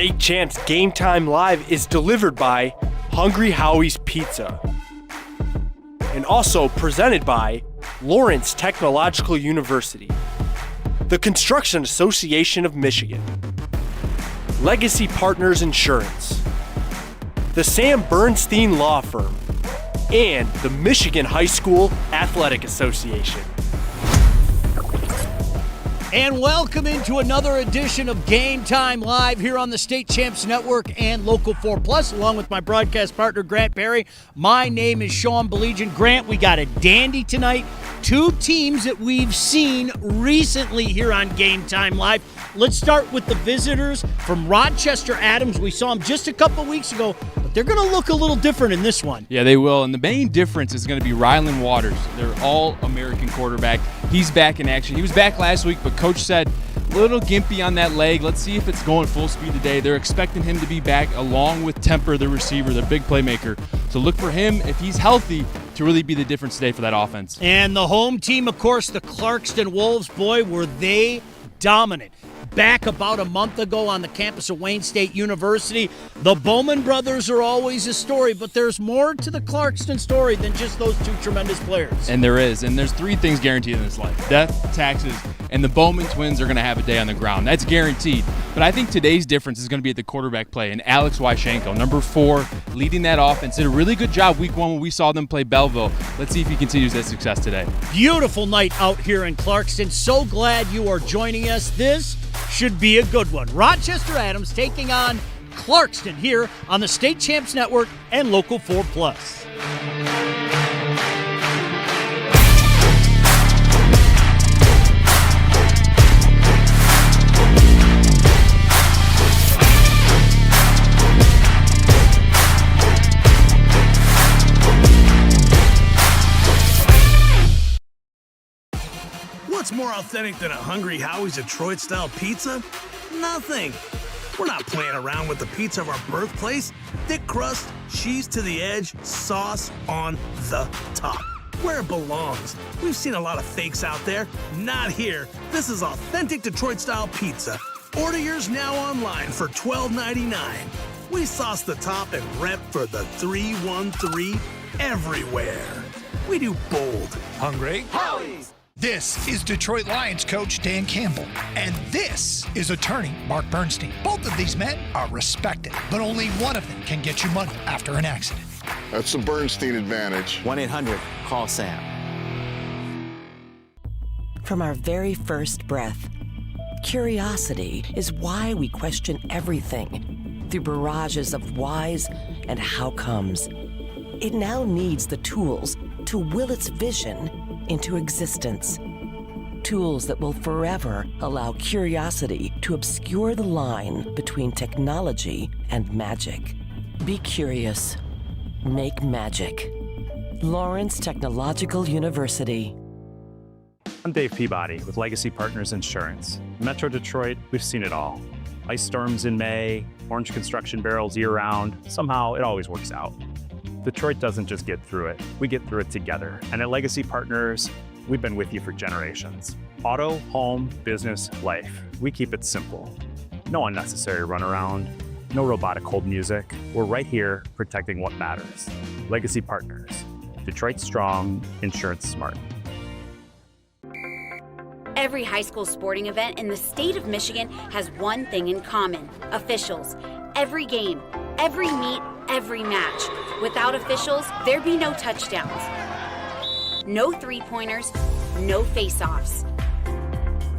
State Champs Game Time Live is delivered by Hungry Howie's Pizza. And also presented by Lawrence Technological University, the Construction Association of Michigan, Legacy Partners Insurance, the Sam Bernstein Law Firm, and the Michigan High School Athletic Association. And welcome into another edition of Game Time Live here on the State Champs Network and Local 4 Plus, along with my broadcast partner, Grant Perry. My name is Sean Belegian. Grant, we got a dandy tonight. Two teams that we've seen recently here on Game Time Live. Let's start with the visitors from Rochester Adams. We saw them just a couple weeks ago, but they're going to look a little different in this one. Yeah, they will. And the main difference is going to be Rylan Waters. They're all-American quarterback. He's back in action. He was back last week, but Coach said a little gimpy on that leg. Let's see if it's going full speed today. They're expecting him to be back along with Temper, the receiver, the big playmaker. So look for him, if he's healthy, to really be the difference today for that offense. And the home team, of course, the Clarkston Wolves. Boy, were they dominant. Back about a month ago on the campus of Wayne State University. The Bowman brothers are always a story, but there's more to the Clarkston story than just those two tremendous players. And there is. And there's three things guaranteed in this life: death, taxes, and the Bowman twins are going to have a day on the ground. That's guaranteed. But I think today's difference is going to be at the quarterback play. And Alex Wyshenko, number 4, leading that offense, did a really good job week 1 when we saw them play Belleville. Let's see if he continues that success today. Beautiful night out here in Clarkston. So glad you are joining us. This should be a good one. Rochester Adams taking on Clarkston here on the State Champs Network and Local 4 Plus. What's more authentic than a Hungry Howie's Detroit-style pizza? Nothing. We're not playing around with the pizza of our birthplace. Thick crust, cheese to the edge, sauce on the top. Where it belongs. We've seen a lot of fakes out there. Not here. This is authentic Detroit-style pizza. Order yours now online for $12.99. We sauce the top and rep for the 313 everywhere. We do bold. Hungry Howie's. This is Detroit Lions coach Dan Campbell, and this is attorney Mark Bernstein. Both of these men are respected, but only one of them can get you money after an accident. That's the Bernstein advantage. 1-800-CALL-SAM. From our very first breath, curiosity is why we question everything through barrages of whys and how comes. It now needs the tools to will its vision into existence. Tools that will forever allow curiosity to obscure the line between technology and magic. Be curious. Make magic. Lawrence Technological University. I'm Dave Peabody with Legacy Partners Insurance. Metro Detroit, we've seen it all. Ice storms in May, orange construction barrels year-round. Somehow, it always works out. Detroit doesn't just get through it, we get through it together. And at Legacy Partners, we've been with you for generations. Auto, home, business, life. We keep it simple. No unnecessary runaround, no robotic hold music. We're right here protecting what matters. Legacy Partners. Detroit strong, insurance smart. Every high school sporting event in the state of Michigan has one thing in common: officials. Every game, every meet, every match. Without officials, there'd be no touchdowns, no three-pointers, no face-offs.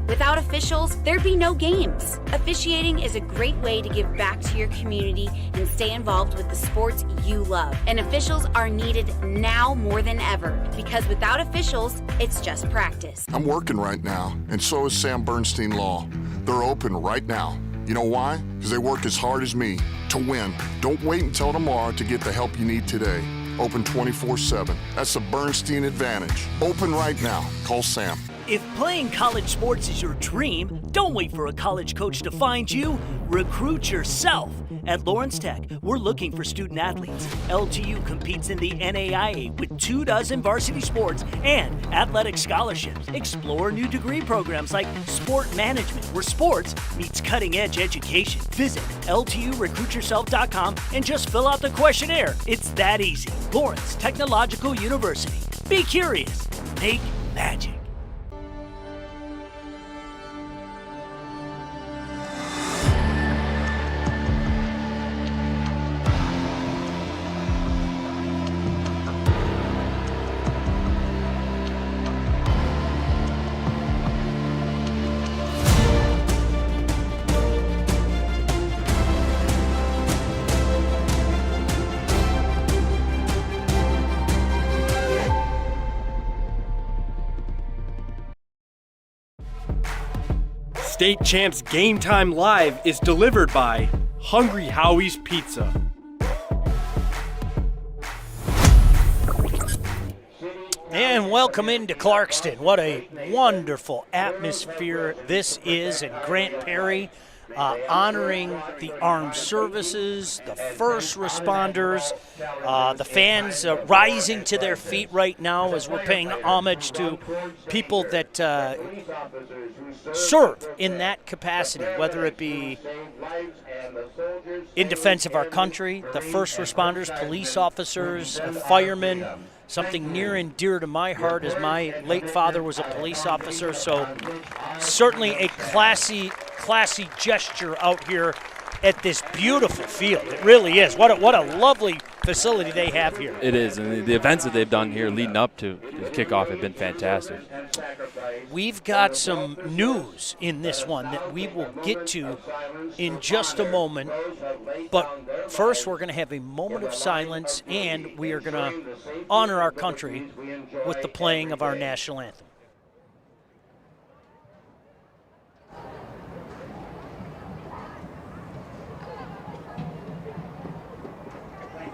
Without officials, there'd be no games. Officiating is a great way to give back to your community and stay involved with the sports you love. And officials are needed now more than ever, because without officials, it's just practice. I'm working right now, and so is Sam Bernstein Law. They're open right now. You know why? Because they work as hard as me to win. Don't wait until tomorrow to get the help you need today. Open 24/7. That's the Bernstein advantage. Open right now. Call Sam. If playing college sports is your dream, Don't wait for a college coach to find you. Recruit yourself. At Lawrence Tech, we're looking for student athletes. LTU competes in the NAIA with 24 varsity sports and athletic scholarships. Explore new degree programs like sport management, where sports meets cutting-edge education. Visit LTURecruitYourself.com and just fill out the questionnaire. It's that easy. Lawrence Technological University. Be curious. Make magic. State Champs Game Time Live is delivered by Hungry Howie's Pizza. And welcome into Clarkston. What a wonderful atmosphere this is, and Grant Perry honoring the armed services, the first responders, the fans rising to their feet right now as we're paying homage to people that serve in that capacity, whether it be in defense of our country, the first responders, police officers, firemen. Something near and dear to my heart, as my late father was a police officer, so certainly a classy gesture out here at this beautiful field. It really is. What a lovely facility they have here. It is, and the events that they've done here leading up to the kickoff have been fantastic. We've got some news in this one that we will get to in just a moment. But first, we're going to have a moment of silence, and we are going to honor our country with the playing of our national anthem.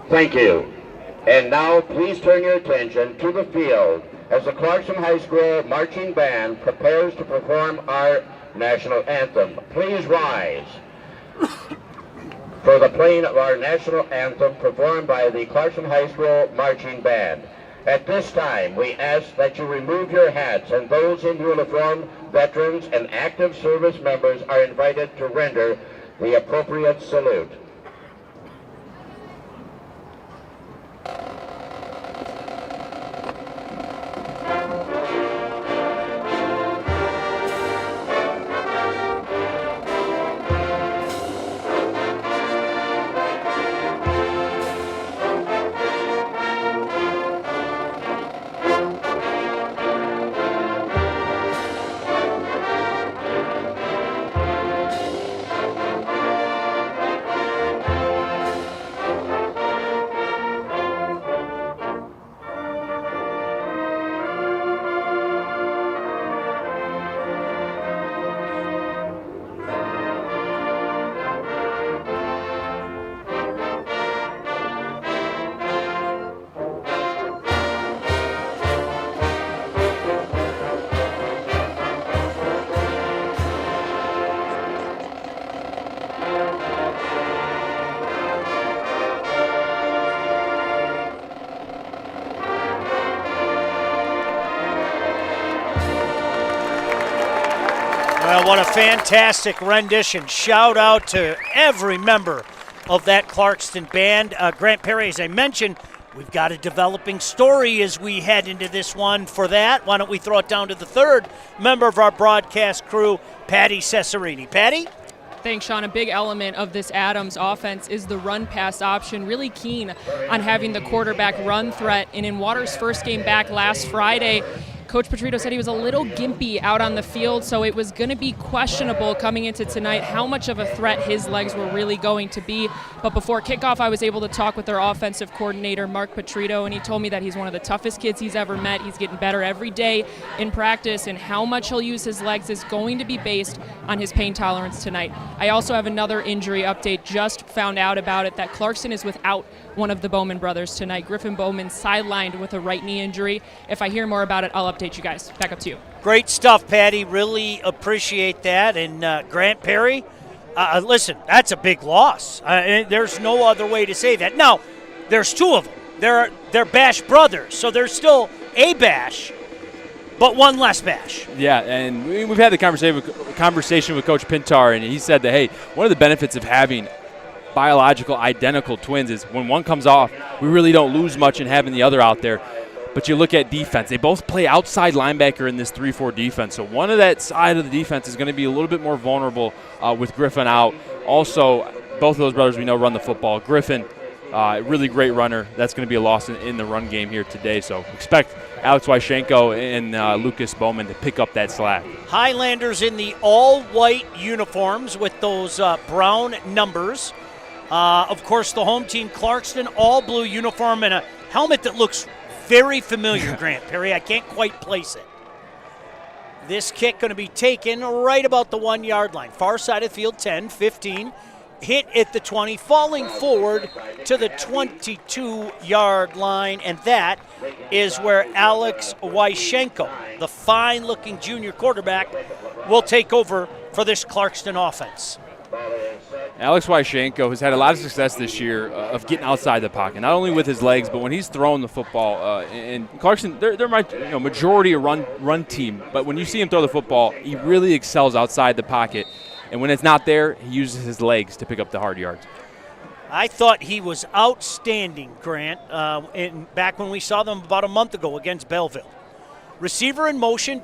Thank you. And now please turn your attention to the field as the Clarkston High School Marching Band prepares to perform our national anthem. Please rise for the playing of our national anthem performed by the Clarkston High School Marching Band. At this time, we ask that you remove your hats, and those in uniform, veterans, and active service members are invited to render the appropriate salute. Well, what a fantastic rendition. Shout out to every member of that Clarkston band. Grant Perry, as I mentioned, we've got a developing story as we head into this one. For that, why don't we throw it down to the third member of our broadcast crew, Patty Cesarini. Patty? Thanks, Sean. A big element of this Adams offense is the run-pass option. Really keen on having the quarterback run threat. And in Waters' first game back last Friday, Coach Petrito said he was a little gimpy out on the field, so it was going to be questionable coming into tonight how much of a threat his legs were really going to be. But before kickoff, I was able to talk with their offensive coordinator, Mark Petrito, and he told me that he's one of the toughest kids he's ever met. He's getting better every day in practice, and how much he'll use his legs is going to be based on his pain tolerance tonight. I also have another injury update. Just found out about it, that Clarkston is without one of the Bowman brothers tonight. Griffin Bowman sidelined with a right knee injury. If I hear more about it, I'll update you guys. Back up to you. Great stuff, Patty. Really appreciate that. And Grant Perry, listen, that's a big loss. There's no other way to say that. Now, there's two of them. They're Bash brothers, so there's still a Bash, but one less Bash. Yeah, and we've had the conversation with Coach Pintar, and he said that, hey, one of the benefits of having biological identical twins is when one comes off, we really don't lose much in having the other out there. But you look at defense. They both play outside linebacker in this 3-4 defense. So one of that side of the defense is going to be a little bit more vulnerable with Griffin out. Also, both of those brothers we know run the football. Griffin, really great runner. That's going to be a loss in the run game here today. So expect Alex Wyshenko and Lucas Bowman to pick up that slack. Highlanders in the all-white uniforms with those brown numbers. Of course, the home team, Clarkston, all-blue uniform and a helmet that looks very familiar, Grant Perry. I can't quite place it. This kick going to be taken right about the 1 yard line. Far side of the field, 10, 15. Hit at the 20, falling forward to the 22-yard line. And that is where Alex Wyshenko, the fine-looking junior quarterback, will take over for this Clarkston offense. Alex Wyshenko has had a lot of success this year of getting outside the pocket, not only with his legs, but when he's throwing the football. And Clarkston, they're my majority a run team, but when you see him throw the football, he really excels outside the pocket. And when it's not there, he uses his legs to pick up the hard yards. I thought he was outstanding, Grant, back when we saw them about a month ago against Belleville. Receiver in motion,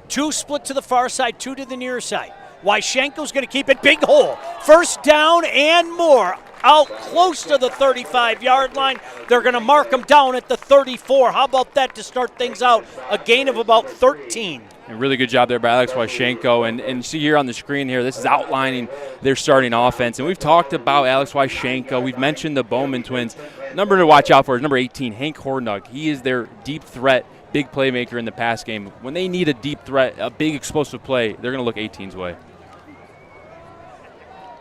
two split to the far side, two to the near side. Wyshenko's going to keep it. Big hole. First down and more. Out close to the 35-yard line. They're going to mark him down at the 34. How about that to start things out? A gain of about 13. And really good job there by Alex Wyshenko. And see here on the screen here, this is outlining their starting offense. And we've talked about Alex Wyshenko. We've mentioned the Bowman twins. Number to watch out for is number 18, Hank Hornug. He is their deep threat, big playmaker in the pass game. When they need a deep threat, a big explosive play, they're going to look 18's way.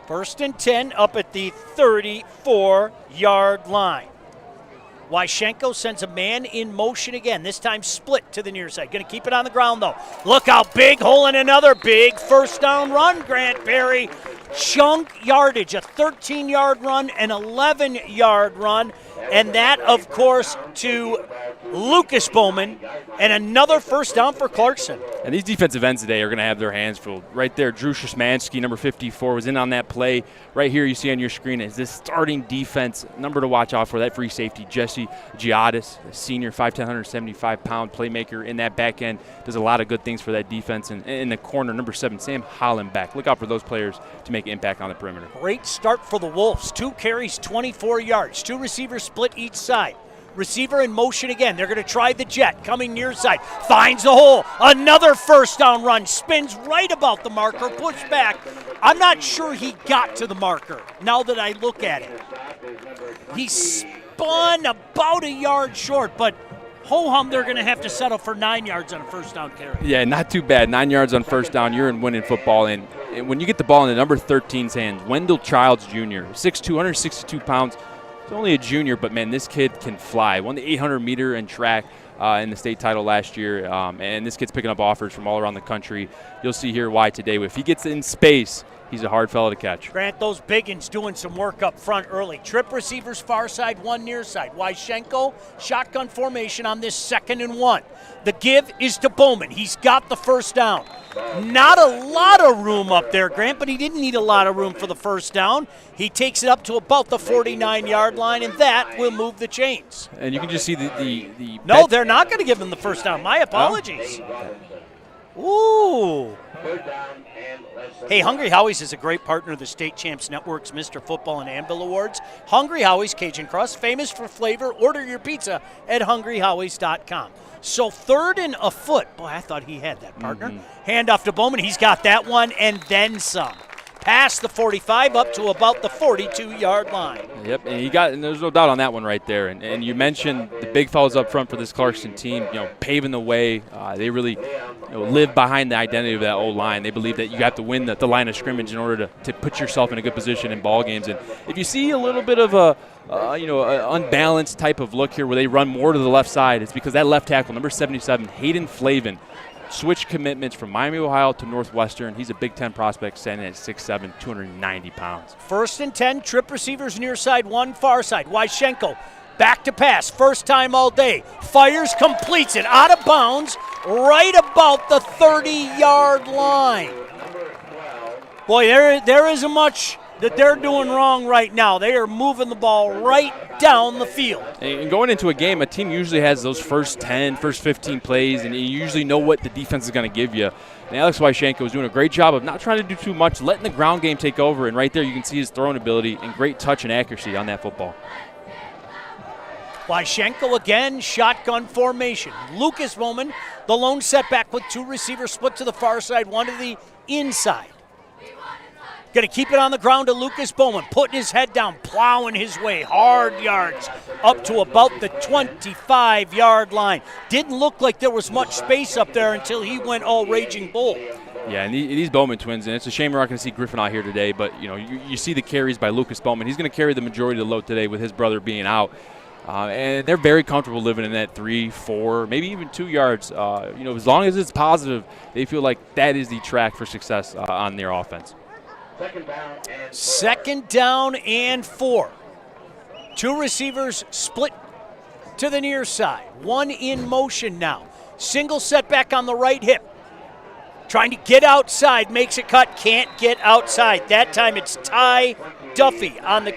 First and 10 up at the 34-yard line. Wyshenko sends a man in motion again, this time split to the near side. Going to keep it on the ground, though. Look out, big hole and another big first down run, Grant Perry. Chunk yardage, a 13-yard run, an 11-yard run, and that, of course, to Lucas Bowman, and another first down for Clarkston. And these defensive ends today are going to have their hands full. Right there, Drew Szymanski, number 54, was in on that play. Right here you see on your screen is this starting defense. Number to watch out for, that free safety, Jesse Giaddis, a senior, 5'10", 175-pound playmaker in that back end. Does a lot of good things for that defense. And in the corner, number 7, Sam Hollenbeck. Look out for those players to make an impact on the perimeter. Great start for the Wolves. 2 carries, 24 yards. 2 receivers split each side. Receiver in motion again. They're going to try the jet. Coming near side. Finds the hole. Another first down run. Spins right about the marker. Pushed back. I'm not sure he got to the marker now that I look at it. He spun about a yard short, but ho-hum, they're going to have to settle for 9 yards on a first down carry. Yeah, not too bad. 9 yards on first down. You're in winning football. And when you get the ball in the number 13's hands, Wendell Childs Jr., 6'2", 162 pounds. He's only a junior, but, man, this kid can fly. Won the 800-meter and track in the state title last year, and this kid's picking up offers from all around the country. You'll see here why today. If he gets in space, he's a hard fellow to catch. Grant, those biggins doing some work up front early. Trip receivers far side, 1 near side. Wyshenko, shotgun formation on this 2nd and 1. The give is to Bowman. He's got the first down. Not a lot of room up there, Grant, but he didn't need a lot of room for the first down. He takes it up to about the 49-yard line, and that will move the chains. And you can just see the No, they're not going to give him the first down. My apologies. Ooh. Hey, Hungry Howie's is a great partner of the State Champs Network's Mr. Football and Anvil Awards. Hungry Howie's Cajun Crust, famous for flavor. Order your pizza at hungryhowies.com. So 3rd and a foot. Boy, I thought he had that, partner. Hand off to Bowman. He's got that one and then some. Past the 45 up to about the 42-yard line. Yep, and there's no doubt on that one right there. And you mentioned the big fellas up front for this Clarkston team, paving the way. They really live behind the identity of that old line. They believe that you have to win the line of scrimmage in order to put yourself in a good position in ball games. And if you see a little bit of a unbalanced type of look here where they run more to the left side, it's because that left tackle, number 77, Hayden Flavin, switch commitments from Miami, Ohio to Northwestern. He's a Big Ten prospect, standing at 6'7", 290 pounds. 1st and 10, trip receivers near side, one far side. Wyschenko back to pass, first time all day. Fires, completes it, out of bounds, right about the 30-yard line. Boy, there isn't much that they're doing wrong right now. They are moving the ball right down the field. And going into a game, a team usually has those first 10, first 15 plays, and you usually know what the defense is going to give you. And Alex Wyschenko is doing a great job of not trying to do too much, letting the ground game take over, and right there you can see his throwing ability and great touch and accuracy on that football. Wyschenko again, shotgun formation. Lucas Bowman, the lone setback with 2 receivers split to the far side, one to the inside. Going to keep it on the ground to Lucas Bowman, putting his head down, plowing his way, hard yards, up to about the 25-yard line. Didn't look like there was much space up there until he went all raging bull. Yeah, and these Bowman twins, and it's a shame we're not going to see Griffin out here today, but you see the carries by Lucas Bowman. He's going to carry the majority of the load today with his brother being out. And they're very comfortable living in that 3, 4, maybe even 2 yards. As long as it's positive, they feel like that is the track for success on their offense. 2nd down and 4. 2 receivers split to the near side. One in motion now. Single setback on the right hip. Trying to get outside, makes a cut, can't get outside. That time it's Ty Duffy on the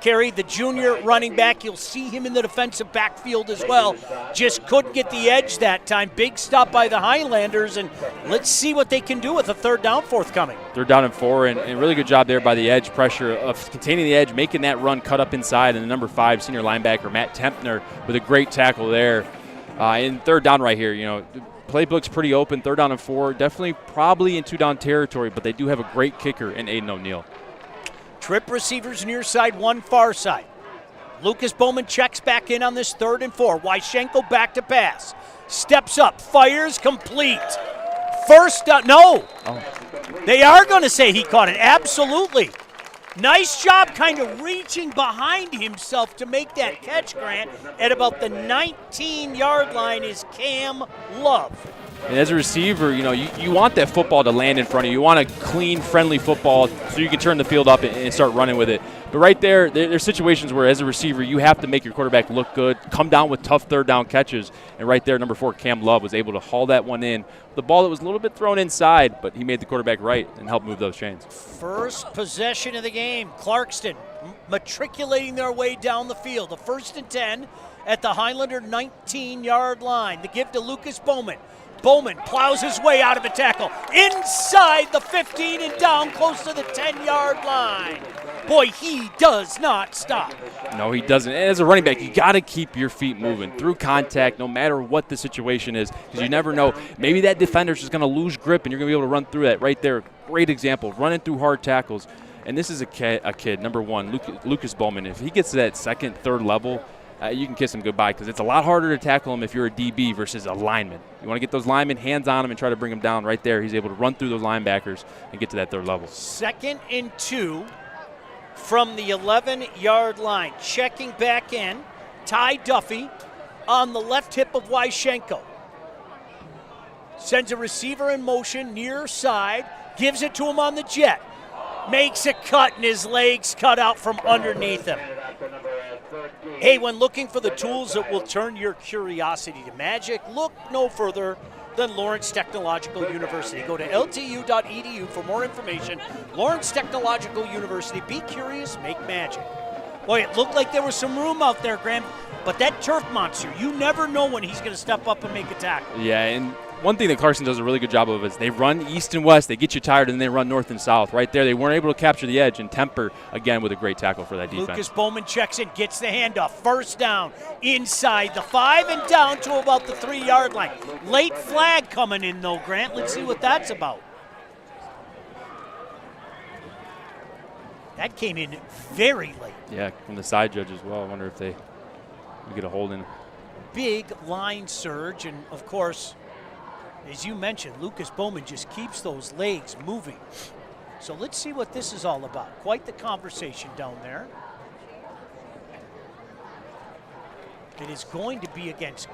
carry, the junior running back. You'll see him in the defensive backfield as well. Just couldn't get the edge that time. Big stop by the Highlanders, and let's see what they can do with a 3rd down forthcoming. 3rd down and 4, and really good job there by the edge pressure of containing the edge, making that run cut up inside, and the number 5 senior linebacker, Matt Tempner, with a great tackle there. In 3rd down right here, the playbook's pretty open. 3rd down and 4, definitely probably in 2-down territory, but they do have a great kicker in Aiden O'Neill. Trip receivers near side, one far side. Lucas Bowman checks back in on this 3rd and 4. Wyschenko back to pass. Steps up, fires, complete. First down, no. Oh. They are going to say he caught it, absolutely. Nice job kind of reaching behind himself to make that catch, Grant. At about the 19-yard line is Cam Love. And as a receiver, you want that football to land in front of you. You want a clean, friendly football so you can turn the field up and start running with it. But right there's situations where as a receiver, you have to make your quarterback look good, come down with tough 3rd down catches. And right there, number 4, Cam Love, was able to haul that one in. The ball that was a little bit thrown inside, but he made the quarterback right and helped move those chains. First possession of the game. Clarkston matriculating their way down the field. The 1st and 10 at the Highlander 19-yard line. The give to Lucas Bowman. Bowman plows his way out of a tackle. Inside the 15 and down close to the 10-yard line. Boy, he does not stop. No, he doesn't. And as a running back, you got to keep your feet moving through contact no matter what the situation is, because you never know. Maybe that defender's just going to lose grip and you're going to be able to run through that right there. Great example, running through hard tackles. And this is a kid, number 1, Lucas Bowman. If he gets to that 2nd, 3rd level, you can kiss him goodbye, because it's a lot harder to tackle him if you're a DB versus a lineman. You want to get those linemen hands on him and try to bring him down. Right there, he's able to run through those linebackers and get to that 3rd level. 2nd and 2 from the 11-yard line. Checking back in, Ty Duffy on the left hip of Wyschenko. Sends a receiver in motion near side, gives it to him on the jet. Makes a cut, and his legs cut out from underneath him. Hey, when looking for the tools that will turn your curiosity to magic, look no further than Lawrence Technological University. Go to ltu.edu for more information. Lawrence Technological University. Be curious, make magic. Boy, it looked like there was some room out there, Graham, but that turf monster, you never know when he's going to step up and make a tackle. Yeah, and one thing that Clarkston does a really good job of is they run east and west. They get you tired, and then they run north and south. Right there, they weren't able to capture the edge, and Temper, again, with a great tackle for that defense. Lucas Bowman checks in, gets the handoff. 1st down, inside the 5 and down to about the 3-yard line. Late flag coming in, though, Grant. Let's see what that's about. That came in very late. Yeah, from the side judge as well. I wonder if they get a hold in. Big line surge, and, of course, as you mentioned, Lucas Bowman just keeps those legs moving. So let's see what this is all about. Quite the conversation down there. It is going to be against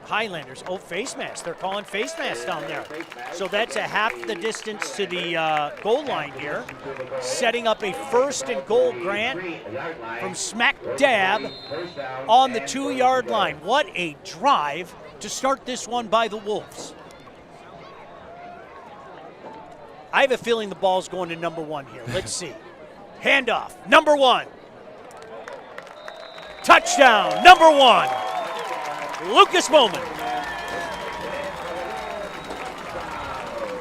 Highlanders. Oh, face mask. They're calling face mask down there. So that's a half the distance to the goal line here. Setting up a 1st and goal, Grant, from smack dab on the 2-yard line. What a drive to start this one by the Wolves. I have a feeling the ball's going to number 1 here. Let's see. Handoff, number 1. Touchdown, number 1. Lucas Bowman.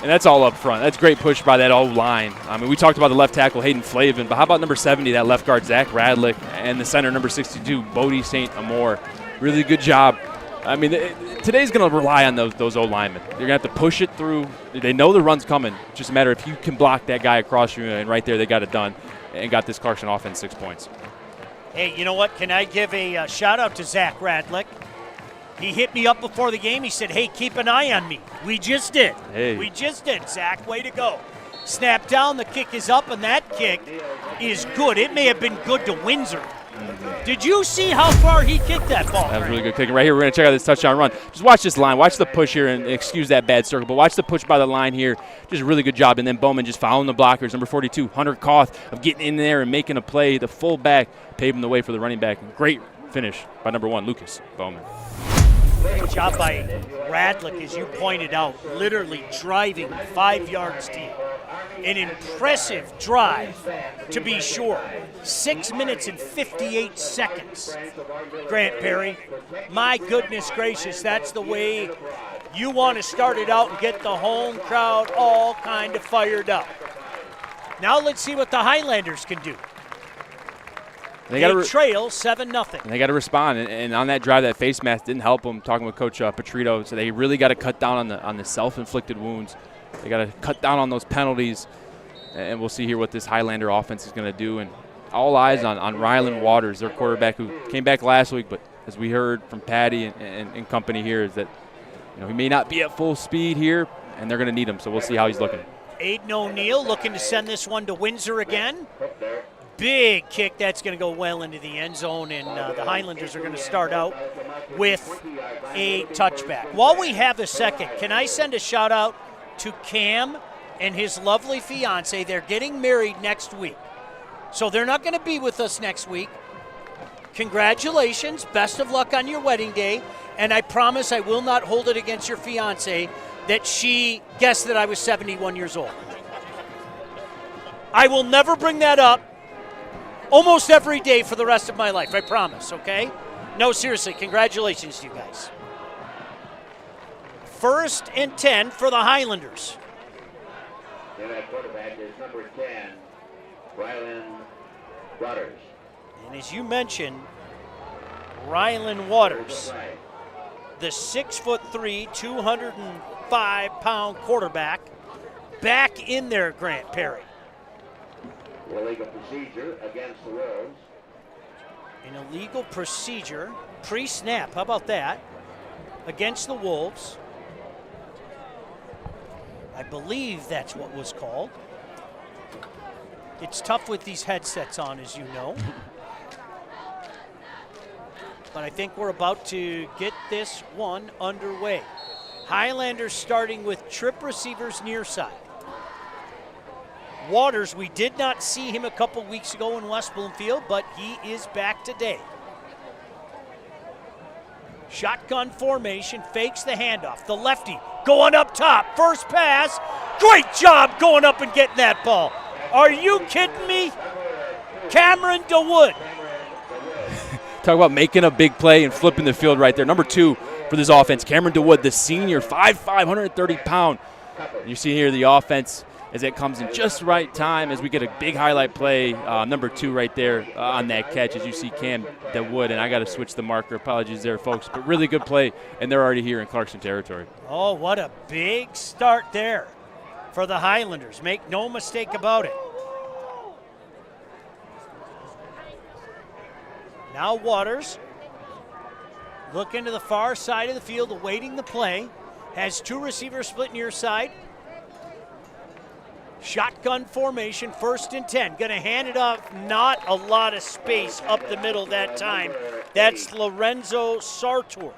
And that's all up front. That's great push by that O-line. I mean, we talked about the left tackle, Hayden Flavin, but how about number 70, that left guard, Zach Radlick, and the center, number 62, Bodie St. Amour. Really good job. I mean, today's going to rely on those O-linemen. You're going to have to push it through. They know the run's coming. It's just a matter if you can block that guy across you, and right there they got it done and got this Clarkston offense 6 points. Hey, you know what? Can I give a shout-out to Zach Radlick? He hit me up before the game. He said, hey, keep an eye on me. We just did. Hey. We just did, Zach. Way to go. Snap down. The kick is up, and that kick is good. It may have been good to Windsor. Did you see how far he kicked that ball? That was really good kicking. Right here, we're going to check out this touchdown run. Just watch this line. Watch the push here, and excuse that bad circle, but watch the push by the line here. Just a really good job. And then Bowman just following the blockers. Number 42, Hunter Koth, of getting in there and making a play. The fullback paving the way for the running back. Great finish by number 1, Lucas Bowman. Good job by Radlick, as you pointed out, literally driving 5 yards deep. An impressive drive, to be sure. 6 minutes and 58 seconds. Grant Perry, my goodness gracious, that's the way you want to start it out and get the home crowd all kind of fired up. Now let's see what the Highlanders can do. They trail 7-0. And they got to respond. And on that drive, that face mask didn't help them. Talking with Coach Petrito, so they really got to cut down on the self-inflicted wounds. They got to cut down on those penalties. And we'll see here what this Highlander offense is going to do. And all eyes on Rylan Waters, their quarterback, who came back last week. But as we heard from Patty and company here, is that he may not be at full speed here, and they're going to need him. So we'll see how he's looking. Aiden O'Neill looking to send this one to Windsor again. Big kick. That's going to go well into the end zone, and the Highlanders are going to start out with a touchback. While we have a second, can I send a shout-out to Cam and his lovely fiance? They're getting married next week, so they're not going to be with us next week. Congratulations. Best of luck on your wedding day, and I promise I will not hold it against your fiance that she guessed that I was 71 years old. I will never bring that up almost every day for the rest of my life, I promise, okay? No, seriously, congratulations to you guys. 1st and 10 for the Highlanders. And that quarterback is number 10, Rylan Waters. And as you mentioned, Rylan Waters, the 6'3", 205-pound quarterback, back in there, Grant Perry. Illegal procedure against the Wolves. An illegal procedure, pre-snap, how about that, against the Wolves. I believe that's what was called. It's tough with these headsets on, as you know. But I think we're about to get this one underway. Highlanders starting with trip receivers near side. Waters, we did not see him a couple weeks ago in West Bloomfield, but he is back today. Shotgun formation, fakes the handoff. The lefty going up top, first pass. Great job going up and getting that ball. Are you kidding me? Cameron DeWood. Talk about making a big play and flipping the field right there. Number 2 for this offense, Cameron DeWood, the senior, 5'5", 130-pound. You see here the offense as it comes in just the right time as we get a big highlight play, number 2 right there on that catch as you see Cam DeWood. And I got to switch the marker. Apologies there, folks. But really good play, and they're already here in Clarkston territory. Oh, what a big start there for the Highlanders. Make no mistake about it. Now Waters looking to the far side of the field, awaiting the play. Has 2 receivers split near side. Shotgun formation, 1st and 10. Going to hand it off. Not a lot of space up the middle that time. That's Lorenzo Sartor.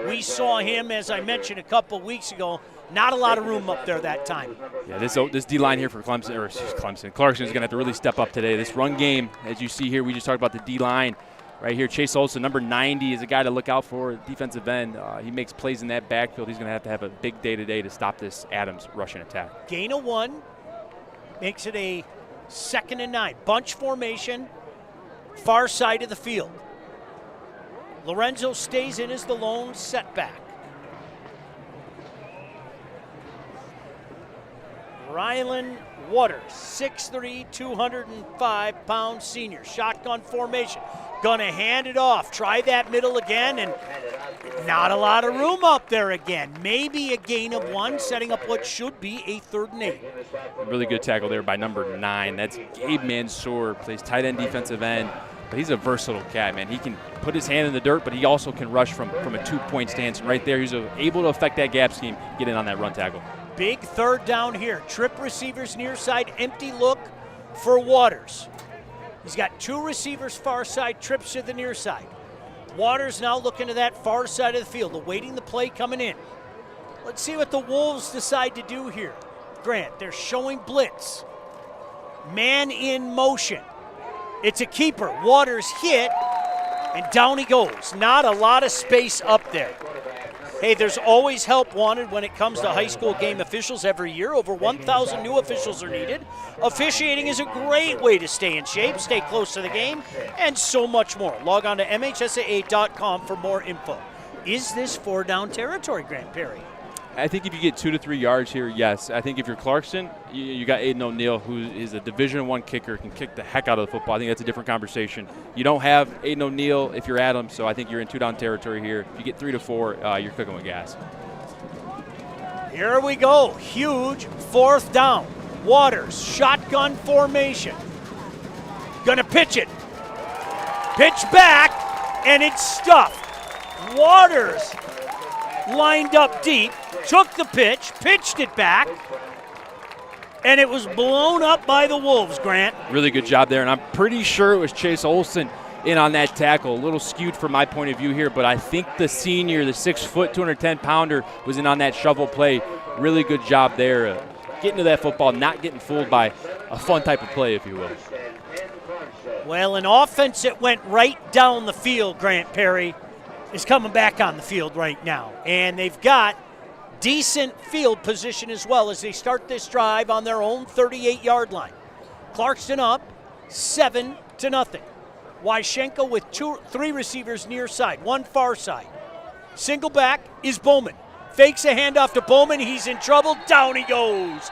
We saw him, as I mentioned a couple weeks ago, not a lot of room up there that time. Yeah, this D-line here for Clarkston is going to have to really step up today. This run game, as you see here, we just talked about the D-line. Right here, Chase Olson, number 90, is a guy to look out for, defensive end. He makes plays in that backfield. He's going to have a big day today to stop this Adams rushing attack. Gain of 1 makes it a 2nd and 9. Bunch formation, far side of the field. Lorenzo stays in as the lone setback. Rylan Waters, 6'3", 205-pound senior. Shotgun formation. Gonna hand it off. Try that middle again, and not a lot of room up there again. Maybe a gain of 1, setting up what should be a 3rd and 8. Really good tackle there by number 9. That's Gabe Mansour, plays tight end, defensive end. But he's a versatile cat, man. He can put his hand in the dirt, but he also can rush from a 2-point stance. And right there, he's able to affect that gap scheme, get in on that run tackle. Big 3rd down here. Trip receivers near side, empty look for Waters. He's got 2 receivers far side, trips to the near side. Waters now looking to that far side of the field, awaiting the play coming in. Let's see what the Wolves decide to do here. Grant, they're showing blitz. Man in motion. It's a keeper. Waters hit, and down he goes. Not a lot of space up there. Hey, there's always help wanted when it comes to high school game officials every year. Over 1,000 new officials are needed. Officiating is a great way to stay in shape, stay close to the game, and so much more. Log on to MHSAA.com for more info. Is this 4-down territory, Grant Perry? I think if you get 2 to 3 yards here, yes. I think if you're Clarkston, you got Aiden O'Neill, who is a Division I kicker, can kick the heck out of the football. I think that's a different conversation. You don't have Aiden O'Neill if you're Adams, so I think you're in 2-down territory here. If you get 3 to 4, you're cooking with gas. Here we go. Huge 4th down. Waters, shotgun formation. Gonna pitch it. Pitch back, and it's stuffed. Waters lined up deep, took the pitch, pitched it back, and it was blown up by the Wolves, Grant. Really good job there, and I'm pretty sure it was Chase Olson in on that tackle. A little skewed from my point of view here, but I think the senior, the 6-foot, 210-pounder, was in on that shovel play. Really good job there, getting to that football, not getting fooled by a fun type of play, if you will. Well, an offense that went right down the field, Grant Perry, is coming back on the field right now. And they've got decent field position as well as they start this drive on their own 38-yard line. Clarkston up 7-0. Wyschenko with 3 receivers near side, 1 far side. Single back is Bowman. Fakes a handoff to Bowman. He's in trouble. Down he goes.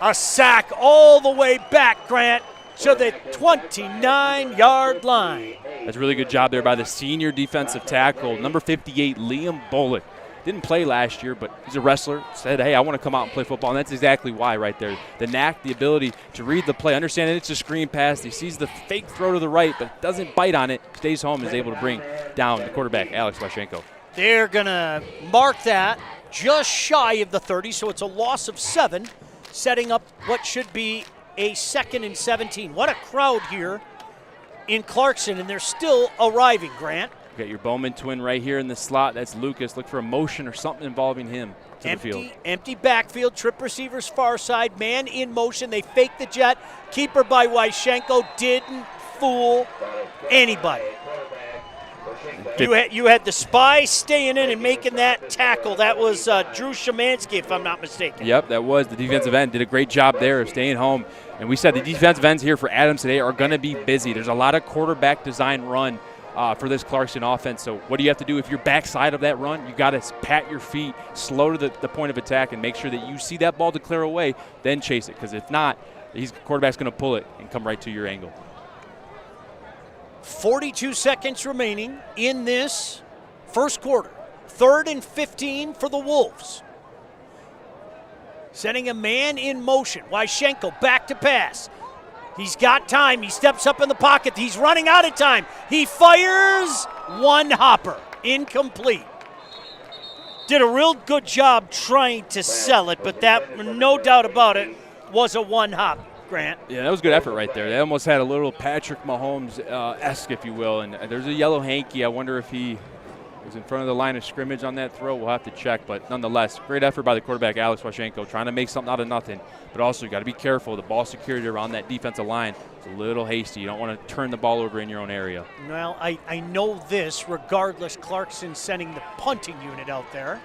A sack all the way back, Grant, to the 29-yard line. That's a really good job there by the senior defensive tackle, number 58, Liam Bullock. Didn't play last year, but he's a wrestler. Said, hey, I want to come out and play football, and that's exactly why right there. The knack, the ability to read the play, understand that it's a screen pass. He sees the fake throw to the right, but doesn't bite on it, stays home, and is able to bring down the quarterback, Alex Wyschenko. They're going to mark that just shy of the 30, so it's a loss of 7, setting up what should be a 2nd and 17. What a crowd here in Clarkston, and they're still arriving, Grant. You got your Bowman twin right here in the slot. That's Lucas. Look for a motion or something involving him to the field. Empty backfield, trip receivers far side, man in motion. They fake the jet. Keeper by Wyschenko didn't fool anybody. You had the spy staying in and making that tackle. That was Drew Szymanski, if I'm not mistaken. Yep, that was. The defensive end did a great job there of staying home. And we said the defensive ends here for Adams today are going to be busy. There's a lot of quarterback design run for this Clarkston offense. So what do you have to do if you're backside of that run? You got to pat your feet, slow to the point of attack, and make sure that you see that ball to clear away, then chase it. Because if not, the quarterback's going to pull it and come right to your angle. 42 seconds remaining in this first quarter. 3rd and 15 for the Wolves. Sending a man in motion. Wyschenko back to pass. He's got time. He steps up in the pocket. He's running out of time. He fires. One hopper. Incomplete. Did a real good job trying to sell it, but that, no doubt about it, was a one hop. Grant. Yeah, that was good effort right there. They almost had a little Patrick Mahomes-esque, if you will. And there's a yellow hanky. I wonder if he was in front of the line of scrimmage on that throw. We'll have to check, but nonetheless, great effort by the quarterback, Alex Washenko, trying to make something out of nothing. But also, you got to be careful. The ball security around that defensive line is a little hasty. You don't want to turn the ball over in your own area. Well, I know this. Regardless, Clarkston sending the punting unit out there.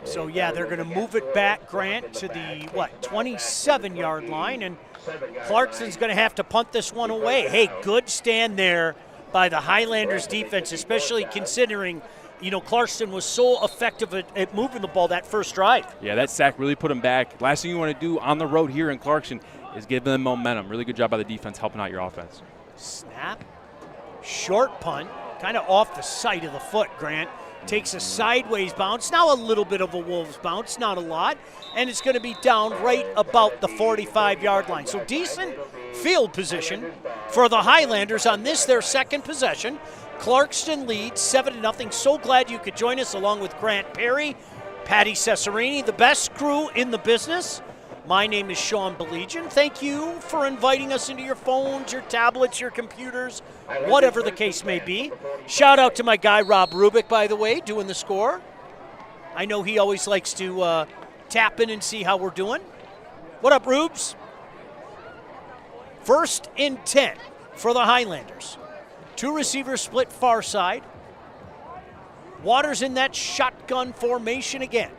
So, yeah, they're going to move it back, Grant, to the, 27-yard line, and Clarkston's going to have to punt this one away. Hey, good stand there by the Highlanders defense, especially considering, Clarkston was so effective at moving the ball that first drive. Yeah, that sack really put them back. Last thing you want to do on the road here in Clarkston is give them momentum. Really good job by the defense helping out your offense. Snap, short punt, kind of off the side of the foot, Grant. Takes a sideways bounce, now a little bit of a Wolves bounce, not a lot, and it's going to be down right about the 45-yard line. So decent field position for the Highlanders on this, their second possession. Clarkston leads 7-0. So glad you could join us along with Grant Perry, Patty Cesarini, the best crew in the business. My name is Sean Belegian. Thank you for inviting us into your phones, your tablets, your computers, whatever the case may be. Shout out to my guy, Rob Rubik, by the way, doing the score. I know he always likes to tap in and see how we're doing. What up, Rubes? 1st and 10 for the Highlanders. 2 receivers split far side. Waters in that shotgun formation again.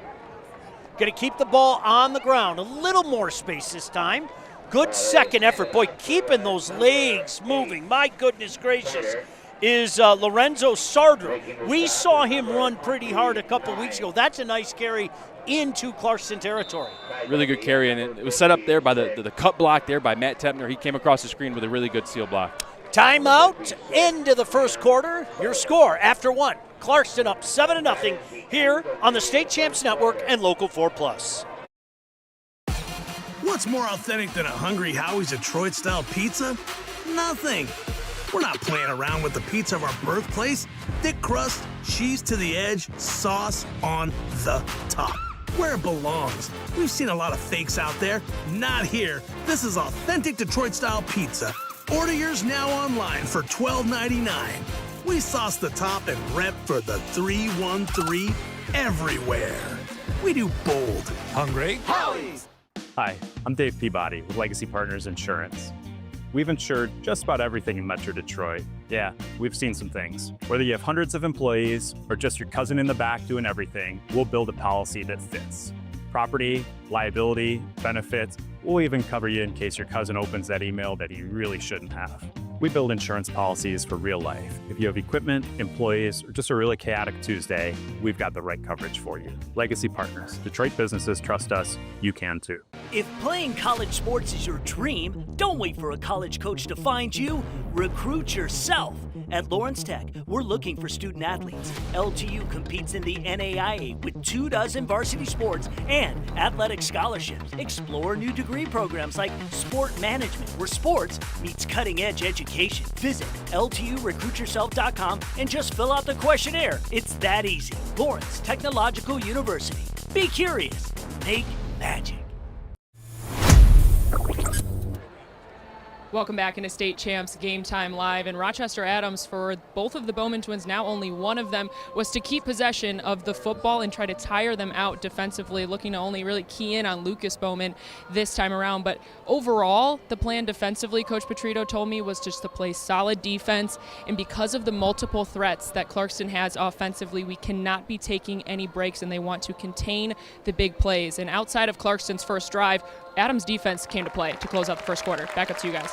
Going to keep the ball on the ground. A little more space this time. Good second effort. Boy, keeping those legs moving. My goodness gracious. Is Lorenzo Sardra. We saw him run pretty hard a couple weeks ago. That's a nice carry into Clarkston territory. Really good carry, and it was set up there by the cut block there by Matt Tepner. He came across the screen with a really good seal block. Timeout. End of the first quarter. Your score after 1. Clarkston up 7-0 here on the State Champs Network and Local 4+. What's more authentic than a Hungry Howie's Detroit-style pizza? Nothing. We're not playing around with the pizza of our birthplace. Thick crust, cheese to the edge, sauce on the top. Where it belongs. We've seen a lot of fakes out there. Not here. This is authentic Detroit-style pizza. Order yours now online for $12.99. We sauce the top and rep for the 313 everywhere. We do bold. Hungry? Howie's! Hi, I'm Dave Peabody with Legacy Partners Insurance. We've insured just about everything in Metro Detroit. Yeah, we've seen some things. Whether you have hundreds of employees or just your cousin in the back doing everything, we'll build a policy that fits. Property, liability, benefits, we'll even cover you in case your cousin opens that email that he really shouldn't have. We build insurance policies for real life. If you have equipment, employees, or just a really chaotic Tuesday, we've got the right coverage for you. Legacy Partners. Detroit businesses trust us. You can too. If playing college sports is your dream, don't wait for a college coach to find you. Recruit yourself. At Lawrence Tech, we're looking for student athletes. LTU competes in the NAIA with 24 varsity sports and athletic scholarships. Explore new degree programs like sport management, where sports meets cutting-edge education. Visit LTURecruitYourself.com and just fill out the questionnaire. It's that easy. Lawrence Technological University. Be curious. Make magic. Welcome back into State Champs Game Time Live. And Rochester Adams, for both of the Bowman twins, now only one of them, was to keep possession of the football and try to tire them out defensively, looking to only really key in on Lucas Bowman this time around. But overall, the plan defensively, Coach Petrito told me, was just to play solid defense. And because of the multiple threats that Clarkston has offensively, we cannot be taking any breaks, and they want to contain the big plays. And outside of Clarkston's first drive, Adams' defense came to play to close out the first quarter. Back up to you guys.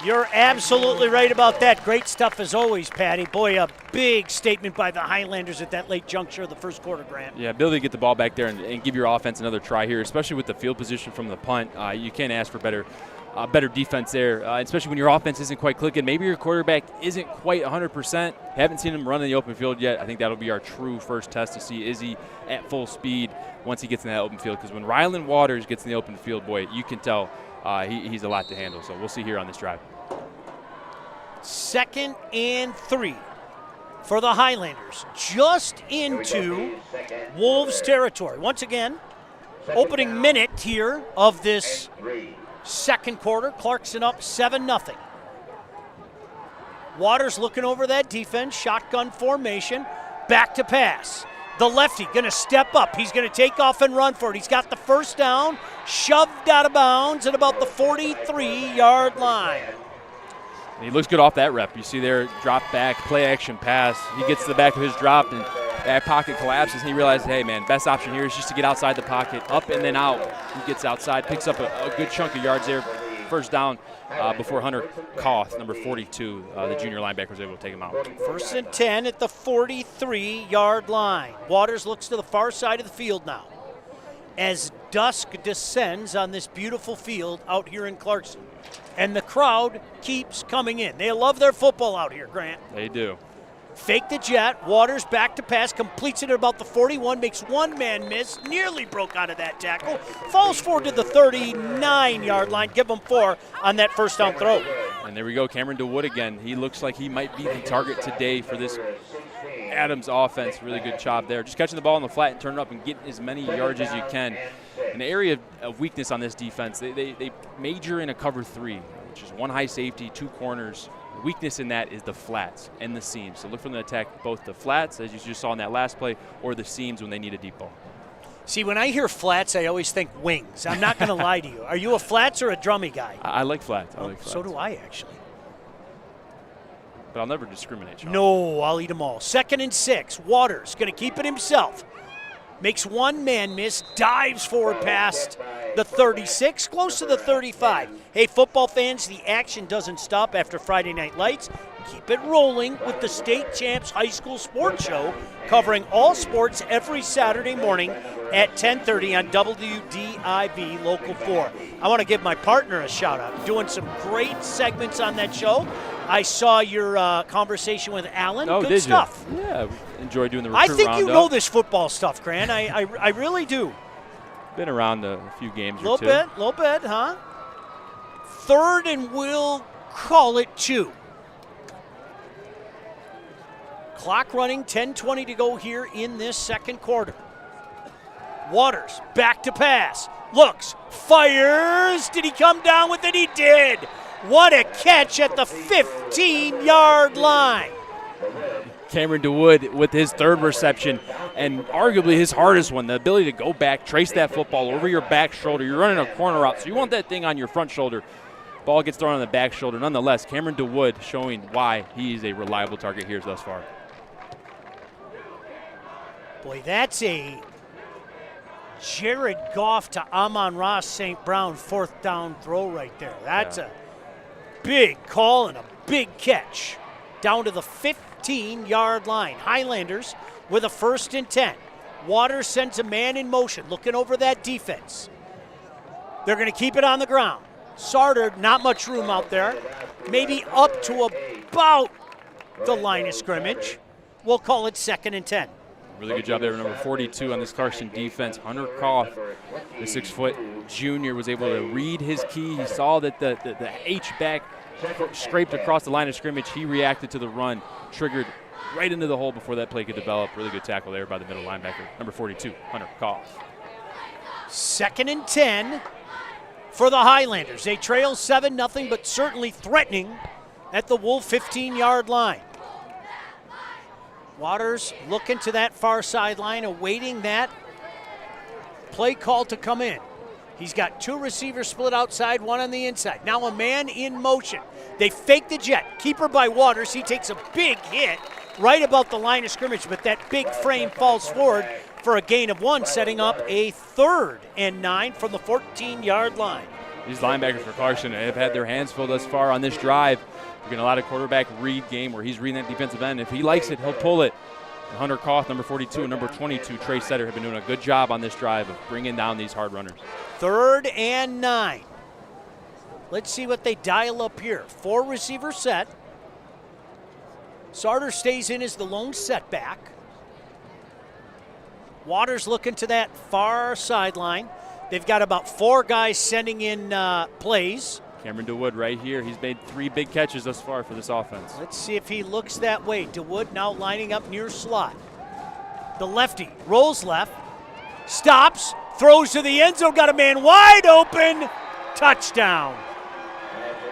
You're absolutely right about that. Great stuff as always, Patty. Boy, a big statement by the Highlanders at that late juncture of the first quarter, Grant. Yeah, ability to get the ball back there and give your offense another try here, especially with the field position from the punt. You can't ask for better defense there, especially when your offense isn't quite clicking. Maybe your quarterback isn't quite 100%. Haven't seen him run in the open field yet. I think that'll be our true first test to see, is he at full speed once he gets in that open field? Because when Rylan Waters gets in the open field, boy, you can tell he's a lot to handle. So we'll see here on this drive. 2nd and 3 for the Highlanders, just into Wolves territory. Once again, opening minute here of this second quarter. Clarkston up 7-0. Waters looking over that defense, shotgun formation, back to pass. The lefty going to step up. He's going to take off and run for it. He's got the first down, shoved out of bounds at about the 43-yard line. And he looks good off that rep. You see there, drop back, play action pass. He gets to the back of his drop, and that pocket collapses, and he realizes, hey, man, best option here is just to get outside the pocket, up and then out. He gets outside, picks up a good chunk of yards there. First down before Hunter Koth, number 42, the junior linebacker, was able to take him out. 1st and 10 at the 43-yard line. Waters looks to the far side of the field now as dusk descends on this beautiful field out here in Clarkston. And the crowd keeps coming in. They love their football out here, Grant. They do. Fake the jet. Waters back to pass. Completes it at about the 41. Makes one man miss. Nearly broke out of that tackle. Falls forward to the 39-yard line. Give them 4 on that first down throw. And there we go. Cameron DeWood again. He looks like he might be the target today for this Adams offense. Really good job there. Just catching the ball in the flat and turning it up and getting as many yards as you can. An area of weakness on this defense, they major in a cover 3, which is 1 high safety, 2 corners. The weakness in that is the flats and the seams. So look for them to attack both the flats, as you just saw in that last play, or the seams when they need a deep ball. See, when I hear flats, I always think wings. I'm not going to lie to you. Are you a flats or a drummy guy? I like flats. So do I, actually. But I'll never discriminate, Sean. No, I'll eat them all. 2nd and 6. Waters going to keep it himself. Makes one man miss, dives forward past the 36, close to the 35. Hey, football fans, the action doesn't stop after Friday Night Lights. Keep it rolling with the State Champs High School Sports Show, covering all sports every Saturday morning at 10:30 on WDIV Local 4. I want to give my partner a shout-out. Doing some great segments on that show. I saw your conversation with Alan. Oh, good stuff. You? Yeah, enjoy doing the recruit I think roundup. you know this football stuff, Grant. I really do. Been around a few games Little bit, huh? 3rd and we'll call it 2. Clock running, 10:20 to go here in this second quarter. Waters back to pass. Looks, fires. Did he come down with it? He did. What a catch at the 15-yard line. Cameron DeWood with his 3rd reception and arguably his hardest one, the ability to go back, trace that football over your back shoulder. You're running a corner route, so you want that thing on your front shoulder. Ball gets thrown on the back shoulder. Nonetheless, Cameron DeWood showing why he's a reliable target here thus far. Boy, that's a Jared Goff to Amon-Ra St. Brown 4th down throw right there. That's a big call and a big catch. Down to the 15-yard line. Highlanders with a 1st and 10. Waters sends a man in motion, looking over that defense. They're going to keep it on the ground. Sarter, not much room out there. Maybe up to about the line of scrimmage. We'll call it 2nd and 10. Really good job there, number 42 on this Clarkston defense. Hunter Koth, the 6-foot junior, was able to read his key. He saw that the H-back scraped across the line of scrimmage. He reacted to the run, triggered right into the hole before that play could develop. Really good tackle there by the middle linebacker, number 42, Hunter Koth. 2nd and 10 for the Highlanders. They trail 7-0, but certainly threatening at the Wolf 15-yard line. Waters looking to that far sideline, awaiting that play call to come in. He's got 2 receivers split outside, 1 on the inside. Now a man in motion. They fake the jet. Keeper by Waters. He takes a big hit right about the line of scrimmage, but that big frame falls forward for a gain of 1, setting up a 3rd and 9 from the 14-yard line. These linebackers for Clarkston have had their hands full thus far on this drive. We're getting a lot of quarterback read game where he's reading that defensive end. If he likes it, he'll pull it. And Hunter Koth, number 42, and number 22, Trey Setter, have been doing a good job on this drive of bringing down these hard runners. 3rd and 9. Let's see what they dial up here. 4 receiver set. Sarter stays in as the lone setback. Waters looking to that far sideline. They've got about 4 guys sending in plays. Cameron DeWood right here. He's made 3 big catches thus far for this offense. Let's see if he looks that way. DeWood now lining up near slot. The lefty rolls left, stops, throws to the end zone, got a man wide open. Touchdown.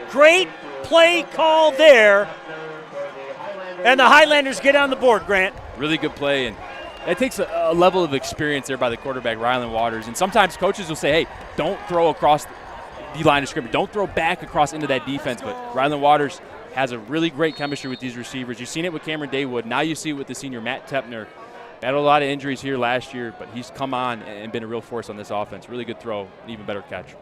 Great play call there And the Highlanders get on the board, Grant. Really good play, and that takes a level of experience there by the quarterback, Rylan Waters. And sometimes coaches will say, hey, don't throw across the line of scrimmage. Don't throw back across into that defense. But Rylan Waters has a really great chemistry with these receivers. You've seen it with Cameron Daywood. Now you see it with the senior Matt Tepner. Battled a lot of injuries here last year, but he's come on and been a real force on this offense. Really good throw, even better catch.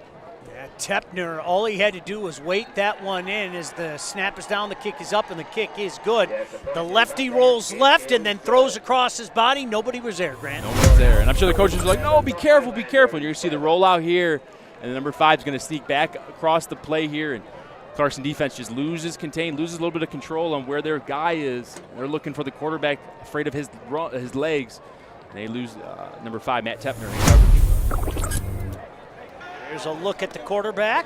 Yeah, Tepner, all he had to do was wait that one in as the snap is down, the kick is up, and the kick is good. The lefty rolls left and then throws across his body. Nobody was there, Grant. Nobody's there. And I'm sure the coaches are like, no, be careful, be careful. And you're going to see the rollout here, and the number 5 is going to sneak back across the play here. And Clarkston defense just loses a little bit of control on where their guy is. They're looking for the quarterback, afraid of his legs. And they lose number 5, Matt Tepner, in coverage. There's a look at the quarterback,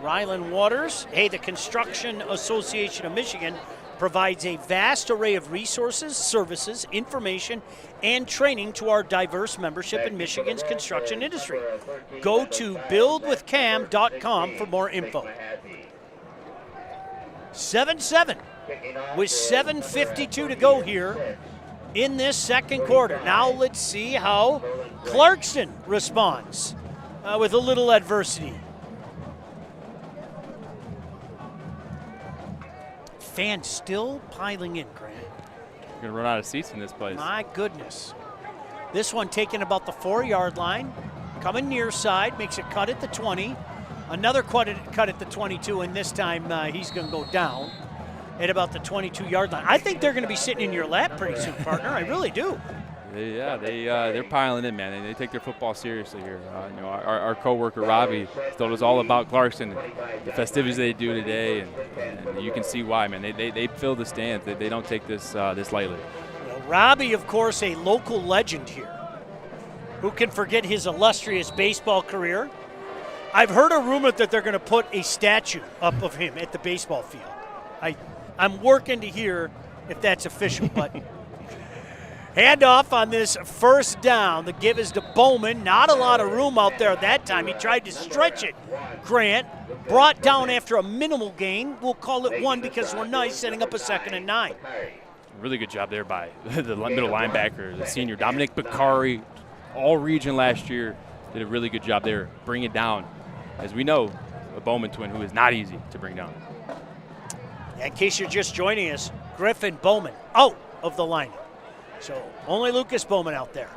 Rylan Waters. Hey, the Construction Association of Michigan provides a vast array of resources, services, information, and training to our diverse membership in Michigan's construction industry. Go to buildwithcam.com for more info. 7-7 with 7:52 to go here in this second quarter. Now let's see how Clarkston responds with a little adversity. Fans still piling in, Grant. You're going to run out of seats in this place. My goodness. This one taken about the 4-yard line. Coming near side, makes it cut at the 20. Another cut at the 22, and this time he's going to go down at about the 22-yard line. I think they're going to be sitting in your lap pretty soon, partner. I really do. They're piling in, man. They take their football seriously here. Our coworker Robbie told us all about Clarkston, the festivities they do today, and you can see why, man. They fill the stands. They don't take this lightly. Well, Robbie, of course, a local legend here. Who can forget his illustrious baseball career? I've heard a rumor that they're going to put a statue up of him at the baseball field. I'm working to hear if that's official, but handoff on this first down. The give is to Bowman. Not a lot of room out there at that time. He tried to stretch it. Grant brought down after a minimal gain. We'll call it 1 because we're nice, setting up a 2nd and 9. Really good job there by the middle linebacker, the senior Dominic Bakari, all region last year. Did a really good job there, bring it down. As we know, a Bowman twin who is not easy to bring down. In case you're just joining us, Griffin Bowman out of the lineup. So only Lucas Bowman out there.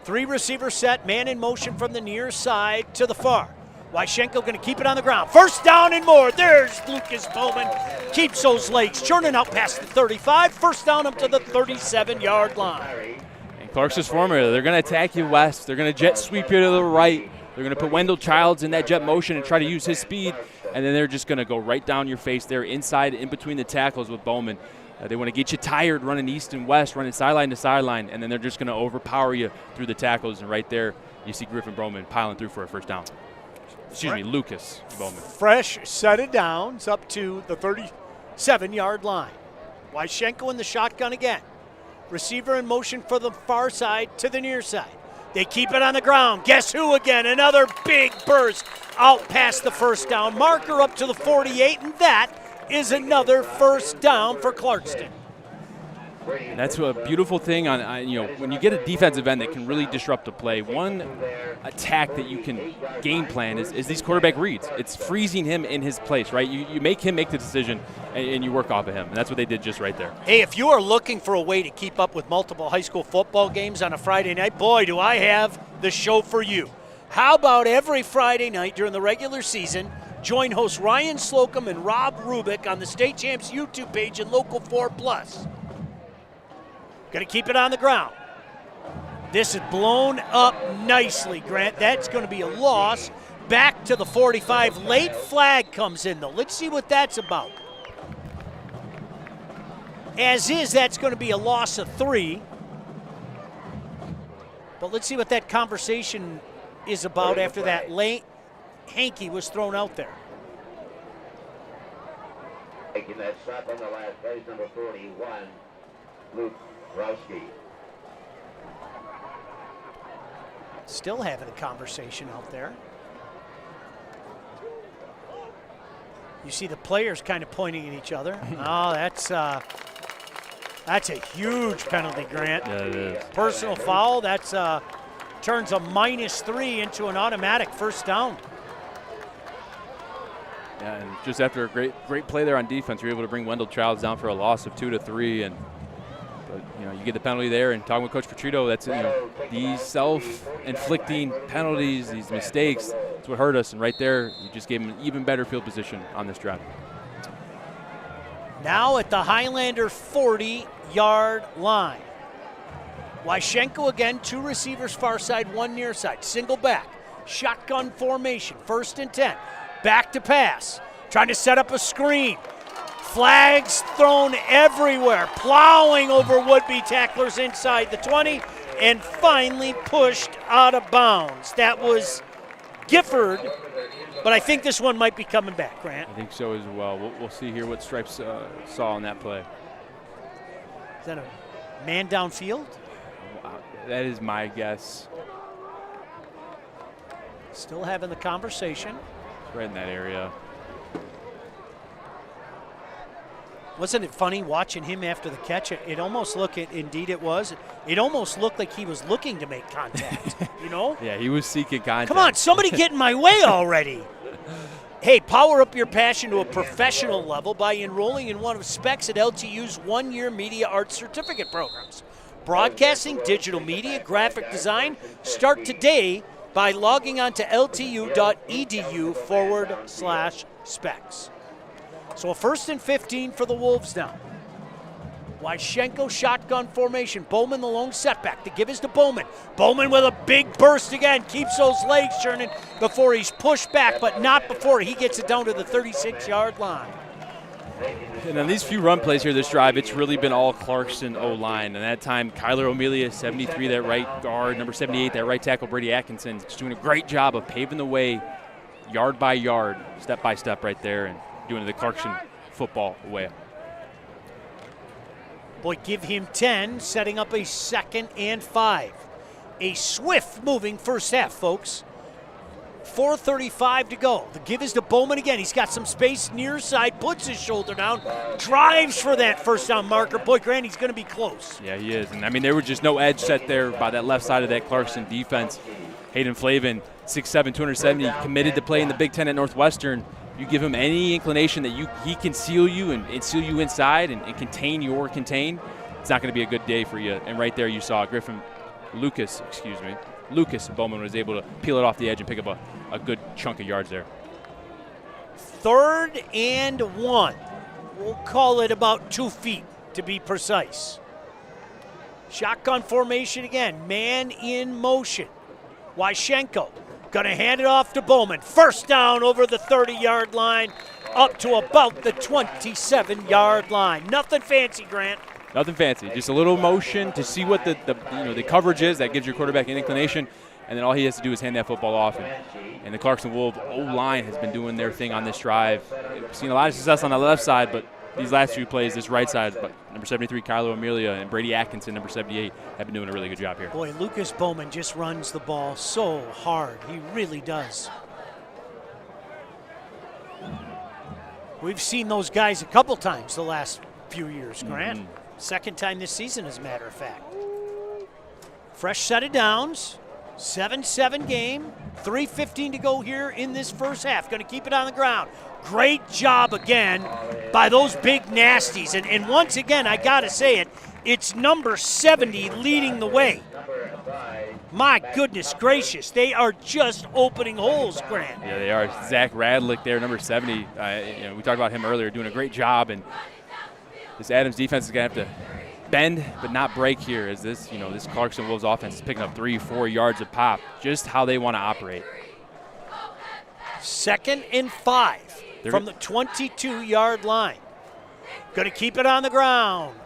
3 receiver set, man in motion from the near side to the far. Wyschenko going to keep it on the ground. First down and more. There's Lucas Bowman. Keeps those legs churning out past the 35. First down up to the 37-yard line. And Clarkston's formula, they're going to attack you west. They're going to jet sweep you to the right. They're going to put Wendell Childs in that jet motion and try to use his speed. And then they're just going to go right down your face there inside, in between the tackles with Bowman. They want to get you tired running east and west, running sideline to sideline, and then they're just going to overpower you through the tackles. And right there, you see Griffin Bowman piling through for a first down. Lucas Bowman. Fresh set it down. It's up to the 37-yard line. Wyschenko in the shotgun again. Receiver in motion for the far side to the near side. They keep it on the ground. Guess who again? Another big burst out past the first down marker up to the 48, and that is another first down for Clarkston. And that's a beautiful thing on when you get a defensive end that can really disrupt a play. One attack that you can game plan is these quarterback reads. It's freezing him in his place, right? You make him make the decision, and you work off of him, and that's what they did just right there. Hey, if you are looking for a way to keep up with multiple high school football games on a Friday night, boy, do I have the show for you. How about every Friday night during the regular season, join hosts Ryan Slocum and Rob Rubik on the State Champs YouTube page and Local 4+. Going to keep it on the ground. This is blown up nicely, Grant. That's going to be a loss. Back to the 45. Late flag comes in, though. Let's see what that's about. As is, that's going to be a loss of 3. But let's see what that conversation is about after that late hanky was thrown out there. Taking that shot on the last place, number 41, Luke Rowski. Still having a conversation out there. You see the players kind of pointing at each other. Oh, that's a huge penalty, Grant. Yeah, it is. Personal foul. That's turns a -3 into an automatic first down. Yeah, and just after a great play there on defense, you're able to bring Wendell Childs down for a loss of 2 to 3, but you get the penalty there. And talking with Coach Petritto, that's these self-inflicting penalties, these mistakes, that's what hurt us. And right there, you just gave him an even better field position on this drive. Now at the Highlander 40-yard line. Wyschenko again, 2 receivers far side, 1 near side. Single back, shotgun formation, 1st and 10. Back to pass, trying to set up a screen. Flags thrown everywhere, plowing over would-be tacklers inside the 20, and finally pushed out of bounds. That was Gifford, but I think this one might be coming back, Grant. I think so as well. We'll see here what Stripes saw on that play. Is that a man downfield? That is my guess. Still having the conversation. Right in that area. Wasn't it funny watching him after the catch? It almost looked, indeed it was, it almost looked like he was looking to make contact, Yeah, he was seeking contact. Come on, somebody get in my way already. Hey, power up your passion to a professional level by enrolling in one of Specs at LTU's 1-year media arts certificate programs. Broadcasting, digital media, graphic design. Start today by logging on to ltu.edu/specs. So a 1st and 15 for the Wolves now. Wyschenko shotgun formation. Bowman the lone setback. The give is to Bowman. Bowman with a big burst again. Keeps those legs turning before he's pushed back, but not before he gets it down to the 36-yard line. And on these few run plays here this drive, it's really been all Clarkston O-line. And that time, Kyler O'Melia, 73, that right guard, number 78, that right tackle, Brady Atkinson, just doing a great job of paving the way yard by yard, step by step right there, and doing the Clarkston football way. Boy, give him 10, setting up a 2nd and 5. A swift moving first half, folks. 4:35 to go. The give is to Bowman again. He's got some space near side, puts his shoulder down, drives for that first down marker. Boy, Grant, he's going to be close. Yeah, he is. And, I mean, there was just no edge set there by that left side of that Clarkston defense. Hayden Flavin, 6'7", 270, committed to play in the Big Ten at Northwestern. You give him any inclination that he can seal you and seal you inside and contain your contain, it's not going to be a good day for you. And right there you saw Lucas Bowman was able to peel it off the edge and pick up a good chunk of yards there. 3rd and 1. We'll call it about 2 feet to be precise. Shotgun formation again. Man in motion. Wyschenko going to hand it off to Bowman. First down over the 30-yard line up to about the 27-yard line. Nothing fancy, Grant. Nothing fancy. Just a little motion to see what the coverage is. That gives your quarterback an inclination. And then all he has to do is hand that football off. And the Clarkston Wolves O-line has been doing their thing on this drive. We've seen a lot of success on the left side, but these last few plays, this right side, but number 73, Kyler O'Melia, and Brady Atkinson, number 78, have been doing a really good job here. Boy, Lucas Bowman just runs the ball so hard. He really does. We've seen those guys a couple times the last few years, Grant. Mm-hmm. 2nd time this season, as a matter of fact. Fresh set of downs. 7-7 game. 3:15 to go here in this first half. Going to keep it on the ground. Great job again by those big nasties. And once again, I got to say it, it's number 70 leading the way. My goodness gracious, they are just opening holes, Grant. Yeah, they are. Zach Radlick there, number 70. We talked about him earlier, doing a great job. And this Adams defense is going to have to bend but not break here, as this Clarkston Wolves offense is picking up 3-4 yards a pop. Just how they want to operate. 2nd and 5 from the 22-yard line. Going to keep it on the ground.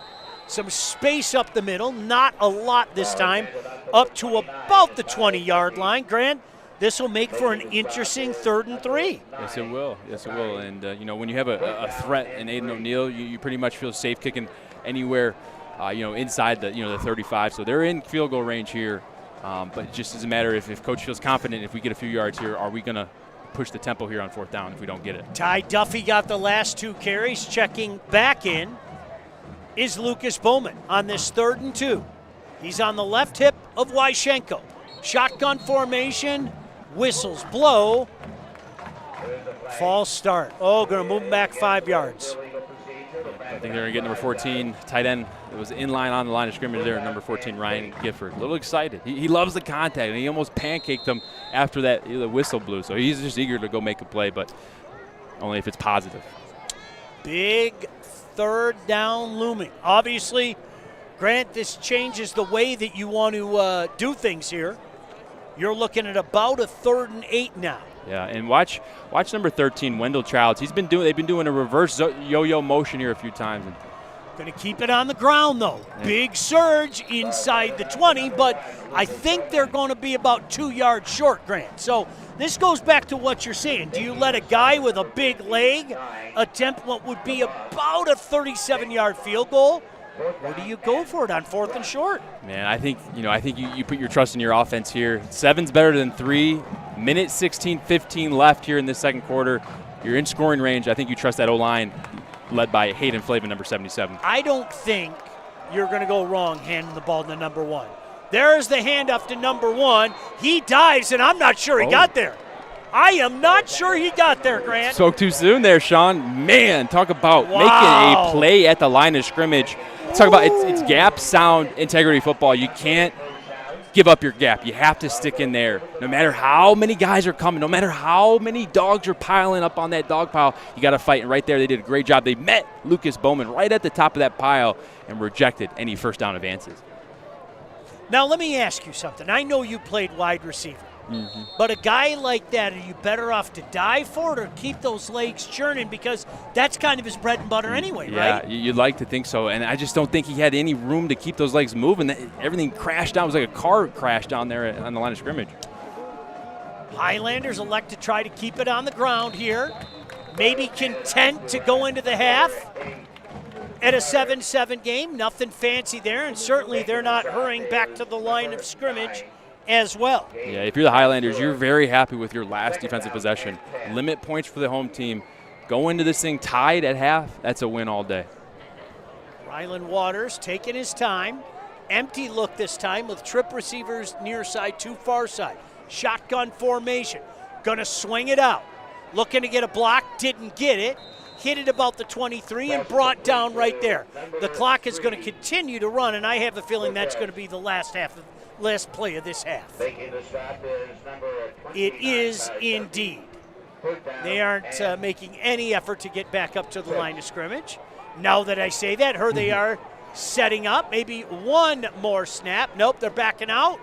Some space up the middle, not a lot this time, up to about the 20-yard line. Grant, this will make for an interesting 3rd and 3. Yes, it will. Yes, it will. And, when you have a threat in Aiden O'Neill, you pretty much feel safe kicking anywhere, inside the 35. So they're in field goal range here. But it just doesn't matter if Coach feels confident if we get a few yards here, are we going to push the tempo here on 4th down if we don't get it. Ty Duffy got the last 2 carries. Checking back in is Lucas Bowman on this 3rd and 2. He's on the left hip of Wyschenko. Shotgun formation, whistles blow. False start. Oh, going to move him back 5 yards. I think they're going to get number 14, tight end. It was in line on the line of scrimmage there, number 14, Ryan Gifford. A little excited. He loves the contact, and he almost pancaked him after that the whistle blew. So he's just eager to go make a play, but only if it's positive. Big 3rd down looming. Obviously, Grant, this changes the way that you want to do things here. You're looking at about a 3rd and 8 now. Yeah, and watch number 13, Wendell Childs. They've been doing a reverse yo-yo motion here a few times. Going to keep it on the ground, though. Yeah. Big surge inside the 20, but I think they're going to be about 2 yards short, Grant. So this goes back to what you're saying. Do you let a guy with a big leg attempt what would be about a 37-yard field goal? Or do you go for it on 4th and short? Man, I think you put your trust in your offense here. 7's better than 3. Minute 16, 15 left here in this second quarter. You're in scoring range. I think you trust that O-line led by Hayden Flavin, number 77. I don't think you're going to go wrong handing the ball to number 1. There's the handoff to number 1. He dives, and I'm not sure he got there. I am not sure he got there, Grant. Spoke too soon there, Sean. Man, talk about making a play at the line of scrimmage. Talk about it's gap, sound, integrity football. You can't give up your gap. You have to stick in there. No matter how many guys are coming, no matter how many dogs are piling up on that dog pile, you got to fight. And right there, they did a great job. They met Lucas Bowman right at the top of that pile and rejected any 1st down advances. Now, let me ask you something. I know you played wide receiver. But a guy like that, are you better off to dive for it or keep those legs churning? Because that's kind of his bread and butter anyway, right? Yeah, you'd like to think so. And I just don't think he had any room to keep those legs moving. Everything crashed down. It was like a car crashed down there on the line of scrimmage. Highlanders elect to try to keep it on the ground here. Maybe content to go into the half at a 7-7 game. Nothing fancy there, and certainly they're not hurrying back to the line of scrimmage as well. Yeah, if you're the Highlanders, you're very happy with your last defensive possession. Limit points for the home team. Go into this thing tied at half, that's a win all day. Rylan Waters taking his time. Empty look this time with trip receivers near side to far side. Shotgun formation. Gonna swing it out. Looking to get a block, didn't get it. Hit it about the 23 and brought down right there. The clock is going to continue to run, and I have a feeling that's going to be the last play of this half. It is indeed. They aren't making any effort to get back up to the line of scrimmage. Now that I say that, here they are setting up. Maybe one more snap. Nope, they're backing out.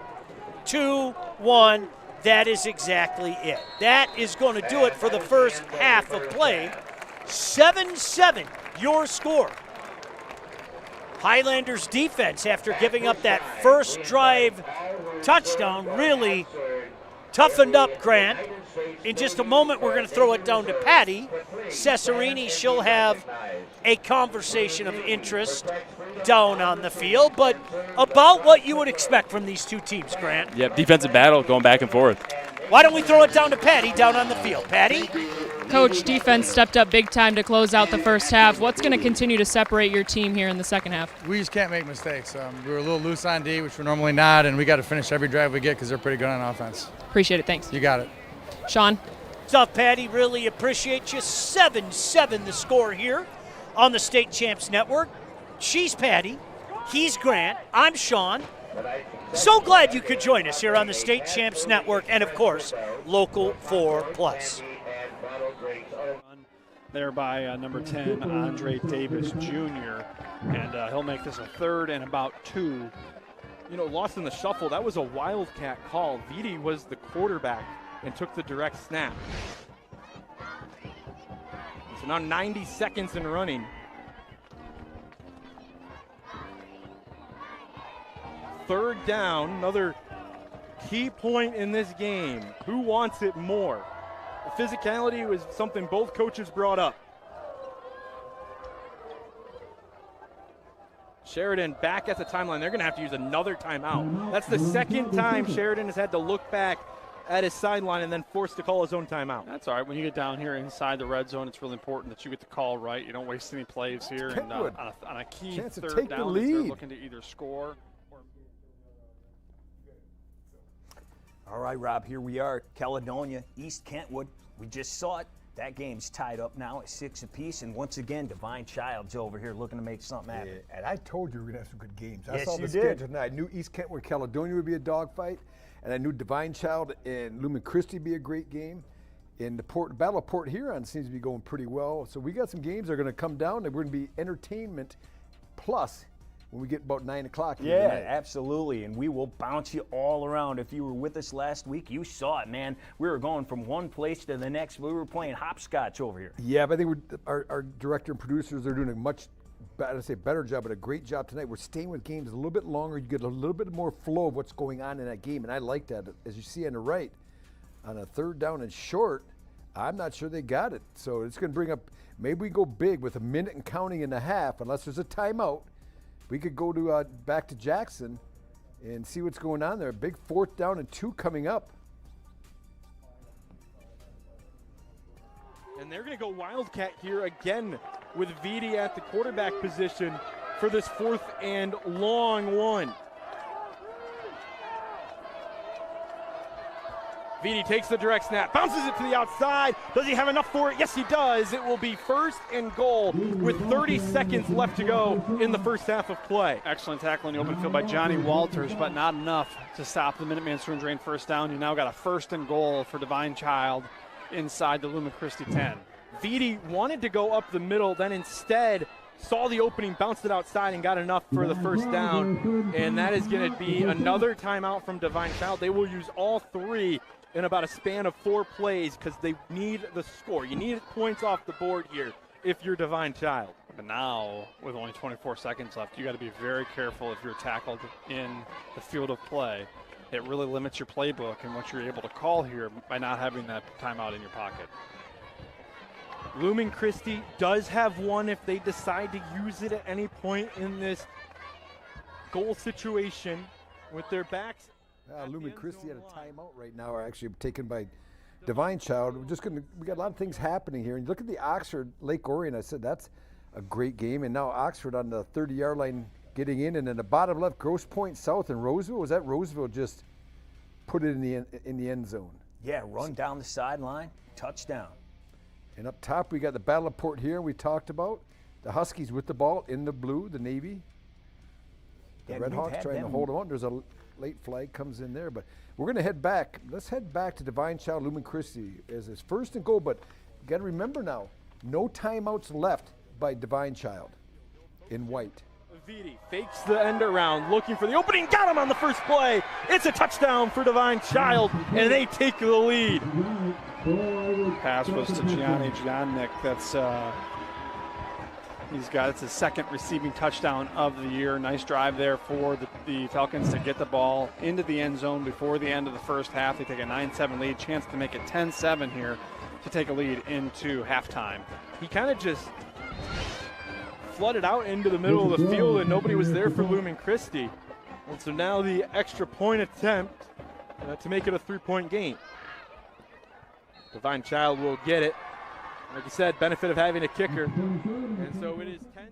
2-1. That is exactly it. That is going to do it for the first half of play. 7-7, your score. Highlanders defense, after giving up that first drive touchdown, really toughened up Grant. In just a moment, we're going to throw it down to Patty Cesarini. She'll have a conversation of interest down on the field, but about what you would expect from these two teams, Grant. Yep, defensive battle going back and forth. Why don't we throw it down to Patty down on the field? Patty? Coach, defense stepped up big time to close out the first half. What's going to continue to separate your team here in the second half? We just can't make mistakes. We were a little loose on D, which we're normally not, and we got to finish every drive we get because they're pretty good on offense. Appreciate it. Thanks. You got it. Sean? Tough, Patty. Really appreciate you. 7-7 the score here on the State Champs Network. She's Patty. He's Grant. I'm Sean. So glad you could join us here on the State Champs Network and, of course, Local 4+. There by number 10, Andre Davis Jr., and he'll make this a 3rd and about 2. You know, lost in the shuffle, that was a wildcat call. Viti was the quarterback and took the direct snap. So now 90 seconds in running. 3rd down, another key point in this game. Who wants it more? The physicality was something both coaches brought up. Sheridan back at the timeline. They're going to have to use another timeout. That's the second time Sheridan has had to look back at his sideline and then forced to call his own timeout. That's all right. When you get down here inside the red zone, it's really important that you get the call right. You don't waste any plays here. And on a key Chance to third take the down, if they're lead. looking to either score or. All right, Rob, here we are, Caledonia, East Kentwood. We just saw it. That game's tied up now at 6 apiece, and once again, Divine Child's over here looking to make something happen. Yeah, and I told you we were going to have some good games. I Yes, saw you the did. schedule tonight. I knew East Kentwood, Caledonia would be a dogfight, and I knew Divine Child and Lumen Christi would be a great game. And the Battle of Port Huron seems to be going pretty well. So we got some games that are going to come down, and we're going to be entertainment plus when we get about 9 o'clock. Yeah, absolutely, and we will bounce you all around. If you were with us last week, you saw it, man. We were going from one place to the next. We were playing hopscotch over here. Yeah, but I think our director and producers are doing a much better job, but a great job tonight. We're staying with games a little bit longer. You get a little bit more flow of what's going on in that game, and I like that. As you see on the right, on a third down and short, I'm not sure they got it. So it's going to bring up, maybe we go big with a minute and counting and a half, unless there's a timeout. We could go to back to Jackson and see what's going on there. Big 4th down and 2 coming up. And they're going to go Wildcat here again with Vidi at the quarterback position for this 4th and long one. Vidi takes the direct snap, bounces it to the outside. Does he have enough for it? Yes, he does. It will be 1st and goal with 30 seconds left to go in the first half of play. Excellent tackle in the open field by Johnny Walters, but not enough to stop the Minuteman Spoon Drain first down. You now got a 1st and goal for Divine Child inside the Lumen Christi 10. Vidi wanted to go up the middle, then instead saw the opening, bounced it outside, and got enough for the first down. And that is going to be another timeout from Divine Child. They will use all 3 in about a span of 4 plays because they need the score. You need points off the board here if you're Divine Child. But now, with only 24 seconds left, you got to be very careful if you're tackled in the field of play. It really limits your playbook and what you're able to call here by not having that timeout in your pocket. Lumen Christi does have one if they decide to use it at any point in this goal situation with their backs. Lumen Christi had a timeout right now, actually taken by Divine Child. We got a lot of things happening here. And look at the Oxford Lake Orion. I said that's a great game. And now Oxford on the 30-yard line getting in, and in the bottom left, Grosse Pointe South and Roseville. Was that Roseville just put it in the end zone? Yeah, run down the sideline, touchdown. And up top, we got the Battle of Port Huron we talked about. The Huskies with the ball in the blue, the Navy. The Red Hawks trying to hold them on. There's a late flag comes in there, but we're going to head back. Let's head back to Divine Child Lumen Christi as his 1st and goal, but you got to remember now, no timeouts left by Divine Child in white. Vidi fakes the end around, looking for the opening, got him on the first play. It's a touchdown for Divine Child, and they take the lead. Pass was to Gianni Giannik. It's his 2nd receiving touchdown of the year. Nice drive there for the Falcons to get the ball into the end zone before the end of the first half. They take a 9-7 lead, chance to make it 10-7 here to take a lead into halftime. He kind of just flooded out into the middle of the field, and nobody was there for Lumen Christi. And so now the extra point attempt to make it a 3-point game. Divine Child will get it. Like you said, benefit of having a kicker. And so it is 10-7.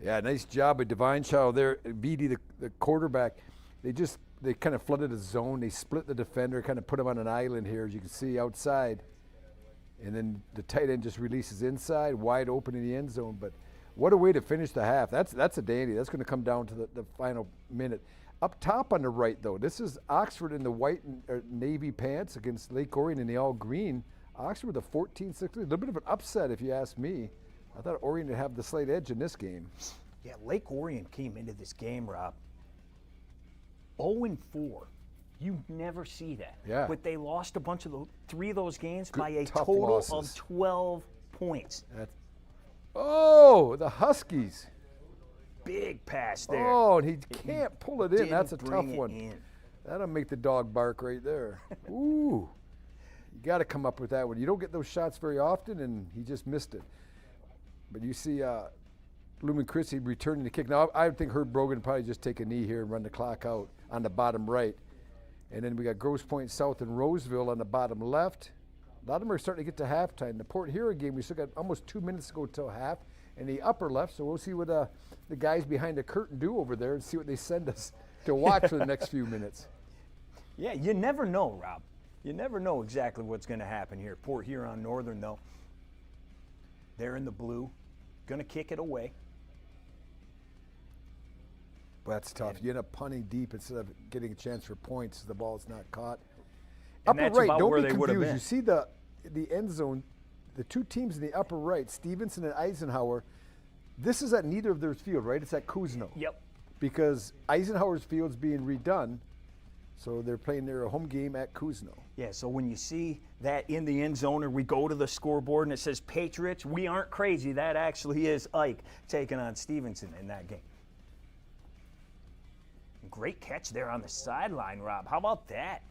Yeah, nice job by Divine Child there. Vidi, the quarterback, they kind of flooded the zone. They split the defender, kind of put him on an island here, as you can see outside. And then the tight end just releases inside, wide open in the end zone. But what a way to finish the half. That's a dandy. That's going to come down to the final minute. Up top on the right, though, this is Oxford in the white and navy pants against Lake Orion in the all green. Oxford with a 14-6 lead. A little bit of an upset, if you ask me. I thought Orion would have the slight edge in this game. Yeah, Lake Orion came into this game, Rob, 0-4. You never see that. Yeah. But they lost a bunch of 3 of those games by a tough total losses. of 12 points. Oh, the Huskies. Big pass there. Oh, and he can't pull it in. That's a tough bring it one. in. That'll make the dog bark right there. Ooh. You got to come up with that one. You don't get those shots very often, and he just missed it. But you see Lumen Christi returning the kick. Now, I think Herb Brogan would probably just take a knee here and run the clock out on the bottom right. And then we got Grosse Pointe South and Roseville on the bottom left. A lot of them are starting to get to halftime. The Port Huron game, we still got almost 2 minutes to go till half. In the upper left, so we'll see what the guys behind the curtain do over there and see what they send us to watch for the next few minutes. Yeah, you never know, Rob. You never know exactly what's going to happen here. Port Huron Northern, though, they're in the blue, going to kick it away. Well, that's tough. You end up punting deep instead of getting a chance for points. The ball's not caught. And Upper that's right, about don't where be they would have confused. been. You see the end zone, the two teams in the upper right, Stevenson and Eisenhower. This is at neither of their field, right? It's at Kuzno. Yep. Because Eisenhower's field's being redone, so they're playing their home game at Kuzno. Yeah, so when you see that in the end zone, or we go to the scoreboard and it says Patriots, we aren't crazy. That actually is Ike taking on Stevenson in that game. Great catch there on the sideline, Rob. How about that?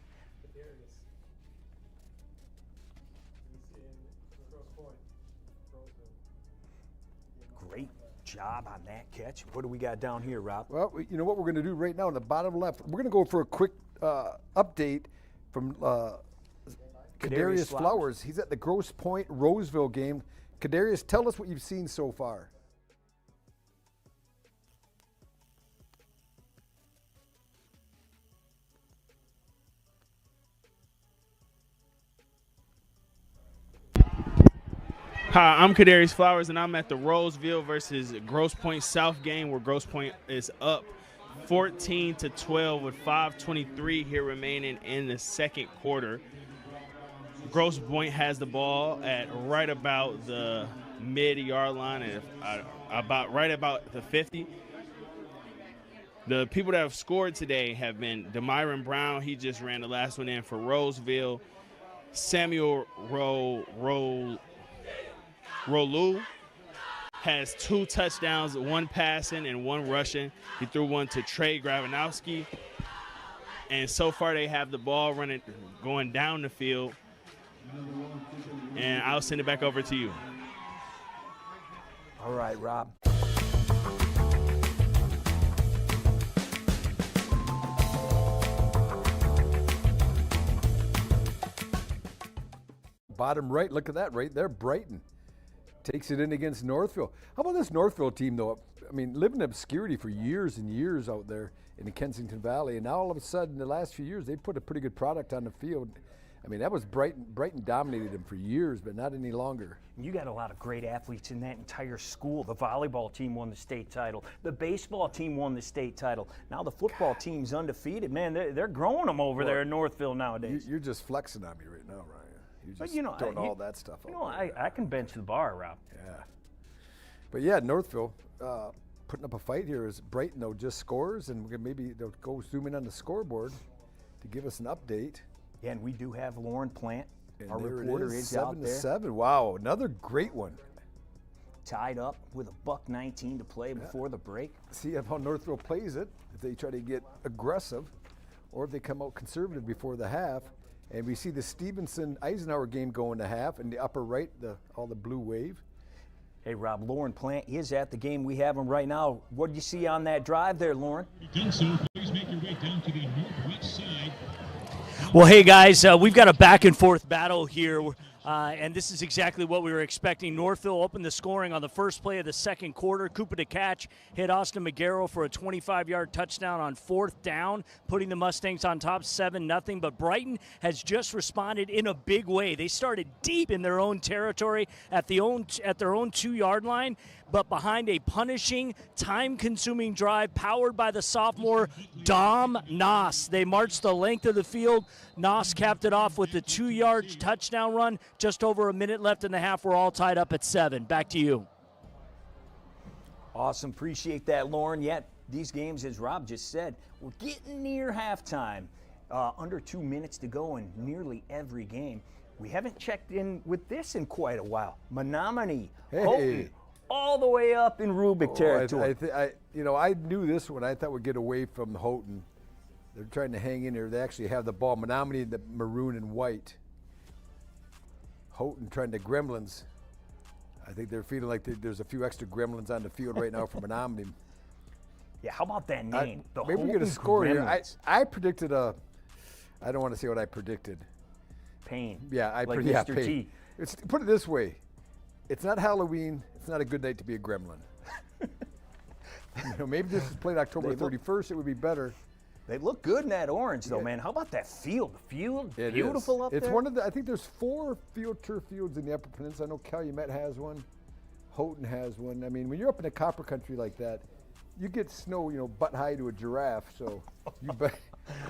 Great job on that catch. What do we got down here, Rob? Well, you know what we're going to do right now in the bottom left? We're going to go for a quick update from Kadarius Flowers. He's at the Grosse Pointe Roseville game. Kadarius, tell us what you've seen so far. Hi, I'm Kadarius Flowers, and I'm at the Roseville versus Grosse Pointe South game, where Grosse Pointe is up 14-12 with 5:23 here remaining in the second quarter. Grosse Pointe has the ball at right about the mid-yard line, and right about the 50. The people that have scored today have been Demyron Brown. He just ran the last one in for Roseville. Samuel Rolu has 2 touchdowns, 1 passing and 1 rushing. He threw one to Trey Gravinowski. And so far they have the ball going down the field. And I'll send it back over to you. All right, Rob. Bottom right, look at that right there, Brighton. Takes it in against Northville. How about this Northville team, though? I mean, living in obscurity for years and years out there in the Kensington Valley, and now all of a sudden, the last few years, they put a pretty good product on the field. I mean, that was Brighton. Brighton dominated them for years, but not any longer. You got a lot of great athletes in that entire school. The volleyball team won the state title. The baseball team won the state title. Now the football team's undefeated. Man, they're growing them over there in Northville nowadays. You're just flexing on me right now, Ryan. You're just but, throwing all that stuff out. I can bench the bar, Rob. Yeah. But yeah, Northville putting up a fight here as Brighton, though, just scores, and maybe they'll go zoom in on the scoreboard to give us an update. Yeah, and we do have Lauren Plant. And our there reporter it is, is out there. 7-7. Wow, another great one. Tied up with $1:19 to play before the break. See how Northville plays it, if they try to get aggressive or if they come out conservative before the half. And we see the Stevenson-Eisenhower game going to half in the upper right, all the blue wave. Hey, Rob, Lauren Plant is at the game. We have him right now. What do you see on that drive there, Lauren? Please make your way down to the northwest side. Well, hey, guys, we've got a back-and-forth battle here, and this is exactly what we were expecting. Northville opened the scoring on the first play of the second quarter. Cooper to catch hit Austin McGarrow for a 25-yard touchdown on 4th down, putting the Mustangs on top 7-0. But Brighton has just responded in a big way. They started deep in their own territory at their own 2-yard line, but behind a punishing, time-consuming drive powered by the sophomore Dom Noss. They marched the length of the field. Noss capped it off with the 2-yard touchdown run. Just over a minute left in the half. We're all tied up at 7. Back to you. Awesome. Appreciate that, Lauren. Yet these games, as Rob just said, we're getting near halftime. Under 2 minutes to go in nearly every game. We haven't checked in with this in quite a while. Menominee, Houghton, all the way up in Rubik territory. I knew this one. I thought we'd get away from Houghton. They're trying to hang in there. They actually have the ball. Menominee in the maroon and white. Houghton trying to gremlins. I think they're feeling like there's a few extra gremlins on the field right now for Menominee. Yeah, how about that name? Maybe we get a score here. I predicted I don't want to say what I predicted. Pain. Yeah, like yeah, Mr. pain. T. Put it this way. It's not Halloween. It's not a good night to be a gremlin. Maybe this was played October 31st. It would be better. They look good in that orange, though, man. How about that field? The field, beautiful up there. It's one of the. I think there's 4 turf fields in the Upper Peninsula. I know Calumet has one. Houghton has one. I mean, when you're up in the copper country like that, you get snow, butt high to a giraffe. So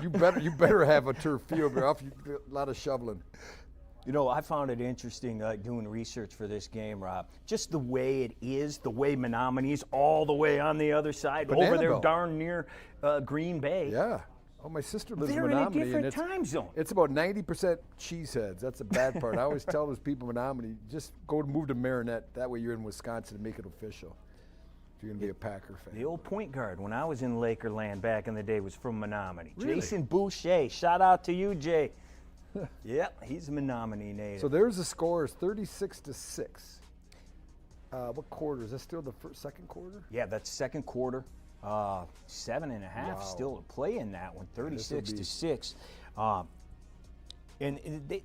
you better have a turf field, or else you get a lot of shoveling. I found it interesting doing research for this game, Rob. Just the way it is, the way Menominee's all the way on the other side, over there darn near Green Bay. Yeah. Oh, my sister lives in They're Menominee. in a different time zone. It's about 90% cheeseheads. That's the bad part. I always tell those people in Menominee, just move to Marinette. That way you're in Wisconsin and make it official. If you're going to be a Packer fan. The old point guard when I was in Lakerland back in the day was from Menominee. Really? Jason Boucher. Shout out to you, Jay. Yeah, he's a Menominee native. So there's the score, is 36-6. What quarter? Is that still the second quarter? Yeah, that's second quarter. 7.5 still to play in that one, 36-6. And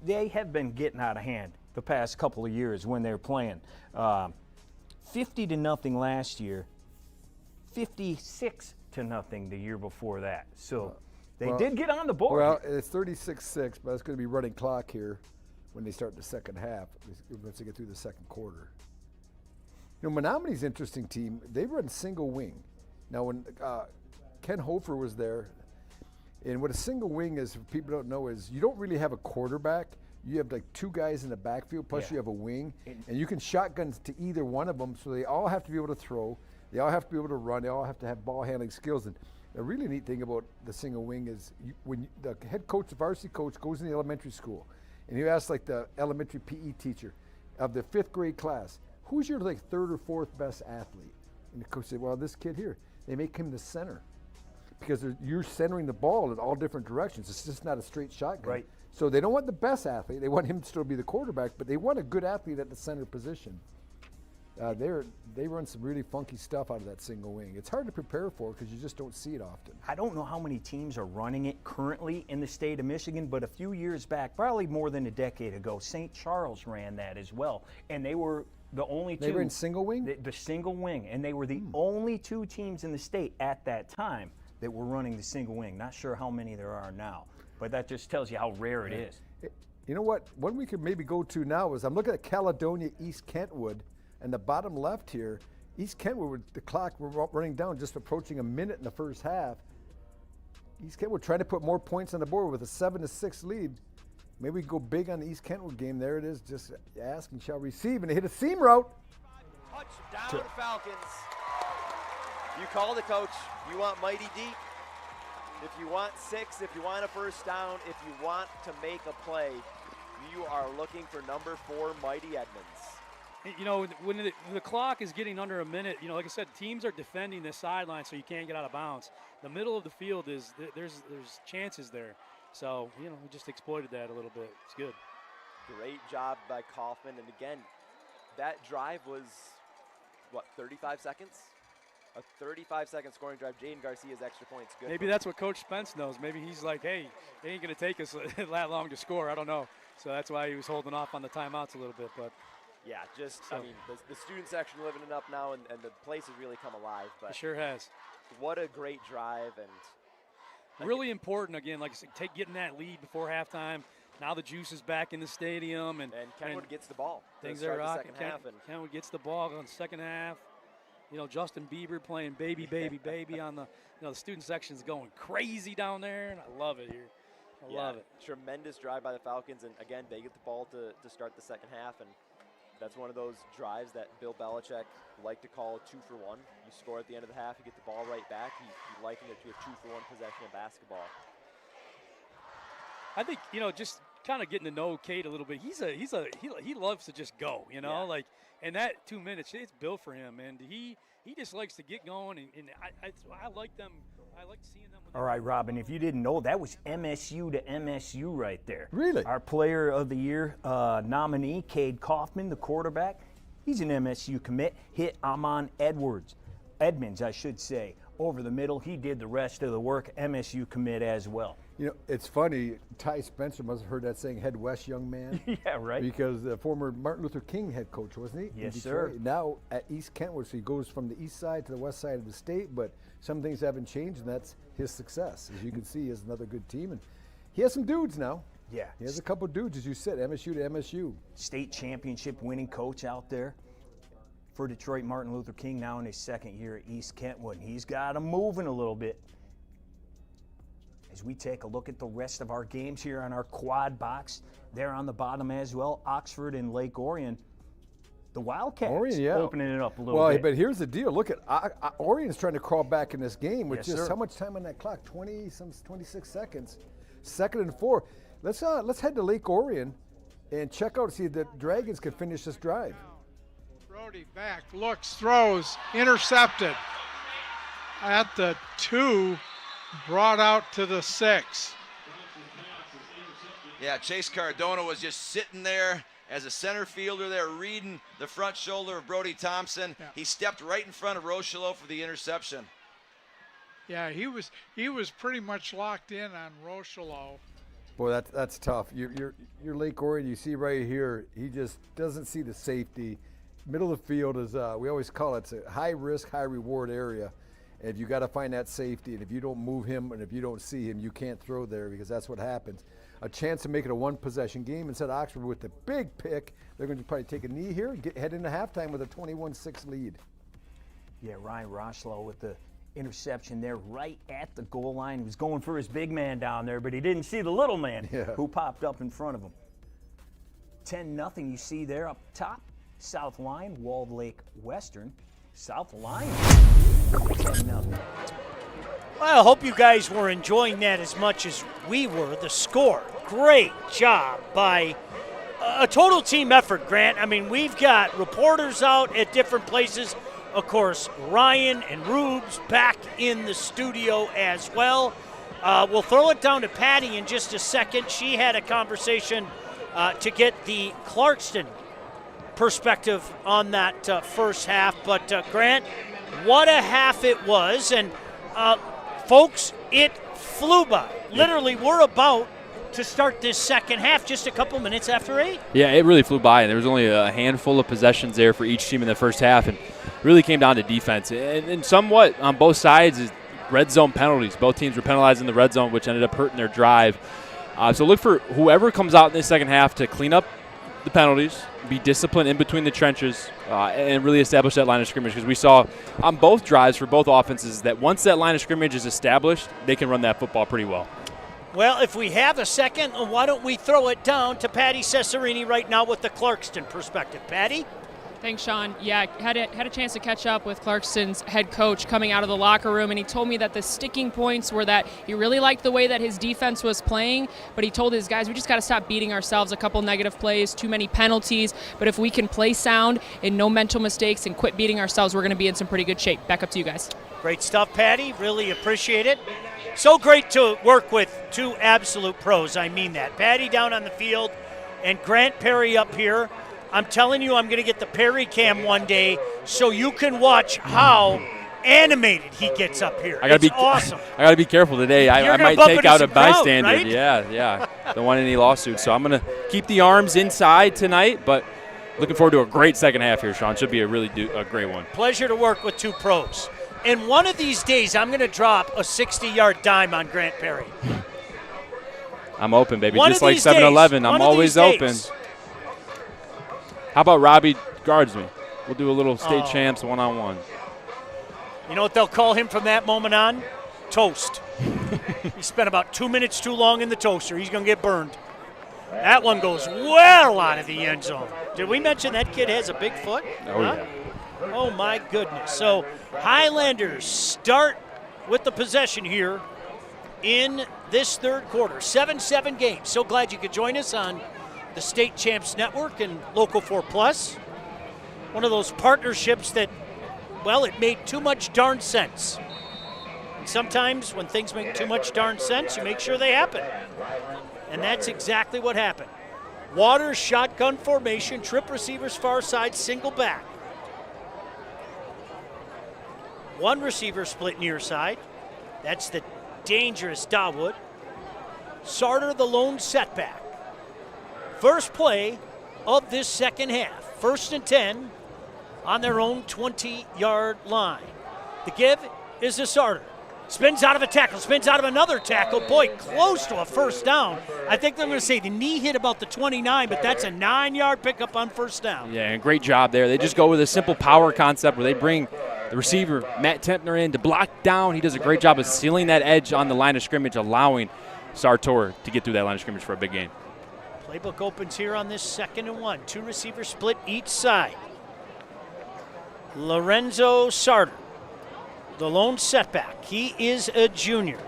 they have been getting out of hand the past couple of years when they're playing. 50-0 last year, 56-0 the year before that. So they did get on the board. Well, it's 36-6, but it's going to be running clock here when they start the second half, once they get through the second quarter. Menominee's an interesting team. They run single wing. Now, when Ken Hofer was there, and what a single wing is, if people don't know, is you don't really have a quarterback. You have like 2 guys in the backfield, plus you have a wing, and you can shotgun to either one of them, so they all have to be able to throw. They all have to be able to run. They all have to have ball handling skills. And the really neat thing about the single wing is when the head coach, the varsity coach, goes in the elementary school, and you ask like the elementary PE teacher of the 5th grade class, who's your like 3rd or 4th best athlete? And the coach said, well, this kid here. They make him the center because you're centering the ball in all different directions. It's just not a straight shotgun. Right. So they don't want the best athlete. They want him to still be the quarterback, but they want a good athlete at the center position. They run some really funky stuff out of that single wing. It's hard to prepare for because you just don't see it often. I don't know how many teams are running it currently in the state of Michigan, but a few years back, probably more than a decade ago, St. Charles ran that as well. And they were the only two. They were in single wing? The single wing. And they were the only 2 teams in the state at that time that were running the single wing. Not sure how many there are now, but that just tells you how rare it is. You know what? One we could maybe go to now is I'm looking at Caledonia, East Kentwood, and the bottom left here, East Kentwood, the clock, we're running down, just approaching a minute in the first half. East Kentwood trying to put more points on the board with a 7-6 lead. Maybe we go big on the East Kentwood game. There it is. Just ask and shall receive. And they hit a seam route. Touchdown, Falcons. You call the coach. You want mighty deep. If you want 6, if you want a first down, if you want to make a play, you are looking for number 4, Mighty Edmonds. When the clock is getting under a minute, like I said, teams are defending the sideline so you can't get out of bounds. The middle of the field is there's chances there. So, we just exploited that a little bit. It's good. Great job by Kaufman. And again, that drive was, 35 seconds? A 35-second scoring drive. Jaden Garcia's extra points. Good. Maybe that's what Coach Spence knows. Maybe he's like, hey, it ain't going to take us that long to score. I don't know. So that's why he was holding off on the timeouts a little bit. But yeah, the student section living it up now, and the place has really come alive. But it sure has. What a great drive. And really important, again, like I said, getting that lead before halftime. Now the juice is back in the stadium. And Kentwood gets the ball. Things are rocking. Kentwood gets the ball on the second half. Justin Bieber playing Baby, Baby, Baby on the, the student section's going crazy down there, and I love it here. I love it. Tremendous drive by the Falcons, and again, they get the ball to start the second half, and that's one of those drives that Bill Belichick liked to call a 2-for-1. You score at the end of the half, you get the ball right back. He likened it to a 2-for-1 possession of basketball. I think just kind of getting to know Cade a little bit. He loves to just go. And that 2 minutes, it's built for him, and he just likes to get going. And I like them. I like seeing them. All right, Robin, if you didn't know, that was MSU to MSU right there. Really? Our Player of the Year nominee, Cade Kaufman, the quarterback, he's an MSU commit, hit Amon Edwards. Edmonds, I should say, over the middle. He did the rest of the work. MSU commit as well. You know, it's funny. Ty Spencer must have heard that saying, "Head west, young man." Yeah, right. Because the former Martin Luther King head coach, wasn't he? Yes, sir. Now at East Kentwood, so he goes from the east side to the west side of the state, but some things haven't changed, and that's his success. As you can see, he has another good team, and he has some dudes now. Yeah. He has a couple dudes, as you said, MSU to MSU. State championship winning coach out there for Detroit, Martin Luther King, now in his second year at East Kentwood. He's got them moving a little bit. As we take a look at the rest of our games here on our quad box, there on the bottom as well, Oxford and Lake Orion. The Wildcats opening it up a little bit. But here's the deal. Look at Orion's trying to crawl back in this game with Yes, just sir. how much time on that clock? 26 seconds. 2nd and 4. Let's head to Lake Orion and check out, see if the Dragons can finish this drive. Brody back, looks, throws, intercepted. At the 2, brought out to the 6. Yeah, Chase Cardona was just sitting there as a center fielder there, reading the front shoulder of Brody Thompson. Yeah. He stepped right in front of Rochester for the interception. Yeah, he was pretty much locked in on Rochelo. Boy, that's tough. Your Lake Orion, you see right here, he just doesn't see the safety. Middle of the field is, we always call it's a high risk, high reward area. And you got to find that safety. And if you don't move him and if you don't see him, you can't throw there because that's what happens. A chance to make it a one-possession game instead of Oxford with the big pick. They're going to probably take a knee here and head into halftime with a 21-6 lead. Yeah, Ryan Rochlow with the interception there right at the goal line. He was going for his big man down there, but he didn't see the little man who popped up in front of him. 10-0 you see there up top. South Line, Walled Lake Western. South Line, 10-0. Well, I hope you guys were enjoying that as much as we were. The score, great job by a total team effort, Grant. I mean, we've got reporters out at different places. Of course, Ryan and Rubes back in the studio as well. We'll throw it down to Patty in just a second. She had a conversation to get the Clarkston perspective on that first half. But Grant, what a half it was. And folks, it flew by. Literally, we're about to start this second half just a couple minutes after 8. Yeah, it really flew by, and there was only a handful of possessions there for each team in the first half, and really came down to defense. And somewhat on both sides is red zone penalties. Both teams were penalized in the red zone, which ended up hurting their drive. So look for whoever comes out in the second half to clean up the penalties, be disciplined in between the trenches, and really establish that line of scrimmage, because we saw on both drives for both offenses that once that line of scrimmage is established, they can run that football pretty well. Well, if we have a second, why don't we throw it down to Patty Cesarini right now with the Clarkston perspective. Patty? Thanks, Sean. Yeah, had a chance to catch up with Clarkston's head coach coming out of the locker room, and he told me that the sticking points were that he really liked the way that his defense was playing, but he told his guys, we just got to stop beating ourselves. A couple negative plays, too many penalties, but if we can play sound and no mental mistakes and quit beating ourselves, we're going to be in some pretty good shape. Back up to you guys. Great stuff, Patty. Really appreciate it. So great to work with two absolute pros. I mean that. Patty down on the field and Grant Perry up here. I'm telling you, I'm going to get the Perry cam one day so you can watch how animated he gets up here. It's awesome. I got to be careful today. I might take out a bystander. Crowd, right? Yeah. Don't want any lawsuits. So I'm going to keep the arms inside tonight, but looking forward to a great second half here, Sean. Should be a great one. Pleasure to work with two pros. And one of these days, I'm going to drop a 60-yard dime on Grant Perry. I'm open, baby. Just like 7-Eleven, I'm always open. How about Robbie guards me? We'll do a little state champs one-on-one. You know what they'll call him from that moment on? Toast. He spent about 2 minutes too long in the toaster. He's going to get burned. That one goes well out of the end zone. Did we mention that kid has a big foot? Oh, yeah. Oh, my goodness. So Highlanders start with the possession here in this third quarter. 7-7 game. So glad you could join us on the State Champs Network and Local 4 Plus. One of those partnerships that, well, it made too much darn sense. And sometimes when things make too much darn sense, you make sure they happen. And that's exactly what happened. Waters shotgun formation, trip receivers far side, single back. One receiver split near side. That's the dangerous Dawood. Sarter, the lone setback. First play of this second half. 1st and 10 on their own 20-yard line. The give is to Sarter. Spins out of a tackle, spins out of another tackle. Boy, close to a first down. I think they're going to say the knee hit about the 29, but that's a 9-yard pickup on first down. Yeah, and great job there. They just go with a simple power concept where they bring the receiver, Matt Tempner, in to block down. He does a great job of sealing that edge on the line of scrimmage, allowing Sartor to get through that line of scrimmage for a big gain. Playbook opens here on this 2nd and 1. 2 receivers split each side. Lorenzo Sarter, the lone setback. He is a junior.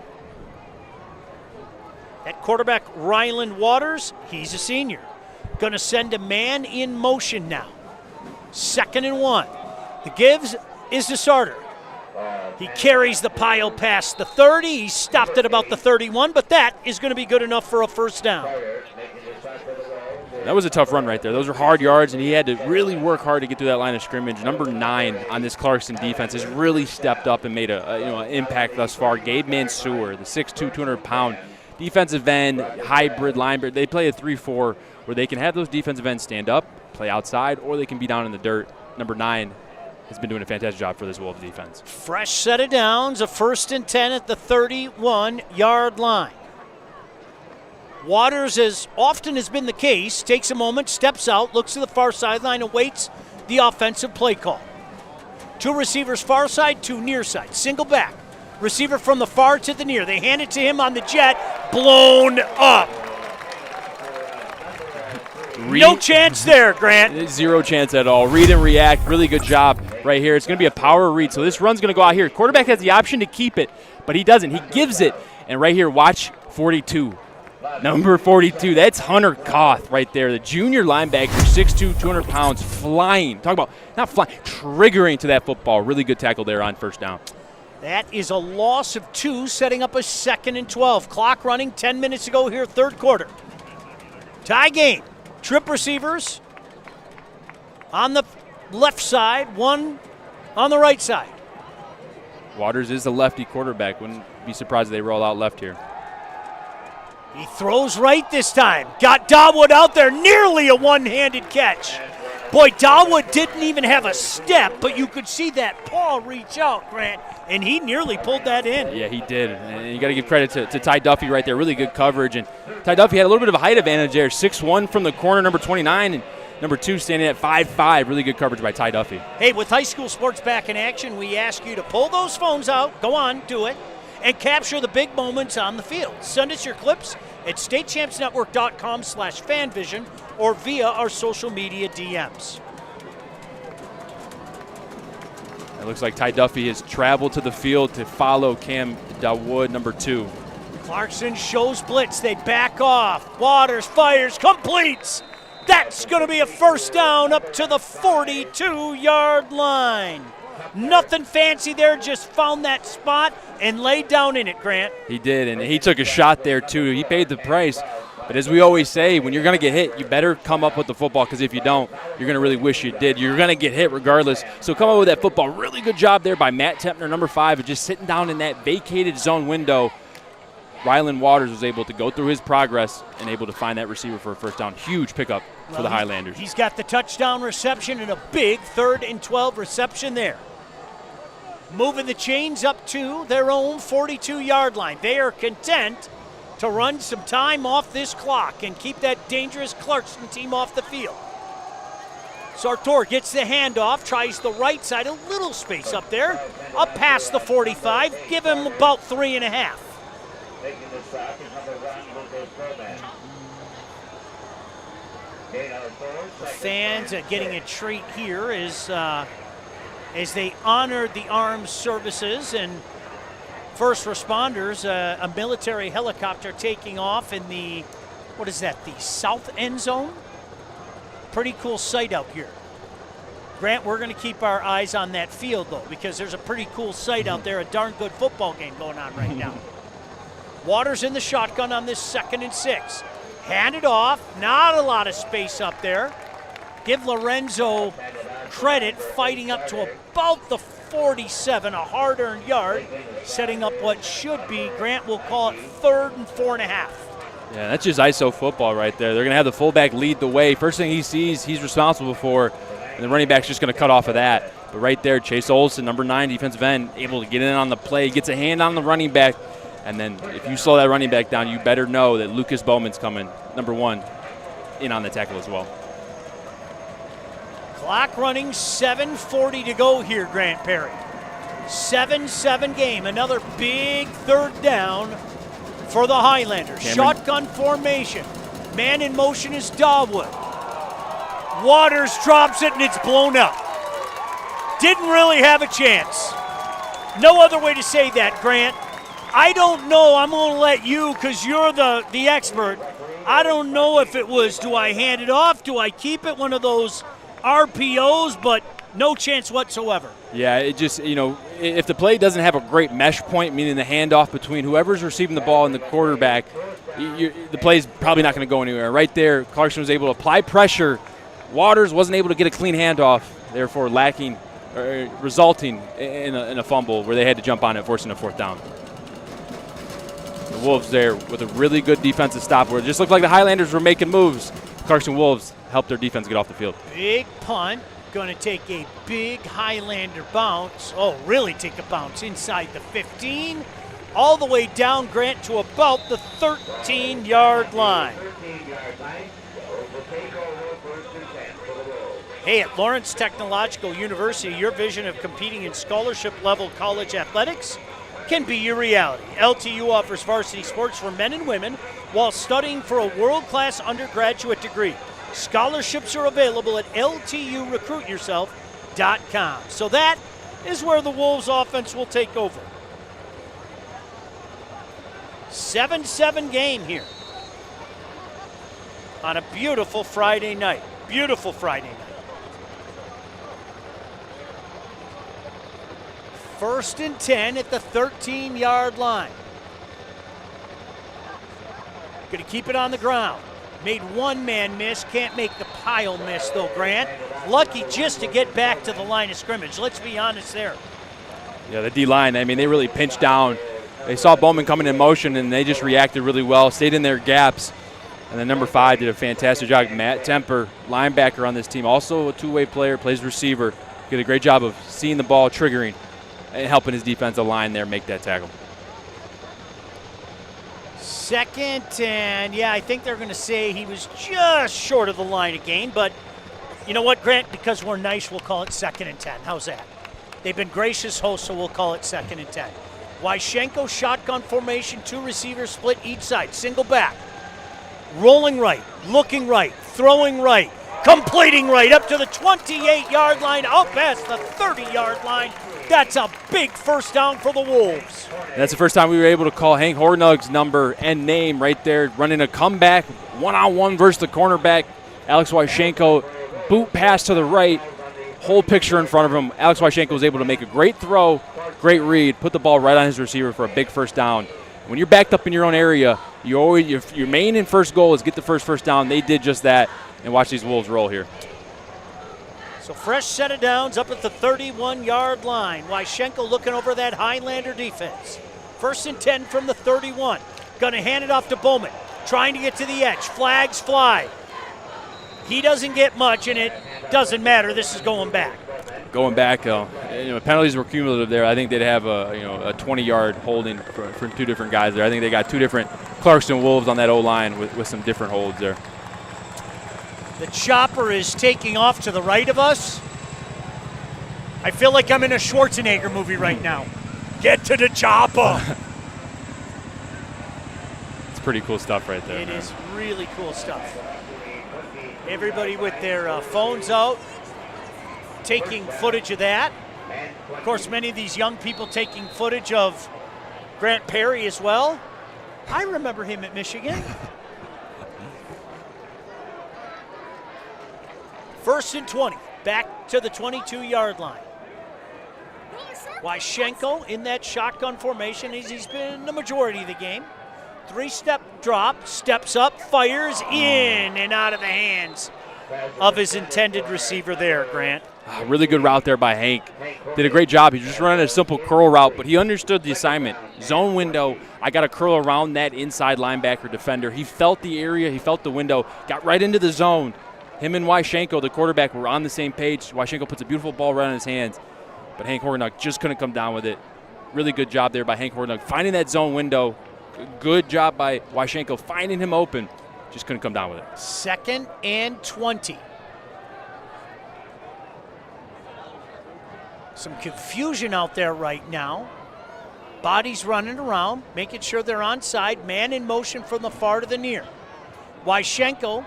At quarterback, Ryland Waters, he's a senior. Going to send a man in motion now. 2nd and 1. The gives is to Sarter. He carries the pile past the 30. He stopped at about the 31, but that is going to be good enough for a first down. That was a tough run right there. Those are hard yards, and he had to really work hard to get through that line of scrimmage. Number 9 on this Clarkston defense has really stepped up and made an impact thus far. Gabe Mansour, the 6'2", 200-pound defensive end, hybrid linebacker. They play a 3-4 where they can have those defensive ends stand up, play outside, or they can be down in the dirt. Number 9 has been doing a fantastic job for this Wolves defense. Fresh set of downs, a 1st and 10 at the 31-yard line. Waters, as often has been the case, takes a moment, steps out, looks to the far sideline, awaits the offensive play call. 2 receivers far side, 2 near side. Single back. Receiver from the far to the near. They hand it to him on the jet. Blown up. No chance there, Grant. Zero chance at all. Read and react. Really good job right here. It's going to be a power read. So this run's going to go out here. Quarterback has the option to keep it, but he doesn't. He gives it. And right here, watch 42. Number 42. That's Hunter Koth right there. The junior linebacker, 6'2", 200 pounds, flying. Talk about not flying, triggering to that football. Really good tackle there on first down. That is a loss of 2, setting up a 2nd and 12. Clock running, 10 minutes to go here, 3rd quarter. Tie game. Trip receivers on the left side, 1 on the right side. Waters is the lefty quarterback. Wouldn't be surprised if they roll out left here. He throws right this time. Got Dawood out there, nearly a one-handed catch. Boy, Dawood didn't even have a step, but you could see that paw reach out, Grant, and he nearly pulled that in. Yeah, he did. And you got to give credit to Ty Duffy right there. Really good coverage. And Ty Duffy had a little bit of a height advantage there. 6'1" from the corner, number 29, and number 2 standing at 5'5". Really good coverage by Ty Duffy. Hey, with high school sports back in action, we ask you to pull those phones out. Go on, do it. And capture the big moments on the field. Send us your clips at statechampsnetwork.com/fanvision or via our social media DMs. It looks like Ty Duffy has traveled to the field to follow Cam Dawood, number 2. Clarkston shows blitz. They back off. Waters fires, completes. That's going to be a first down up to the 42-yard line. Nothing fancy there, just found that spot and laid down in it, Grant. He did, and he took a shot there too. He paid the price. But as we always say, when you're going to get hit, you better come up with the football, because if you don't, you're going to really wish you did. You're going to get hit regardless. So come up with that football. Really good job there by Matt Tempner, number 5, of just sitting down in that vacated zone window. Ryland Waters was able to go through his progress and able to find that receiver for a first down. Huge pickup for the Highlanders. He's got the touchdown reception and a big 3rd and 12 reception there. Moving the chains up to their own 42-yard line. They are content to run some time off this clock and keep that dangerous Clarkston team off the field. Sartor gets the handoff, tries the right side, a little space up there, up past the 45, give him about 3.5. The fans are getting a treat here as they honor the armed services and first responders. A military helicopter taking off in the, what is that, the south end zone? Pretty cool sight out here. Grant, we're going to keep our eyes on that field, though, because there's a pretty cool sight out there, a darn good football game going on right now. Waters in the shotgun on this 2nd and 6. Hand it off, not a lot of space up there. Give Lorenzo credit, fighting up to about the 47, a hard-earned yard, setting up what should be, Grant will call it 3rd and 4.5. Yeah, that's just ISO football right there. They're going to have the fullback lead the way. First thing he sees, he's responsible for, and the running back's just going to cut off of that. But right there, Chase Olsen, number 9 defensive end, able to get in on the play, gets a hand on the running back, and then if you slow that running back down, you better know that Lucas Bowman's coming, number 1, in on the tackle as well. Clock running, 7:40 to go here, Grant Perry. 7-7 game, another big 3rd down for the Highlanders. Shotgun formation. Man in motion is Dawood. Waters drops it and it's blown up. Didn't really have a chance. No other way to say that, Grant. I don't know. I'm going to let you, because you're the expert. I don't know if it was, do I hand it off? Do I keep it? One of those RPOs, but no chance whatsoever. Yeah, it just, if the play doesn't have a great mesh point, meaning the handoff between whoever's receiving the ball and the quarterback, the play's probably not going to go anywhere. Right there, Clarkston was able to apply pressure. Waters wasn't able to get a clean handoff, therefore resulting in a fumble where they had to jump on it, forcing a 4th down. The Wolves there with a really good defensive stop where it just looked like the Highlanders were making moves. Clarkston Wolves helped their defense get off the field. Big punt. Going to take a big Highlander bounce. Oh, really take a bounce inside the 15. All the way down, Grant, to about the 13-yard line. Hey, at Lawrence Technological University, your vision of competing in scholarship-level college athletics can be your reality. LTU offers varsity sports for men and women while studying for a world-class undergraduate degree. Scholarships are available at lturecruityourself.com. So that is where the Wolves offense will take over. 7-7 game here on a beautiful Friday night. Beautiful Friday night. 1st and 10 at the 13-yard line. Going to keep it on the ground. Made one man miss, can't make the pile miss though, Grant. Lucky just to get back to the line of scrimmage. Let's be honest there. Yeah, the D-line, they really pinched down. They saw Bowman coming in motion, and they just reacted really well, stayed in their gaps. And then number 5 did a fantastic job. Matt Temper, linebacker on this team, also a two-way player, plays receiver. Did a great job of seeing the ball, triggering, and helping his defensive line there make that tackle. 2nd and, I think they're going to say he was just short of the line again, but you know what, Grant? Because we're nice, we'll call it 2nd and 10. How's that? They've been gracious hosts, so we'll call it 2nd and 10. Wyschenko, shotgun formation, 2 receivers split each side, single back. Rolling right, looking right, throwing right, completing right, up to the 28-yard line, out past the 30-yard line. That's a big 1st down for the Wolves. And that's the first time we were able to call Hank Hornug's number and name right there, running a comeback, one-on-one versus the cornerback. Alex Wyschenko, boot pass to the right, whole picture in front of him. Alex Wyschenko was able to make a great throw, great read, put the ball right on his receiver for a big 1st down. When you're backed up in your own area, your main and first goal is get the first down. They did just that, and watch these Wolves roll here. So fresh set of downs up at the 31-yard line. Wyschenko looking over that Highlander defense. 1st and 10 from the 31. Going to hand it off to Bowman. Trying to get to the edge. Flags fly. He doesn't get much, and it doesn't matter. This is going back. Going back, penalties were cumulative there. I think they'd have a 20-yard holding for 2 different guys there. I think they got 2 different Clarkston Wolves on that O-line with some different holds there. The chopper is taking off to the right of us. I feel like I'm in a Schwarzenegger movie right now. Get to the chopper. It's pretty cool stuff right there. It is really cool stuff. Everybody with their phones out, taking footage of that. Of course, many of these young people taking footage of Grant Perry as well. I remember him at Michigan. 1st and 20, back to the 22-yard line. Wyschenko in that shotgun formation as he's been the majority of the game. 3-step drop, steps up, fires in and out of the hands of his intended receiver there, Grant. Really good route there by Hank. Did a great job. He was just running a simple curl route, but he understood the assignment. Zone window, I got to curl around that inside linebacker defender. He felt the area, he felt the window, got right into the zone. Him and Wyschenko, the quarterback, were on the same page. Wyschenko puts a beautiful ball right in his hands, but Hank Hornuk just couldn't come down with it. Really good job there by Hank Hornuk, finding that zone window. Good job by Wyschenko, finding him open. Just couldn't come down with it. 2nd and 20. Some confusion out there right now. Bodies running around, making sure they're onside. Man in motion from the far to the near. Wyschenko,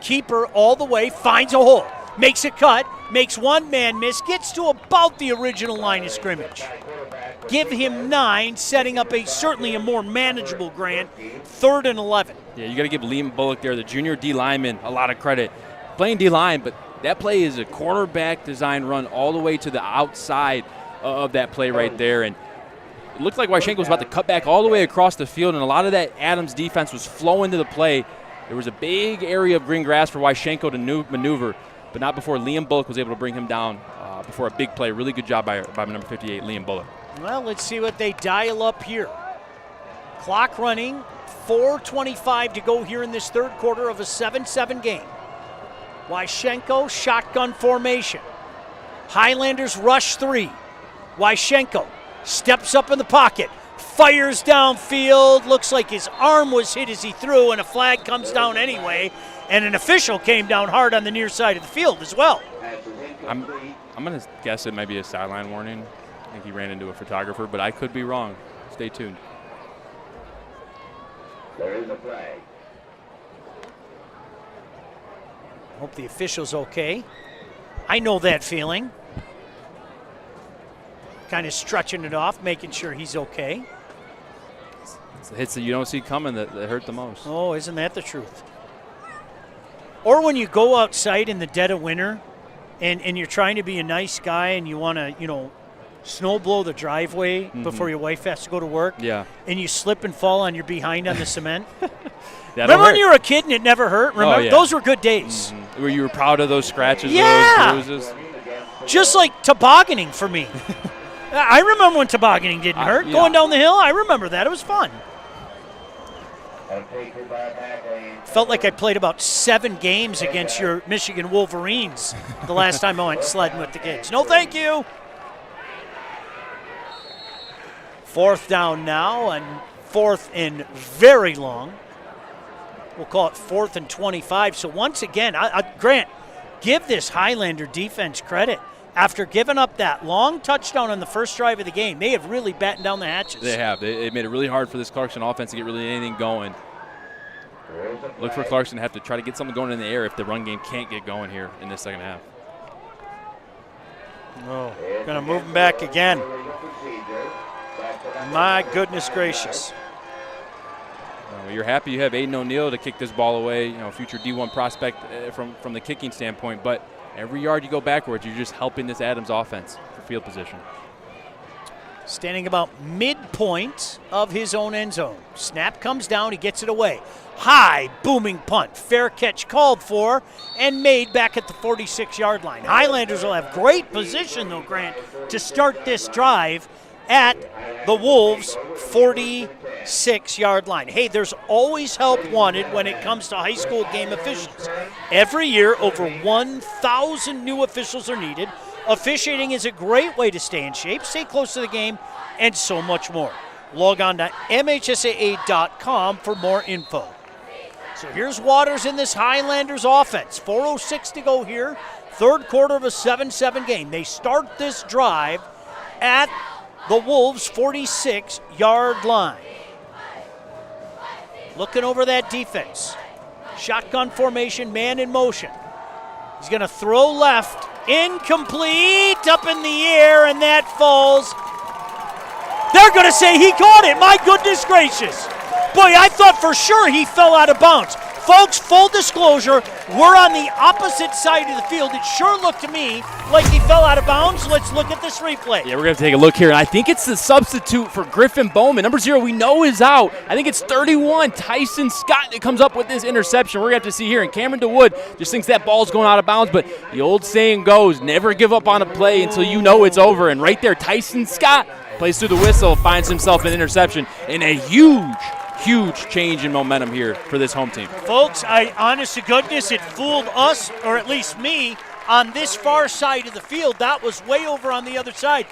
keeper all the way, finds a hole. Makes a cut, makes one man miss, gets to about the original line of scrimmage. Give him 9, setting up certainly a more manageable Grant. 3rd and 11. Yeah, you got to give Liam Bullock there, the junior D lineman, a lot of credit. Playing D line, but that play is a quarterback design run all the way to the outside of that play right there. And it looked like Wyschenko was about to cut back all the way across the field, and a lot of that Adams defense was flowing to the play. There was a big area of green grass for Wyschenko to maneuver, but not before Liam Bullock was able to bring him down before a big play. Really good job by number 58, Liam Bullock. Well, let's see what they dial up here. Clock running, 4:25 to go here in this third quarter of a 7-7 game. Wyschenko, shotgun formation. Highlanders rush 3. Wyschenko steps up in the pocket, fires downfield. Looks like his arm was hit as he threw, and a flag comes down anyway. And an official came down hard on the near side of the field as well. I'm going to guess it might be a sideline warning. I think he ran into a photographer, but I could be wrong. Stay tuned. There is a flag. Hope the official's okay. I know that feeling. Kind of stretching it off, making sure he's okay. It's the hits that you don't see coming that hurt the most. Oh, isn't that the truth? Or when you go outside in the dead of winter and you're trying to be a nice guy and you want to, snow blow the driveway before your wife has to go to work. Yeah. And you slip and fall on your behind on the cement. Remember when you were a kid and it never hurt? Remember? Oh, yeah. Those were good days. Where you were proud of those scratches, Yeah. those bruises. Just like tobogganing for me. I remember when tobogganing didn't hurt. yeah. Going down the hill, I remember that. It was fun. Felt like I played about 7 games against your Michigan Wolverines the last time I went sledding with the kids. No, thank you. 4th down now, and 4th and very long. We'll call it 4th and 25. So once again, Grant, give this Highlander defense credit. After giving up that long touchdown on the first drive of the game, they have really battened down the hatches. They have. They made it really hard for this Clarkston offense to get really anything going. Look for Clarkston to have to try to get something going in the air if the run game can't get going here in this second half. Oh, going to move him back again. My goodness gracious. Well, you're happy you have Aiden O'Neill to kick this ball away, future D1 prospect from the kicking standpoint, but every yard you go backwards, you're just helping this Adams offense for field position. Standing about midpoint of his own end zone. Snap comes down, he gets it away. High, booming punt. Fair catch called for and made back at the 46-yard line. Highlanders will have great position, though, Grant, to start this drive at the Wolves' 46-yard line. Hey, there's always help wanted when it comes to high school game officials. Every year, over 1,000 new officials are needed. Officiating is a great way to stay in shape, stay close to the game, and so much more. Log on to MHSAA.com for more info. So here's Waters in this Highlanders offense. 4:06 to go here. Third quarter of a 7-7 game. They start this drive at the Wolves' 46-yard line. Looking over that defense. Shotgun formation, man in motion. He's going to throw left. Incomplete, up in the air, and that falls. They're going to say he caught it. My goodness gracious. Boy, I thought for sure he fell out of bounds. folks, full disclosure, we're on the opposite side of the field. It sure looked to me like he fell out of bounds. Let's look at this replay. Yeah, we're going to take a look here, and I think it's the substitute for Griffin Bowman. Number 0, we know is out. I think it's 31, Tyson Scott, that comes up with this interception. We're going to have to see here, and Cameron DeWood just thinks that ball's going out of bounds, but the old saying goes, never give up on a play until you know it's over, and right there, Tyson Scott plays through the whistle, finds himself an interception, and a huge change in momentum here for this home team. Folks, honest to goodness, it fooled us, or at least me, on this far side of the field. That was way over on the other side.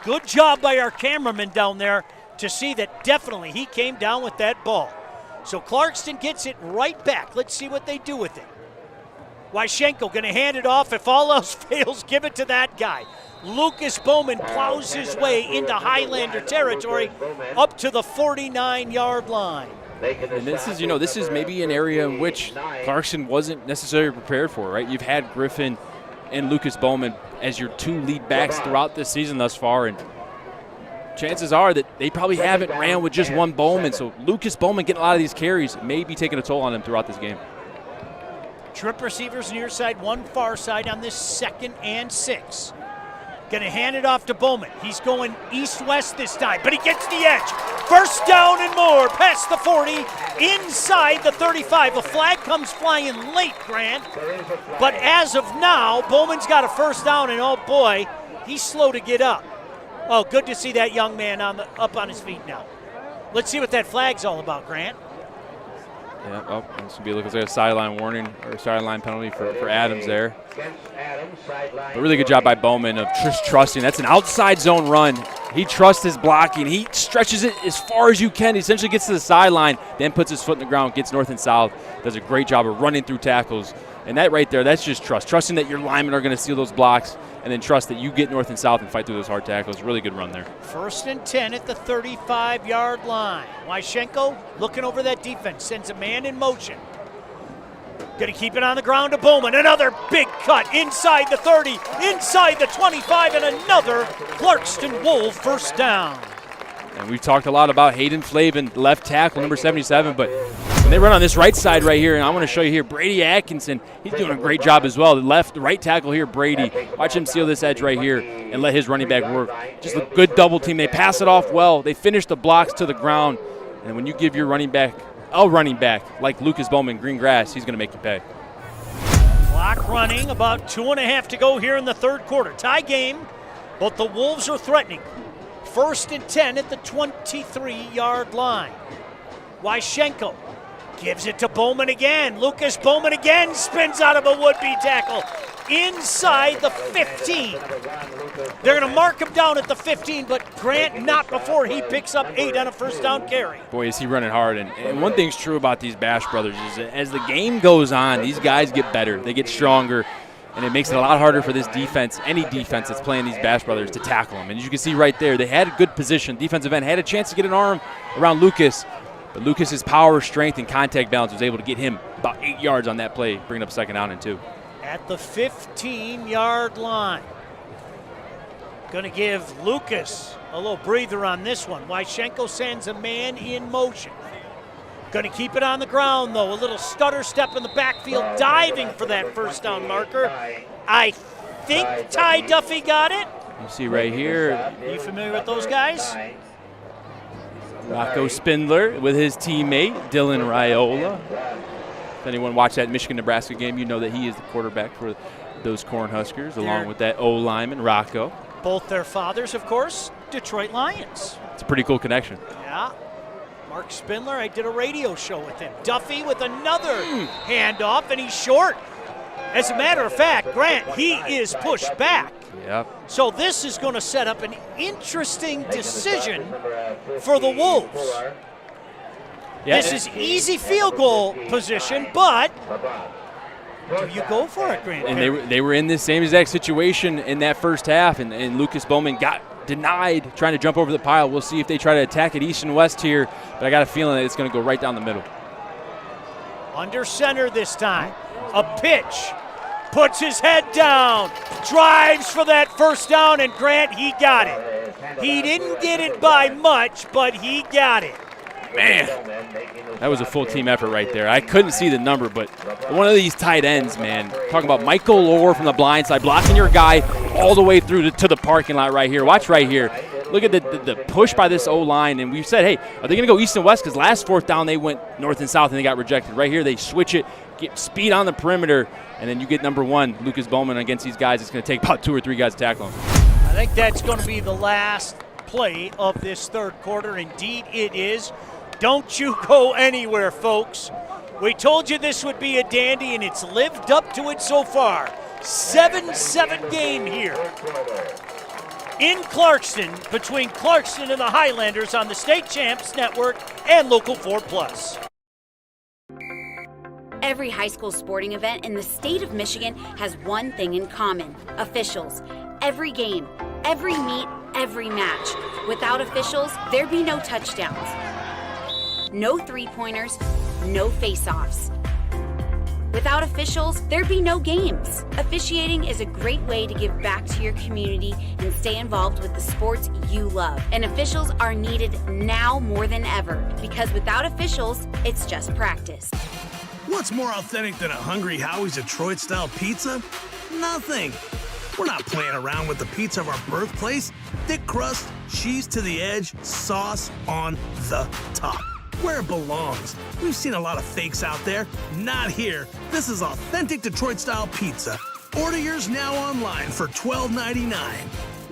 Good job by our cameraman down there to see that definitely he came down with that ball. So Clarkston gets it right back. Let's see what they do with it. Wyschenko going to hand it off. If all else fails, give it to that guy. Lucas Bowman plows his way into Highlander territory up to the 49-yard line. And this is maybe an area in which Clarkston wasn't necessarily prepared for, right? You've had Griffin and Lucas Bowman as your 2 lead backs throughout this season thus far, and chances are that they probably haven't ran with just one Bowman, so Lucas Bowman getting a lot of these carries may be taking a toll on him throughout this game. Trip receivers near side, one far side on this 2nd and 6. Going to hand it off to Bowman. He's going east-west this time, but he gets the edge. First down and more, past the 40, inside the 35. A flag comes flying late, Grant. But as of now, Bowman's got a first down, and oh boy, he's slow to get up. Oh, good to see that young man up on his feet now. Let's see what that flag's all about, Grant. Yeah, this would be looking like a sideline warning or a sideline penalty for Adams there. But really good job by Bowman of just trusting. That's an outside zone run. He trusts his blocking. He stretches it as far as you can. He essentially gets to the sideline, then puts his foot in the ground, gets north and south. Does a great job of running through tackles. And that right there, that's just trust. Trusting that your linemen are going to steal those blocks, and then trust that you get north and south and fight through those hard tackles. Really good run there. 1st and 10 at the 35-yard line. Wyschenko looking over that defense, sends a man in motion. Going to keep it on the ground to Bowman. Another big cut inside the 30, inside the 25, and another Clarkston Wolf first down. And we've talked a lot about Hayden Flavin, left tackle, number 77, but when they run on this right side right here, and I want to show you here, Brady Atkinson, he's doing a great job as well. The right tackle here, Brady. Watch him steal this edge right here and let his running back work. Just a good double team. They pass it off well. They finish the blocks to the ground. And when you give your running back like Lucas Bowman green grass, he's going to make you pay. Clock running, about 2.5 to go here in the 3rd quarter. Tie game, but the Wolves are threatening. 1st and 10 at the 23-yard line. Wyschenko gives it to Bowman again. Lucas Bowman again spins out of a would-be tackle inside the 15. They're going to mark him down at the 15, but Grant not before he picks up 8 on a first down carry. Boy, is he running hard. And one thing's true about these Bash brothers is that as the game goes on, these guys get better. They get stronger. And it makes it a lot harder for this defense, any defense that's playing these Bash brothers, to tackle them. And as you can see right there, they had a good position. Defensive end had a chance to get an arm around Lucas, but Lucas's power, strength, and contact balance was able to get him about 8 yards on that play, bringing up 2nd down and 2. At the 15-yard line. Going to give Lucas a little breather on this one. Wyschenko sends a man in motion. Going to keep it on the ground, though. A little stutter step in the backfield, diving for that first down marker. I think Ty Duffy got it. You see right here. Are you familiar with those guys? Rocco Spindler with his teammate, Dylan Raiola. If anyone watched that Michigan-Nebraska game, you know that he is the quarterback for those Cornhuskers, along with that O-lineman, Rocco. Both their fathers, of course, Detroit Lions. It's a pretty cool connection. Yeah. Mark Spindler, I did a radio show with him. Duffy with another handoff, and he's short. As a matter of fact, Grant, he is pushed back. Yep. So this is going to set up an interesting decision for the Wolves. Yeah, this is easy field goal position, but do you go for it, Grant? And they were in this same exact situation in that first half, and Lucas Bowman got denied trying to jump over the pile. We'll see if they try to attack it east and west here, but I got a feeling that it's going to go right down the middle. Under center this time. A pitch. Puts his head down. Drives for that first down, and Grant, he got it. He didn't get it by much, but he got it. Man, that was a full team effort right there. I couldn't see the number, but one of these tight ends, man, talking about Michael Lohr from the blind side, blocking your guy all the way through to the parking lot right here. Watch right here. Look at the push by this O-line, and we've said, hey, are they going to go east and west? Because last fourth down they went north and south, and they got rejected. Right here they switch it, get speed on the perimeter, and then you get number one, Lucas Bowman, against these guys. It's going to take about 2 or 3 guys to tackle him. I think that's going to be the last play of this third quarter. Indeed it is. Don't you go anywhere, folks. We told you this would be a dandy, and it's lived up to it so far. 7-7 game here in Clarkston, between Clarkston and the Highlanders on the State Champs Network and Local 4+. Every high school sporting event in the state of Michigan has one thing in common: officials. Every game, every meet, every match. Without officials, there'd be no touchdowns, no three-pointers, no face-offs. Without officials, there'd be no games. Officiating is a great way to give back to your community and stay involved with the sports you love. And officials are needed now more than ever, because without officials, it's just practice. What's more authentic than a Hungry Howie's Detroit-style pizza? Nothing. We're not playing around with the pizza of our birthplace. Thick crust, cheese to the edge, sauce on the top. Where it belongs. We've seen a lot of fakes out there. Not here. This is authentic Detroit-style pizza. Order yours now online for $12.99.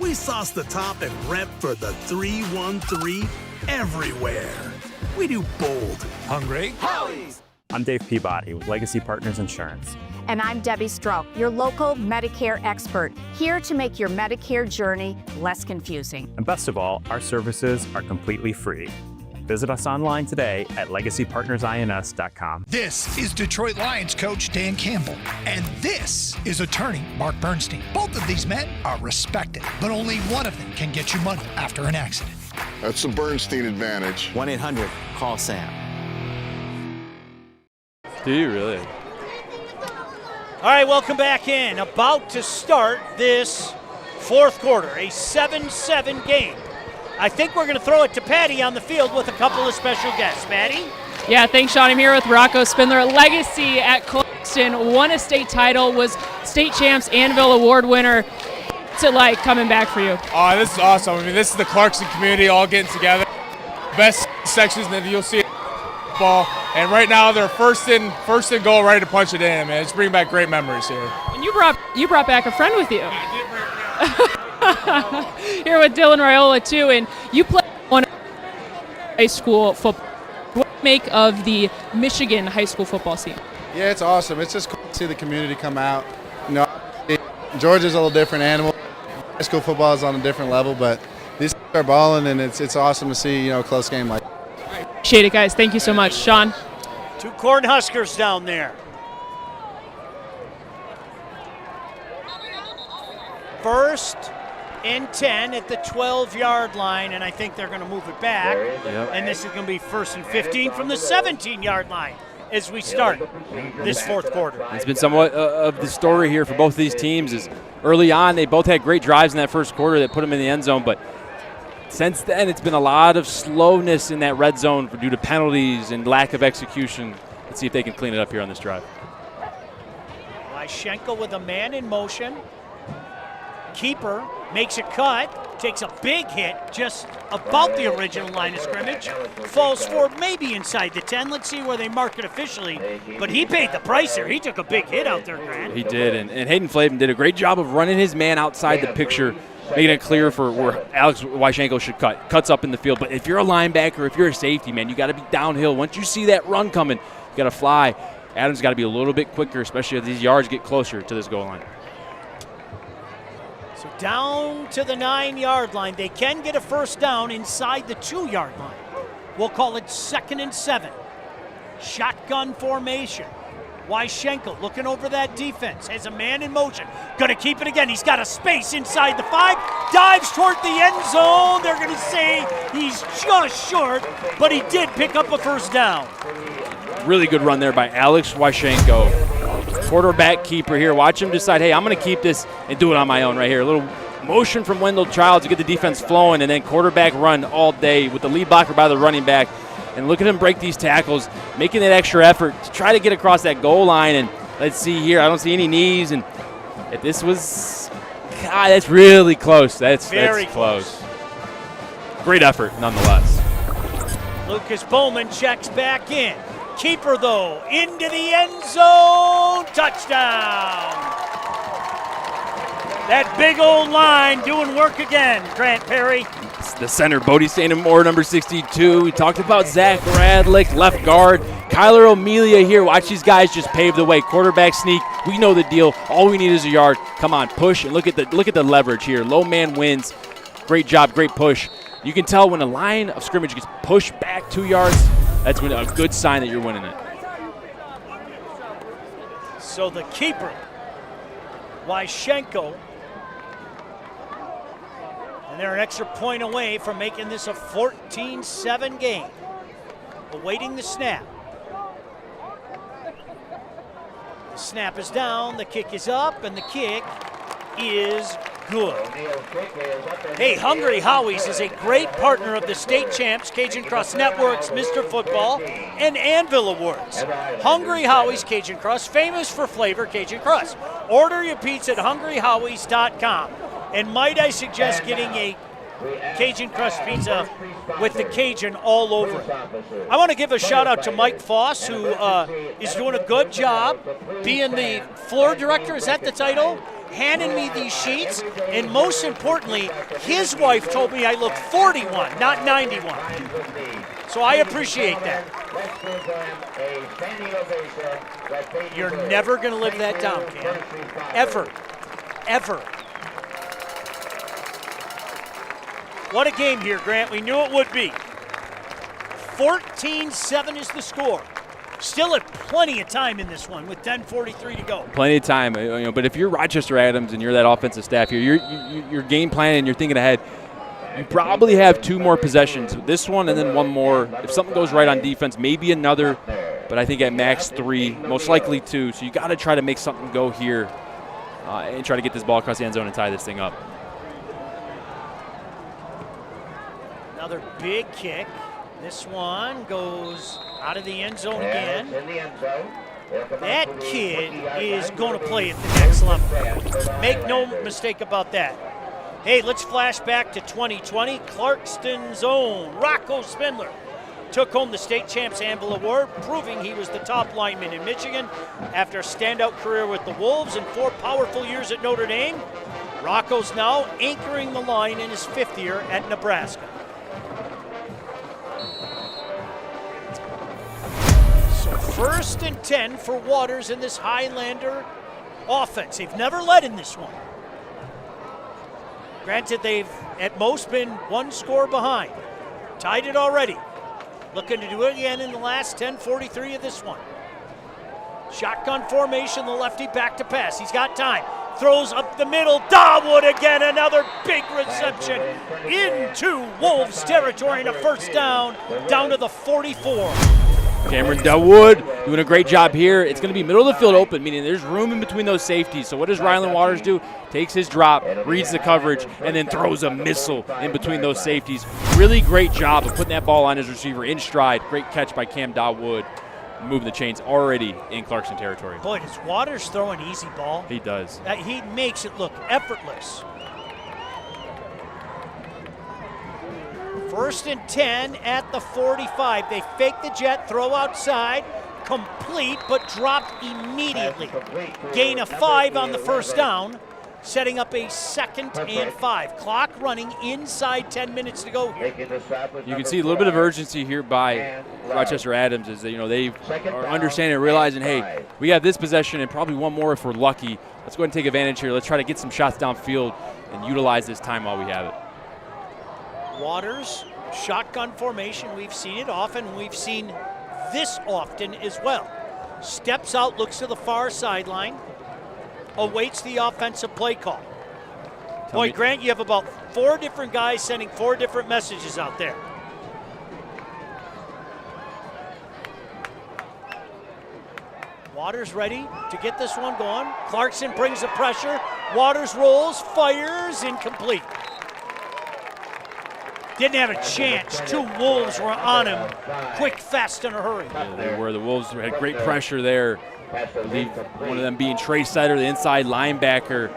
We sauce the top and rep for the 313 everywhere. We do bold. Hungry Howie's. I'm Dave Peabody with Legacy Partners Insurance. And I'm Debbie Stroh, your local Medicare expert, here to make your Medicare journey less confusing. And best of all, our services are completely free. Visit us online today at legacypartnersins.com. This is Detroit Lions coach Dan Campbell, and this is attorney Mark Bernstein. Both of these men are respected, but only one of them can get you money after an accident. That's the Bernstein advantage. 1-800-CALL-SAM. Do you really? All right, welcome back in. About to start this fourth quarter, a 7-7 game. I think we're going to throw it to Patty on the field with a couple of special guests. Patty? Yeah, thanks, Sean. I'm here with Rocco Spindler. Legacy at Clarkston, won a state title, was state champs, Anvil Award winner. What's it like coming back for you? Oh, this is awesome. I mean, this is the Clarkston community all getting together. Best sections that you'll see in football. And right now they're first and goal, ready to punch it in. Man, it's bringing back great memories here. And you brought back a friend with you. Here with Dylan Raiola too, and you play on high school football. What do you make of the Michigan high school football scene? Yeah, it's awesome. It's just cool to see the community come out. You know, Georgia's a little different animal. High school football is on a different level, but these are balling, and it's awesome to see a close game like. Appreciate it, guys. Thank you so much, Sean. 2 Cornhuskers down there. First and 10 at the 12-yard line, and I think they're going to move it back. Yep. And this is going to be first and 15 from the 17-yard line as we start this fourth quarter. It's been somewhat of the story here for both of these teams. Is early on they both had great drives in that first quarter that put them in the end zone, but since then it's been a lot of slowness in that red zone due to penalties and lack of execution. Let's see if they can clean it up here on this drive. Lyschenko with a man in motion. Keeper makes a cut, takes a big hit just about the original line of scrimmage, falls forward maybe inside the 10. Let's see where they mark it officially. But he paid the price here. He took a big hit out there, Grant. He did, and Hayden Flavin did a great job of running his man outside the picture, making it clear for where Alex Wyschenko should cut. Cuts up in the field, but if you're a linebacker, if you're a safety, man, you got to be downhill. Once you see that run coming, you got to fly. Adams got to be a little bit quicker, especially as these yards get closer to this goal line. So down to the 9-yard line. They can get a first down inside the 2-yard line. We'll call it 2nd and 7. Shotgun formation. Wyschenko looking over that defense. Has a man in motion. Going to keep it again. He's got a space inside the 5. Dives toward the end zone. They're going to say he's just short, but he did pick up a first down. Really good run there by Alex Wyschenko. Quarterback keeper here. Watch him decide, hey, I'm going to keep this and do it on my own right here. A little motion from Wendell Childs to get the defense flowing, and then quarterback run all day with the lead blocker by the running back. And look at him break these tackles, making that extra effort to try to get across that goal line. And let's see here, I don't see any knees. And if this was, God, that's really close. That's Very close. Great effort, nonetheless. Lucas Bowman checks back in. Keeper, though, into the end zone. Touchdown. That big old line doing work again, Grant Perry. It's the center, Bodie St. Moore, number 62. We talked about Zach Radlick, left guard. Kyler O'Melia here. Watch these guys just pave the way. Quarterback sneak. We know the deal. All we need is a yard. Come on, push, and look at the leverage here. Low man wins. Great job, great push. You can tell when a line of scrimmage gets pushed back 2 yards, that's a good sign that you're winning it. So the keeper, Wyschenko, and they're an extra point away from making this a 14-7 game. Awaiting the snap. The snap is down, the kick is up, and the kick is good. Hey, Hungry Howie's is a great partner of the State Champs, Cajun Crust Network's Mr. Football, and Anvil Awards. Hungry Howie's Cajun Crust, famous for flavor Cajun Crust. Order your pizza at hungryhowies.com. And might I suggest getting a Cajun Crust pizza with the Cajun all over it. I want to give a shout out to Mike Foss, who is doing a good job being the floor director. Is that the title? Handing me these sheets, and most importantly, his wife told me I look 41, not 91. So I appreciate that. You're never going to live that down, Cam. Ever. Ever. What a game here, Grant. We knew it would be. 14-7 is the score. Still at plenty of time in this one with 10:43 to go. Plenty of time, but if you're Rochester Adams and you're that offensive staff here, you're game planning and you're thinking ahead. You probably have 2 more possessions. This one and then 1 more. If something goes right on defense, maybe another, but I think at max 3, most likely 2. So you got to try to make something go here and try to get this ball across the end zone and tie this thing up. Another big kick. This one goes out of the end zone again. That kid is going to play at the next level. Make no mistake about that. Hey, let's flash back to 2020. Clarkston's own Rocco Spindler took home the State Champs Anvil Award, proving he was the top lineman in Michigan. After a standout career with the Wolves and 4 powerful years at Notre Dame, Rocco's now anchoring the line in his 5th year at Nebraska. First and 10 for Waters in this Highlander offense. They've never led in this one. Granted, they've at most been 1 score behind. Tied it already. Looking to do it again in the last 10:43 of this one. Shotgun formation, the lefty back to pass. He's got time. Throws up the middle. Dawood again, another big reception into Wolves territory and a first down to the 44. Cameron Dawood doing a great job here. It's going to be middle of the field open, meaning there's room in between those safeties. So what does Rylan Waters do? Takes his drop, reads the coverage, and then throws a missile in between those safeties. Really great job of putting that ball on his receiver in stride. Great catch by Cam Dawood. Moving the chains already in Clarkston territory. Boy, does Waters throw an easy ball. He does. He makes it look effortless. First and 10 at the 45. They fake the jet, throw outside, complete, but drop immediately. Gain of 5 on the first down, setting up a 2nd and 5. Clock running inside 10 minutes to go here. You can see a little bit of urgency here by Rochester Adams as they are understanding and realizing, hey, we have this possession and probably 1 more if we're lucky. Let's go ahead and take advantage here. Let's try to get some shots downfield and utilize this time while we have it. Waters, shotgun formation. We've seen it often. We've seen this often as well. Steps out, looks to the far sideline, awaits the offensive play call. Boy, Grant, you have about 4 different guys sending 4 different messages out there. Waters ready to get this one going. Clarkston brings the pressure. Waters rolls, fires, incomplete. Didn't have a chance. 2 Wolves were on him quick, fast, in a hurry. Yeah, they were. The Wolves had great pressure there. I believe one of them being Trey Sutter, the inside linebacker,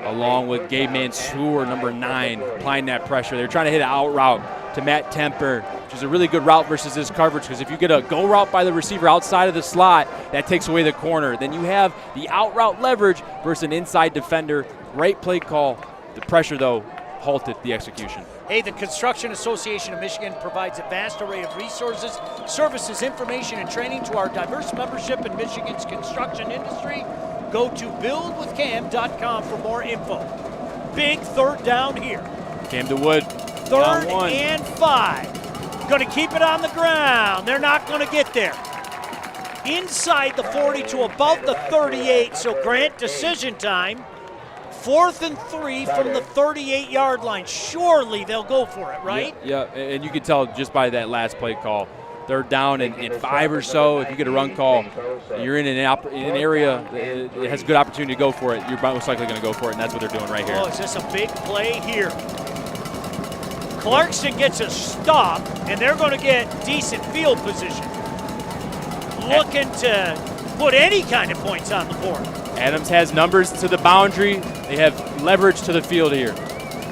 along with Gabe Mansour, number 9, applying that pressure. They're trying to hit an out route to Matt Temper, which is a really good route versus this coverage, because if you get a go route by the receiver outside of the slot, that takes away the corner. Then you have the out route leverage versus an inside defender. Great play call. The pressure, though, halted the execution. Hey, the Construction Association of Michigan provides a vast array of resources, services, information, and training to our diverse membership in Michigan's construction industry. Go to buildwithcam.com for more info. Big 3rd down here. Cam to Wood. 3rd and 5. Going to keep it on the ground. They're not going to get there. Inside the 40 to about the 38, so Grant, decision time. 4th and 3 from the 38-yard line. Surely they'll go for it, right? Yeah, and you can tell just by that last play call. 3rd down and 5 or so. If you get a run call, you're in an area that has a good opportunity to go for it. You're most likely going to go for it, and that's what they're doing right here. Oh, is this a big play here? Clarkston gets a stop, and they're going to get decent field position. Looking to put any kind of points on the board. Adams has numbers to the boundary. They have leverage to the field here.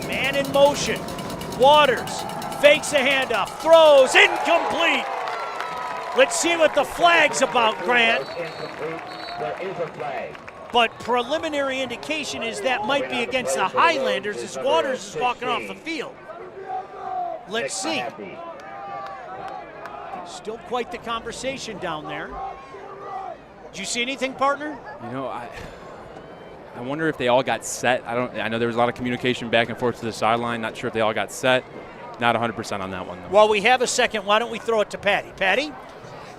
Man in motion. Waters fakes a handoff, throws, incomplete. Let's see what the flag's about, Grant. But preliminary indication is that might be against the Highlanders as Waters is walking off the field. Let's see. Still quite the conversation down there. Did you see anything, partner? You know, I wonder if they all got set. I know there was a lot of communication back and forth to the sideline. Not sure if they all got set. Not 100% on that one, though. While we have a second, why don't we throw it to Patty? Patty?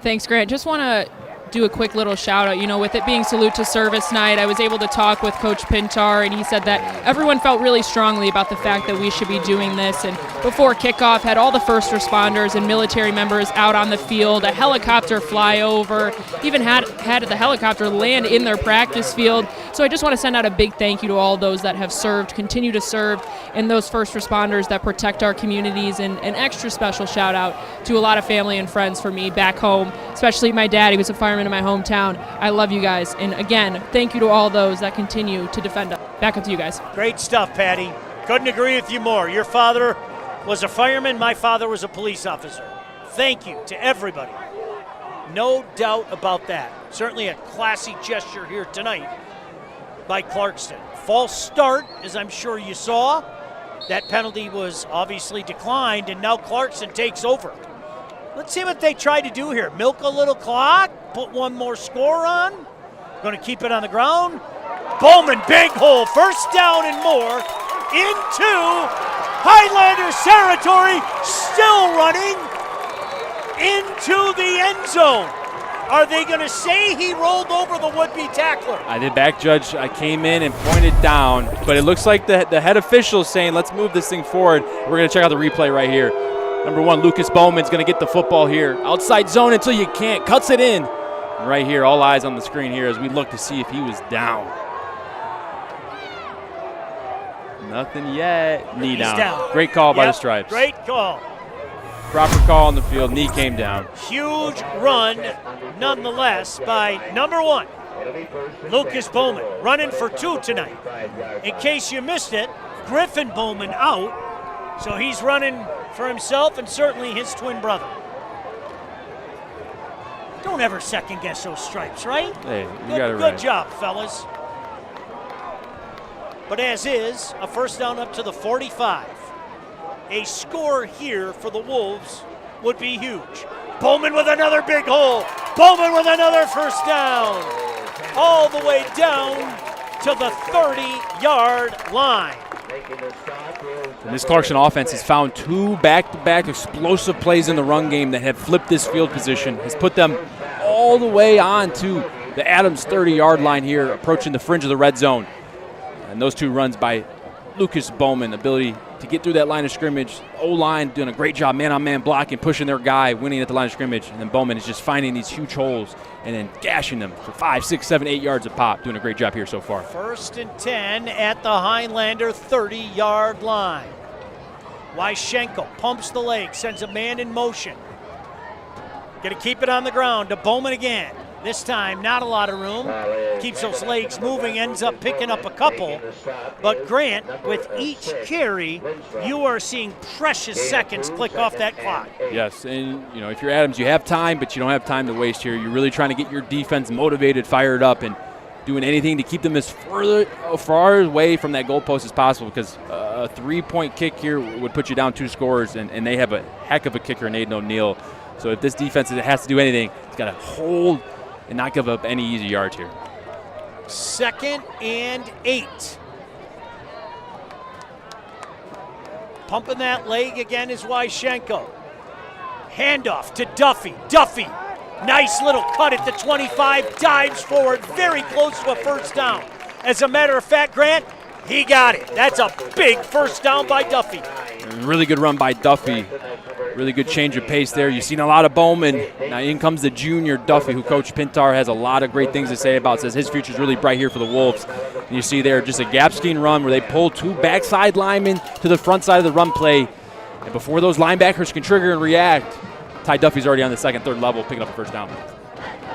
Thanks, Grant. Just want to do a quick little shout out. You know, with it being Salute to Service night, I was able to talk with Coach Pintar, and he said that everyone felt really strongly about the fact that we should be doing this. And before kickoff, had all the first responders and military members out on the field, a helicopter fly over, even had the helicopter land in their practice field. So I just want to send out a big thank you to all those that have served, continue to serve, and those first responders that protect our communities. And an extra special shout out to a lot of family and friends for me back home, especially my dad. He was a fireman in my hometown. I love you guys. And again, thank you to all those that continue to defend us. Back up to you guys. Great stuff, Patty. Couldn't agree with you more. Your father was a fireman. My father was a police officer. Thank you to everybody. No doubt about that. Certainly a classy gesture here tonight by Clarkston. False start, as I'm sure you saw. That penalty was obviously declined, and now Clarkston takes over. Let's see what they try to do here. Milk a little clock, put one more score on. Going to keep it on the ground. Bowman, big hole, 1st down and more into Highlanders territory, still running into the end zone. Are they going to say he rolled over the would-be tackler? The back judge came in and pointed down, but it looks like the head official is saying, let's move this thing forward. We're going to check out the replay right here. Number 1, Lucas Bowman's going to get the football here. Outside zone until you can't. Cuts it in. And right here, all eyes on the screen here as we look to see if he was down. Nothing yet. Knee down. Great call by the Stripes. Great call. Proper call on the field. Knee came down. Huge run, nonetheless, by number 1, Lucas Bowman, running for 2 tonight. In case you missed it, Griffin Bowman out, so he's running for himself and certainly his twin brother. Don't ever second-guess those Stripes, right? Hey, you got it right. Good job, fellas. But as is, a 1st down up to the 45. A score here for the Wolves would be huge. Bowman with another big hole. Bowman with another 1st down. All the way down to the 30-yard line. And this Clarkston offense has found 2 back-to-back explosive plays in the run game that have flipped this field position, has put them all the way on to the Adams 30-yard line here, approaching the fringe of the red zone. And those 2 runs by Lucas Bowman, ability to get through that line of scrimmage. O-line doing a great job, man-on-man blocking, pushing their guy, winning at the line of scrimmage. And then Bowman is just finding these huge holes and then gashing them for 5, 6, 7, 8 yards a pop. Doing a great job here so far. 1st and 10 at the Highlander 30-yard line. Wyschenko pumps the leg, sends a man in motion. Gonna keep it on the ground to Bowman again. This time, not a lot of room. Keeps those legs moving, ends up picking up a couple. But Grant, with each carry, you are seeing precious seconds click off that clock. Yes, and if you're Adams, you have time, but you don't have time to waste here. You're really trying to get your defense motivated, fired up, and doing anything to keep them as far away from that goalpost as possible, because a 3-point kick here would put you down 2 scores, and they have a heck of a kicker in Aiden O'Neill. So if this defense has to do anything, it's got to hold and not give up any easy yards here. 2nd and 8. Pumping that leg again is Wyschenko. Handoff to Duffy. Duffy, nice little cut at the 25, dives forward, very close to a first down. As a matter of fact, Grant, he got it. That's a big first down by Duffy. Really good run by Duffy. Really good change of pace there. You've seen a lot of Bowman. Now in comes the junior Duffy, who Coach Pintar has a lot of great things to say about. Says his future's really bright here for the Wolves. And you see there just a gap scheme run where they pull 2 backside linemen to the front side of the run play. And before those linebackers can trigger and react, Ty Duffy's already on the 2nd, 3rd level picking up a first down.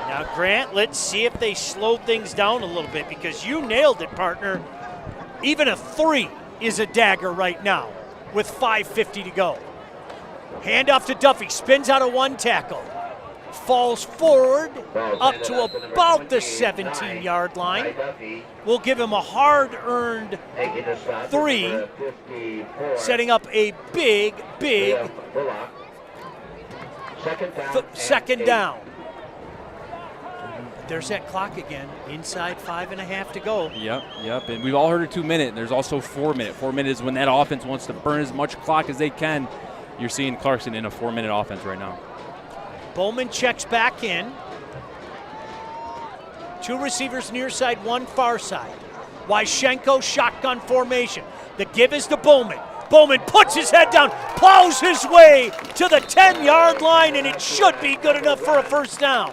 Now, Grant, let's see if they slowed things down a little bit, because you nailed it, partner. Even a 3 is a dagger right now with 5:50 to go. Handoff to Duffy, spins out of 1 tackle. Falls forward up to about the 17-yard line. We'll give him a hard-earned 3, setting up a big second down. There's that clock again. Inside 5.5 to go. Yep. And we've all heard of 2 minute. There's also 4 minute. 4 minutes is when that offense wants to burn as much clock as they can. You're seeing Clarkston in a 4-minute offense right now. Bowman checks back in. 2 receivers near side, 1 far side. Wyschenko shotgun formation. The give is to Bowman. Bowman puts his head down, plows his way to the 10-yard line, and it should be good enough for a first down.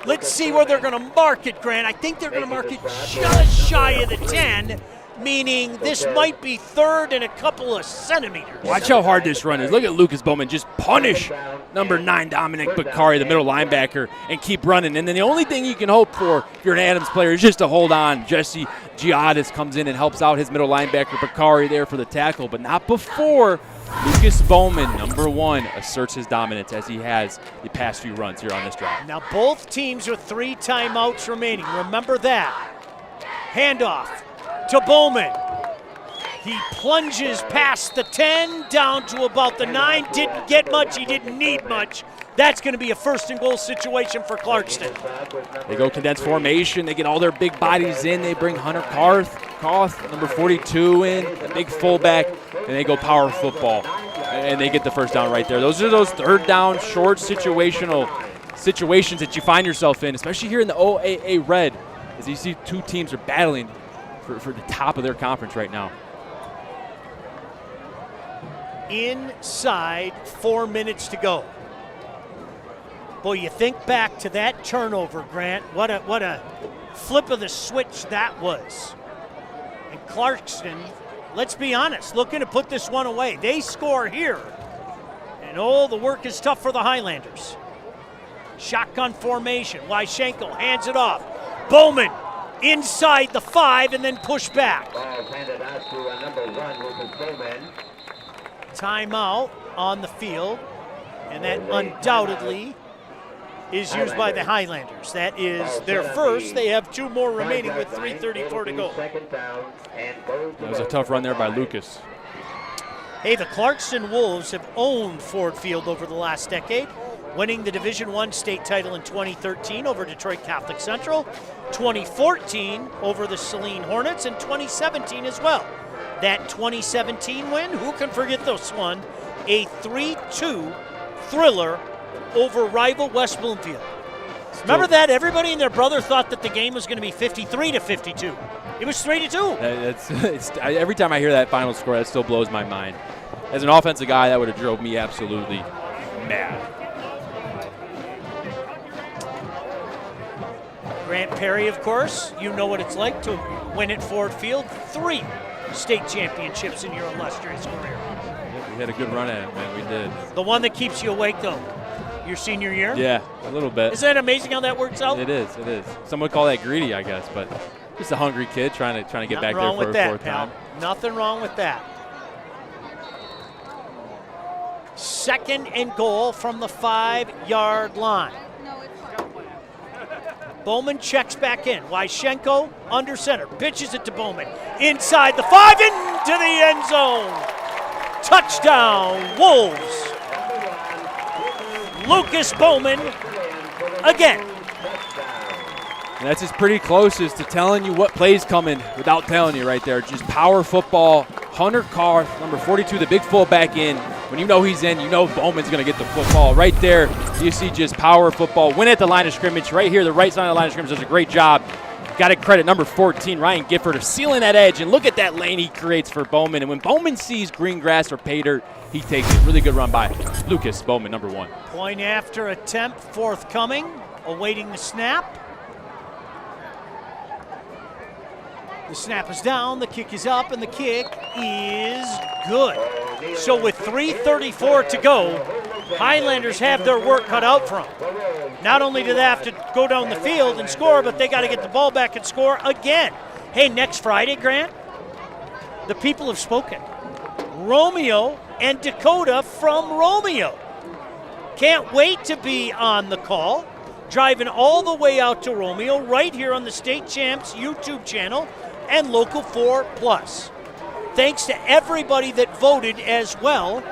Let's see where they're going to mark it, Grant. I think they're going to mark it just shy of the 10, meaning this might be 3rd and a couple of centimeters. Watch how hard this run is. Look at Lucas Bowman just punish number 9, Dominic Bakari, the middle linebacker, and keep running. And then the only thing you can hope for if you're an Adams player is just to hold on. Jesse Giadis comes in and helps out his middle linebacker, Bakari, there for the tackle, but not before Lucas Bowman, number 1, asserts his dominance as he has the past few runs here on this drive. Now both teams with 3 timeouts remaining. Remember that. Handoff to Bowman. He plunges past the 10 down to about the 9. Didn't get much. He didn't need much. That's going to be a 1st and goal situation for Clarkston. They go condensed formation. They get all their big bodies in. They bring Hunter Koth, number 42, in, a big fullback, and they go power football. And they get the first down right there. Those are those 3rd down, short situations that you find yourself in, especially here in the OAA Red, as you see 2 teams are battling for the top of their conference right now. Inside 4 minutes to go. Boy, you think back to that turnover, Grant. What a flip of the switch that was. And Clarkston, let's be honest, looking to put this one away. They score here. And the work is tough for the Highlanders. Shotgun formation. Wyschenko hands it off. Bowman inside the 5 and then push back. Timeout on the field. And that undoubtedly is used by the Highlanders. That is their first. They have 2 more remaining with 3:34 to go. That was a tough run there by Lucas. Hey, the Clarkston Wolves have owned Ford Field over the last decade, winning the Division I state title in 2013 over Detroit Catholic Central, 2014 over the Saline Hornets, and 2017 as well. That 2017 win, who can forget this one? A 3-2 thriller over rival West Bloomfield. Remember that? Everybody and their brother thought that the game was going to be 53-52. It was 3-2. Every time I hear that final score, that still blows my mind. As an offensive guy, that would have drove me absolutely mad. Grant Perry, of course, you know what it's like to win at Ford Field. 3 state championships in your illustrious career. We had a good run at it, man. We did. The one that keeps you awake, though, your senior year? Yeah, a little bit. Isn't that amazing how that works out? It is. It is. Some would call that greedy, I guess, but just a hungry kid trying to get Nothing back there wrong for with a that, fourth pal. time. Nothing wrong with that. 2nd and goal from the 5-yard line. Bowman checks back in. Wyshchenko under center. Pitches it to Bowman. Inside the 5, into the end zone. Touchdown, Wolves. Lucas Bowman again. And that's as pretty close as to telling you what play's coming without telling you right there. Just power football. Hunter Carr, number 42, the big fullback in. When you know he's in, you know Bowman's going to get the football. Right there, you see just power football. Win at the line of scrimmage. Right here, the right side of the line of scrimmage does a great job. Got to credit number 14, Ryan Gifford, of sealing that edge. And look at that lane he creates for Bowman. And when Bowman sees green grass or pay dirt, he takes it. Really good run by Lucas Bowman, number 1. Point after attempt forthcoming. Awaiting the snap. The snap is down, the kick is up, and the kick is good. So with 3:34 to go, Highlanders have their work cut out for them. Not only do they have to go down the field and score, but they got to get the ball back and score again. Hey, next Friday, Grant, the people have spoken. Romeo and Dakota from Romeo. Can't wait to be on the call. Driving all the way out to Romeo right here on the State Champs YouTube channel and Local 4 Plus. Thanks to everybody that voted as well.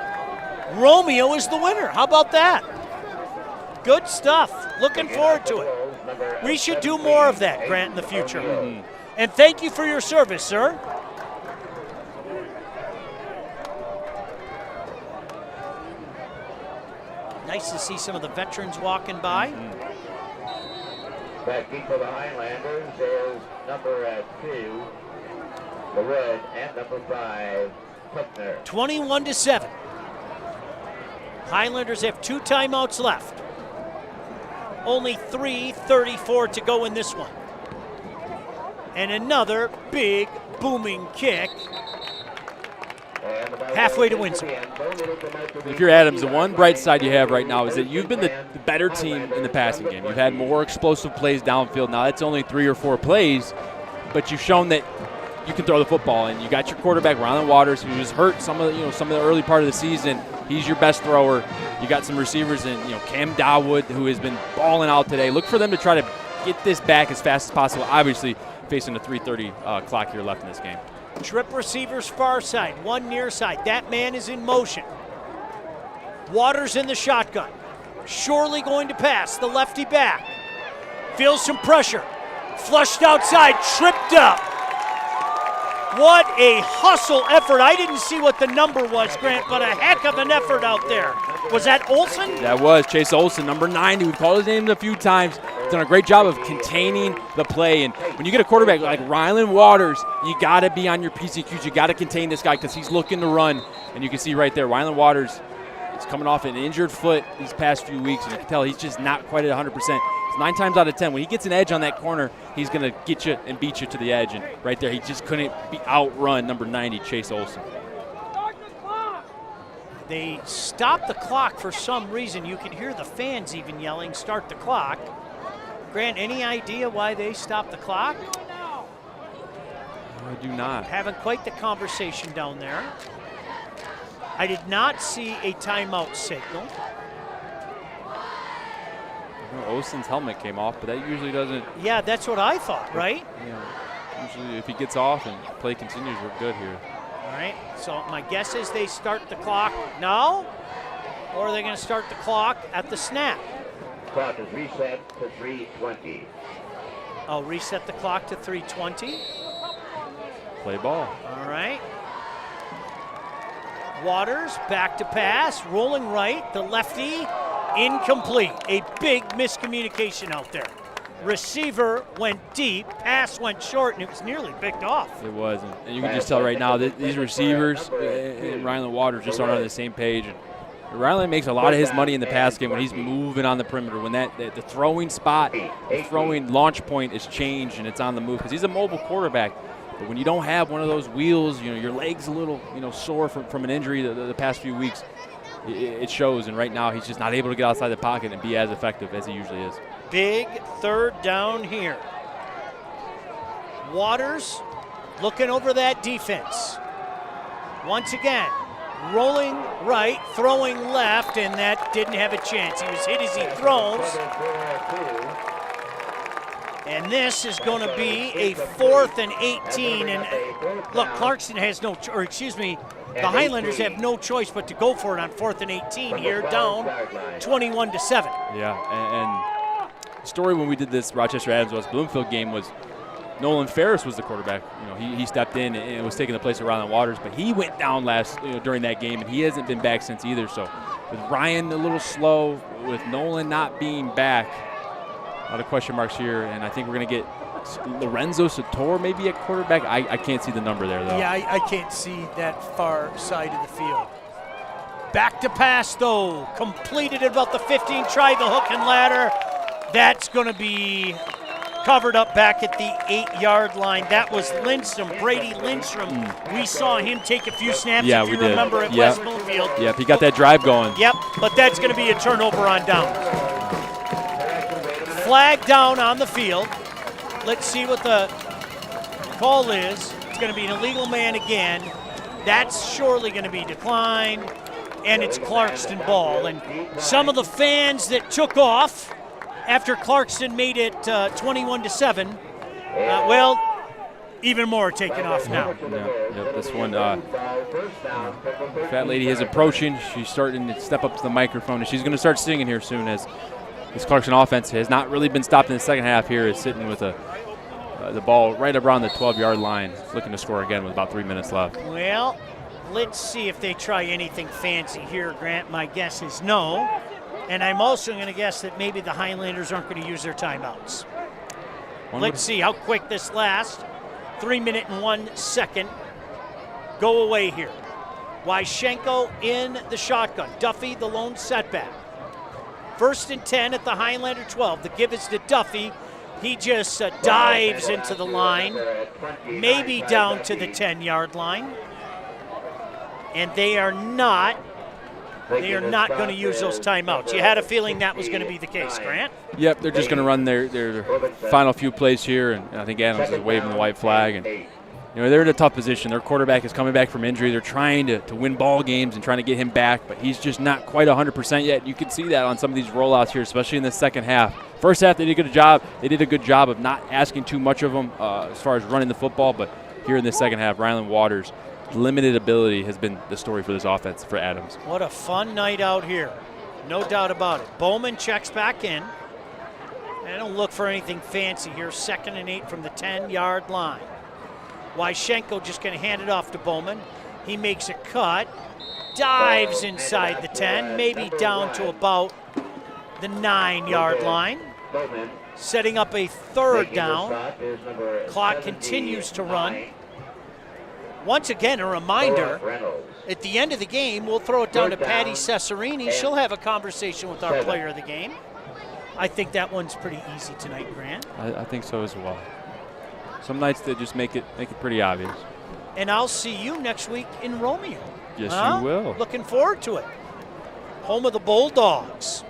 Romeo is the winner. How about that? Good stuff. Looking forward to it. We should do more of that, Grant, in the future. And thank you for your service, sir. Nice to see some of the veterans walking by. Backing for the Highlanders is number 2, LeWood, and number 5, Putner. 21-7. Highlanders have 2 timeouts left. Only 3:34 to go in this one. And another big booming kick. Halfway to Windsor. If you're Adams, the one bright side you have right now is that you've been the better team in the passing game. You've had more explosive plays downfield. Now that's only 3 or 4 plays, but you've shown that you can throw the football. And you got your quarterback, Rylan Waters, who was hurt some of the early part of the season. He's your best thrower. You got some receivers in, Cam Dawood, who has been balling out today. Look for them to try to get this back as fast as possible. Obviously, facing a 3:30 clock here left in this game. Trip receivers far side, one near side. That man is in motion. Waters in the shotgun. Surely going to pass. The lefty back. Feels some pressure. Flushed outside, tripped up. What a hustle effort. I didn't see what the number was, Grant, but a heck of an effort out there. Was that Olsen? That was Chase Olsen, number 90. We've called his name a few times. Done a great job of containing the play. And when you get a quarterback like Rylan Waters, you got to be on your PCQs. You got to contain this guy because he's looking to run. And you can see right there, Rylan Waters is coming off an injured foot these past few weeks. And you can tell he's just not quite at 100%. 9 times out of 10, when he gets an edge on that corner, he's going to get you and beat you to the edge. And right there, he just couldn't be outrun number 90, Chase Olsen. They stopped the clock for some reason. You could hear the fans even yelling, start the clock. Grant, any idea why they stopped the clock? I do not. Having quite the conversation down there. I did not see a timeout signal. Olsen's helmet came off, but that usually doesn't. Yeah, that's what I thought, right? Usually if he gets off and play continues, we're good here. All right, so my guess is they start the clock now, or are they going to start the clock at the snap? Clock is reset to 3:20. I'll reset the clock to 3:20. Play ball. All right. Waters back to pass, rolling right, the lefty, incomplete. A big miscommunication out there. Receiver went deep, pass went short, and it was nearly picked off. It was, and you can just tell right now that these receivers and Rylan Waters just aren't on the same page. And Rylan makes a lot of his money in the pass game when he's moving on the perimeter, when the throwing spot, the throwing launch point is changed and it's on the move because he's a mobile quarterback. But when you don't have one of those wheels, your leg's a little, sore from an injury the past few weeks, it shows. And right now he's just not able to get outside the pocket and be as effective as he usually is. Big third down here. Waters looking over that defense. Once again, rolling right, throwing left, and that didn't have a chance. He was hit as he throws. And this is going to be a 4th and 18. And look, Clarkston has the Highlanders have no choice but to go for it on 4th and 18 here, down 21-7. Yeah, and the story when we did this Rochester Adams West Bloomfield game was Nolan Ferris was the quarterback. He stepped in and was taking the place of Rylan Waters, but he went down during that game, and he hasn't been back since either. So with Ryan a little slow, with Nolan not being back, a lot of question marks here, and I think we're going to get Lorenzo Sator maybe at quarterback. I can't see the number there, though. Yeah, I can't see that far side of the field. Back to pass, though. Completed at about the 15. Tried the hook and ladder. That's going to be covered up back at the 8-yard line. That was Lindstrom, Brady Lindstrom. We saw him take a few snaps, if you remember, at West Bloomfield. Yep, he got that drive going. Yep, but that's going to be a turnover on down. Flag down on the field. Let's see what the call is. It's going to be an illegal man again. That's surely going to be declined, and it's Clarkston ball. And some of the fans that took off after Clarkston made it 21-7, even more taking off now. Yep, this one, fat lady is approaching. She's starting to step up to the microphone, and she's going to start singing here soon, as this Clarkston offense has not really been stopped in the second half here. Is sitting with the ball right around the 12-yard line, looking to score again with about 3 minutes left. Well, let's see if they try anything fancy here, Grant. My guess is no. And I'm also going to guess that maybe the Highlanders aren't going to use their timeouts. Let's see how quick this lasts. 3 minutes and 1 second. Go away here. Wyschenko in the shotgun. Duffy, the lone setback. 1st and 10 at the Highlander 12. The give is to Duffy. He just dives into the line, maybe down to the 10-yard line. And they are not going to use those timeouts. You had a feeling that was going to be the case, Grant? Yep, they're just going to run their final few plays here, and I think Adams is waving the white flag. And they're in a tough position. Their quarterback is coming back from injury. They're trying to win ball games and trying to get him back, but he's just not quite 100% yet. You can see that on some of these rollouts here, especially in the second half. First half, they did a good job. They did a good job of not asking too much of him as far as running the football, but here in the second half, Rylan Waters' limited ability has been the story for this offense for Adams. What a fun night out here. No doubt about it. Bowman checks back in. I don't look for anything fancy here. 2nd and 8 from the 10-yard line. Wyschenko just going to hand it off to Bowman. He makes a cut, dives inside the 10, maybe down to about the 9-yard line. Setting up a 3rd down. Clock continues to run. Once again, a reminder, at the end of the game, we'll throw it down to Patty Cesarini. She'll have a conversation with our player of the game. I think that one's pretty easy tonight, Grant. I think so as well. Some nights they just make it pretty obvious. And I'll see you next week in Romeo. Yes, you will. Looking forward to it. Home of the Bulldogs.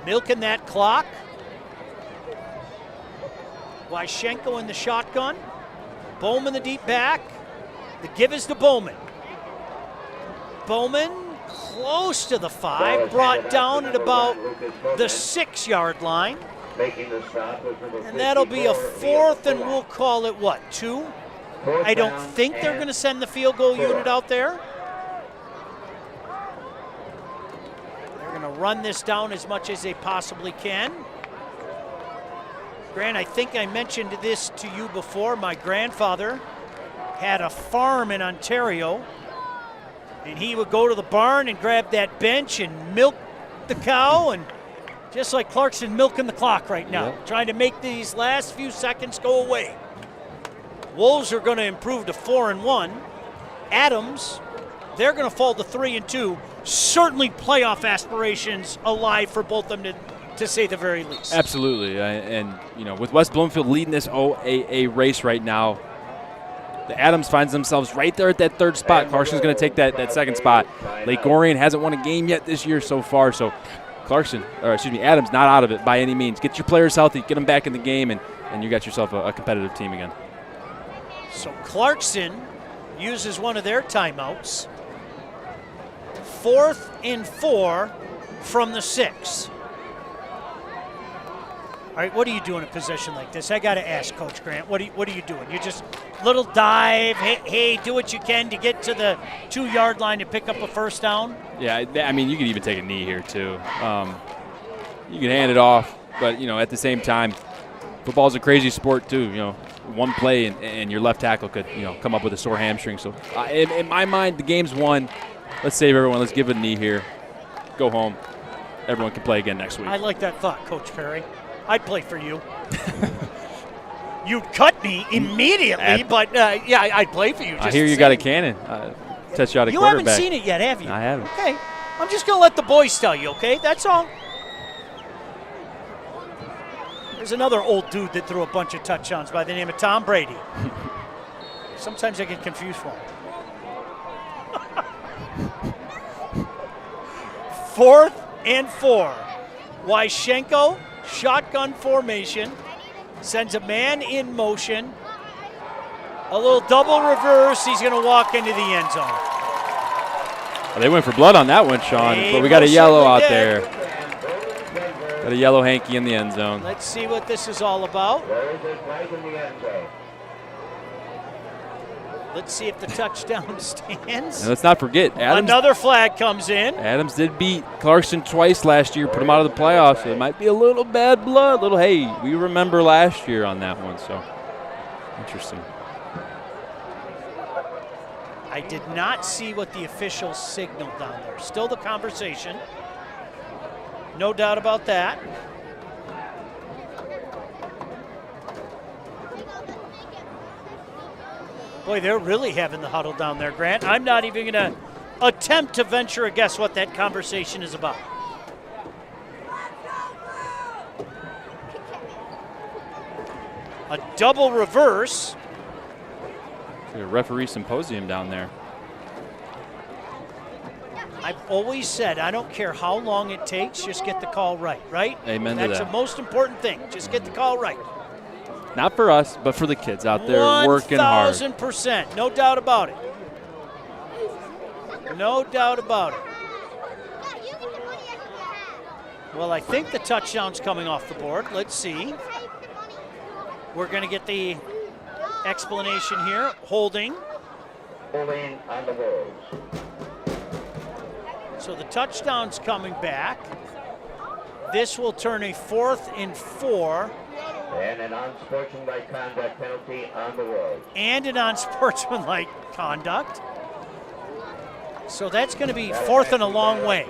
Milking that clock. Wyschenko in the shotgun. Bowman the deep back. The give is to Bowman. Bowman close to the 5, brought down at about the 6-yard line. And that'll be a 4th, and we'll call it, 2? I don't think they're going to send the field goal unit out there. They're going to run this down as much as they possibly can. Grant, I think I mentioned this to you before. My grandfather had a farm in Ontario, and he would go to the barn and grab that bench and milk the cow, and just like Clarkston milking the clock right now, trying to make these last few seconds go away. Wolves are going to improve to 4-1. Adams, they're going to fall to 3-2. Certainly playoff aspirations alive for both of them to say the very least. Absolutely. And, with West Bloomfield leading this OAA race right now, the Adams finds themselves right there at that third spot. Clarkston's going to take that second spot. Lake Orion hasn't won a game yet this year so far, so Adams not out of it by any means. Get your players healthy, get them back in the game, and you got yourself a competitive team again. So Clarkston uses one of their timeouts. 4th and 4 from the 6. All right, what do you do in a position like this? I got to ask Coach Grant, what are you doing? You just little dive, hey, do what you can to get to the 2-yard line to pick up a first down? Yeah, I mean, you could even take a knee here too. You can hand it off, but, at the same time, football's a crazy sport too. One play and your left tackle could, come up with a sore hamstring. So in my mind, the game's won. Let's save everyone. Let's give it a knee here. Go home. Everyone can play again next week. I like that thought, Coach Perry. I'd play for you. You'd cut me immediately, but I'd play for you. I hear you got a cannon. Test you out a quarterback. You haven't seen it yet, have you? I haven't. Okay. I'm just going to let the boys tell you, okay? That's all. There's another old dude that threw a bunch of touchdowns by the name of Tom Brady. Sometimes I get confused for him. 4th and 4. Wyschenko, shotgun formation, sends a man in motion. A little double reverse. He's going to walk into the end zone. Well, they went for blood on that one, Sean, but we got a yellow out there. Got a yellow hanky in the end zone. Let's see what this is all about. Let's see if the touchdown stands. And let's not forget, another flag comes in. Adams did beat Clarkston twice last year, put them out of the playoffs, so it might be a little bad blood. We remember last year on that one, so interesting. I did not see what the officials signaled down there. Still the conversation. No doubt about that. Boy, they're really having the huddle down there, Grant. I'm not even going to attempt to venture a guess what that conversation is about. A double reverse. A referee symposium down there. I've always said, I don't care how long it takes, just get the call right? Amen to that. That's the most important thing. Just get the call right. Not for us, but for the kids out there working hard. 1,000%. No doubt about it. No doubt about it. Well, I think the touchdown's coming off the board. Let's see. We're going to get the explanation here. Holding. Holding on the Wolves. So the touchdown's coming back. This will turn a 4th and 4. And an unsportsmanlike conduct penalty on the Wolves. And an unsportsmanlike conduct. So that's going to be 4th and a long way.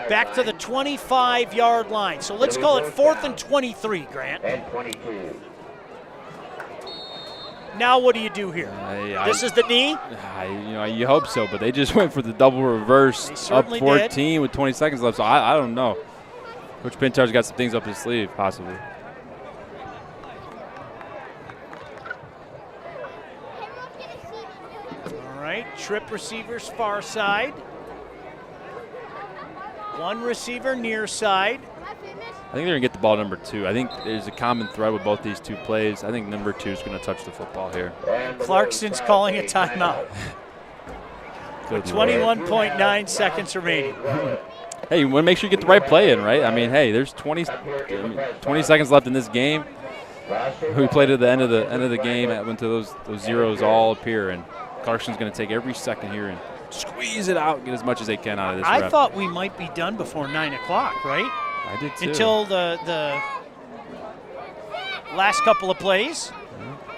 Back to the 25-yard line. So let's call it 4th and 23, Grant. And 22. Now what do you do here? This is the knee? You hope so, but they just went for the double reverse up 14 with 20 seconds left, so I don't know. Coach Pintar's got some things up his sleeve, possibly. All right, trip receivers far side. One receiver near side. I think they're going to get the ball number 2. I think there's a common thread with both these two plays. I think number 2 is going to touch the football here. Clarkston's calling a timeout. With 21.9 seconds remaining. Hey, you want to make sure you get the right play in, right? I mean, hey, there's 20 seconds left in this game. We played at the end of the game when those zeros all appear, and Clarkston's going to take every second here and squeeze it out and get as much as they can out of this. I thought we might be done before 9 o'clock, right? I did too. Until the last couple of plays.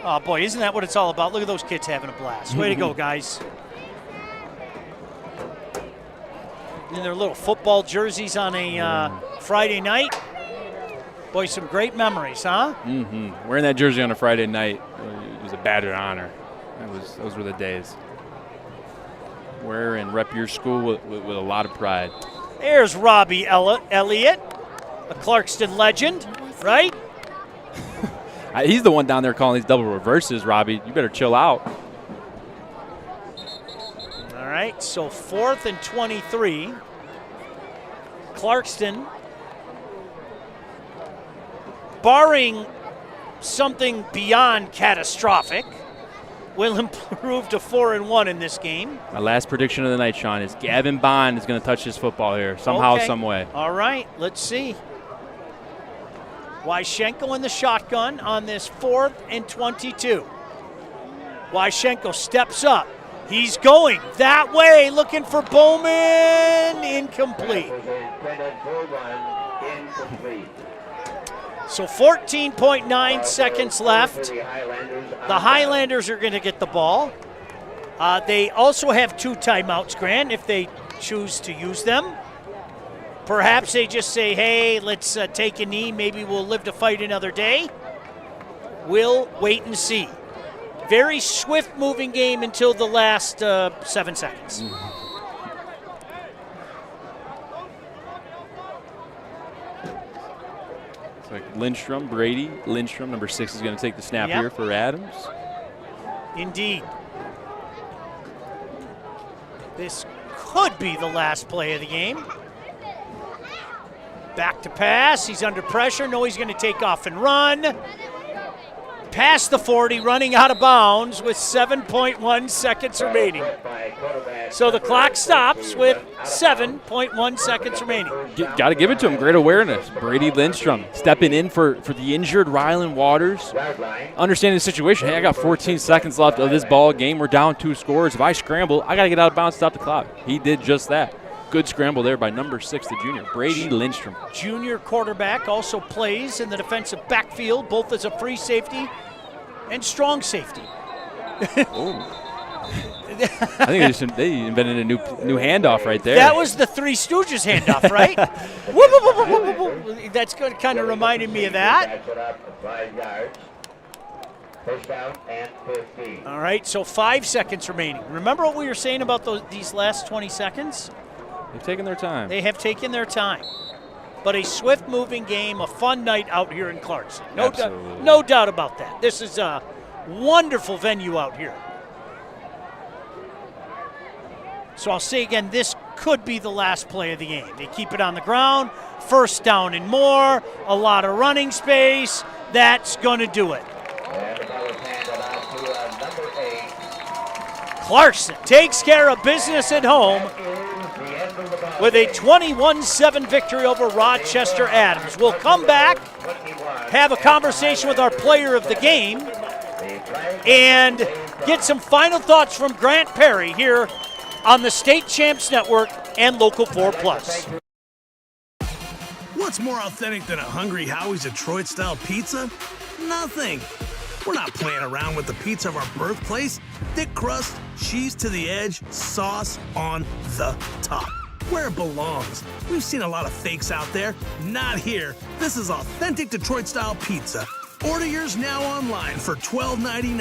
Oh, boy, isn't that what it's all about? Look at those kids having a blast. Way to go, guys. In their little football jerseys on a Friday night. Boy, some great memories, huh? Mm-hmm. Wearing that jersey on a Friday night was a badge of honor. Those were the days. Wear and rep your school with a lot of pride. There's Robbie Elliott. a Clarkston legend, right? He's the one down there calling these double reverses, Robbie. You better chill out. All right, so 4th and 23. Clarkston, barring something beyond catastrophic, will improve to 4-1 in this game. My last prediction of the night, Sean, is Gavin Bond is going to touch his football here somehow, some way. All right, let's see. Wyschenko in the shotgun on this 4th and 22. Wyschenko steps up. He's going that way, looking for Bowman. Incomplete. So 14.9 seconds left. The Highlanders are going to get the ball. They also have 2 timeouts, Grant, if they choose to use them. Perhaps they just say, hey, let's take a knee. Maybe we'll live to fight another day. We'll wait and see. Very swift-moving game until the last 7 seconds. It's like Lindstrom, Brady. Lindstrom, number 6, is going to take the snap here for Adams. Indeed. This could be the last play of the game. Back to pass. He's under pressure. No, he's going to take off and run. Past the 40, running out of bounds with 7.1 seconds remaining. So the clock stops with 7.1 seconds remaining. Got to give it to him. Great awareness. Brady Lindstrom stepping in for the injured Ryland Waters. Understanding the situation. Hey, I got 14 seconds left of this ball game. We're down 2 scores. If I scramble, I got to get out of bounds, stop the clock. He did just that. Good scramble there by number 6, the junior, Brady Lindstrom. Junior quarterback also plays in the defensive backfield, both as a free safety and strong safety. I think they invented a new handoff right there. That was the Three Stooges handoff, right? That's good. Kind of reminded me of that. First down and 15. All right, so 5 seconds remaining. Remember what we were saying about these last 20 seconds? They've taken their time. They have taken their time. But a swift-moving game, a fun night out here in Clarkston. No doubt about that. This is a wonderful venue out here. So I'll say again, this could be the last play of the game. They keep it on the ground, 1st down and more, a lot of running space. That's going to do it. Clarkston takes care of business at home with a 21-7 victory over Rochester Adams. We'll come back, have a conversation with our player of the game, and get some final thoughts from Grant Perry here on the State Champs Network and Local 4+. What's more authentic than a Hungry Howie's Detroit-style pizza? Nothing. We're not playing around with the pizza of our birthplace. Thick crust, cheese to the edge, sauce on the top. Where it belongs. We've seen a lot of fakes out there. Not here. This is authentic Detroit-style pizza. Order yours now online for $12.99.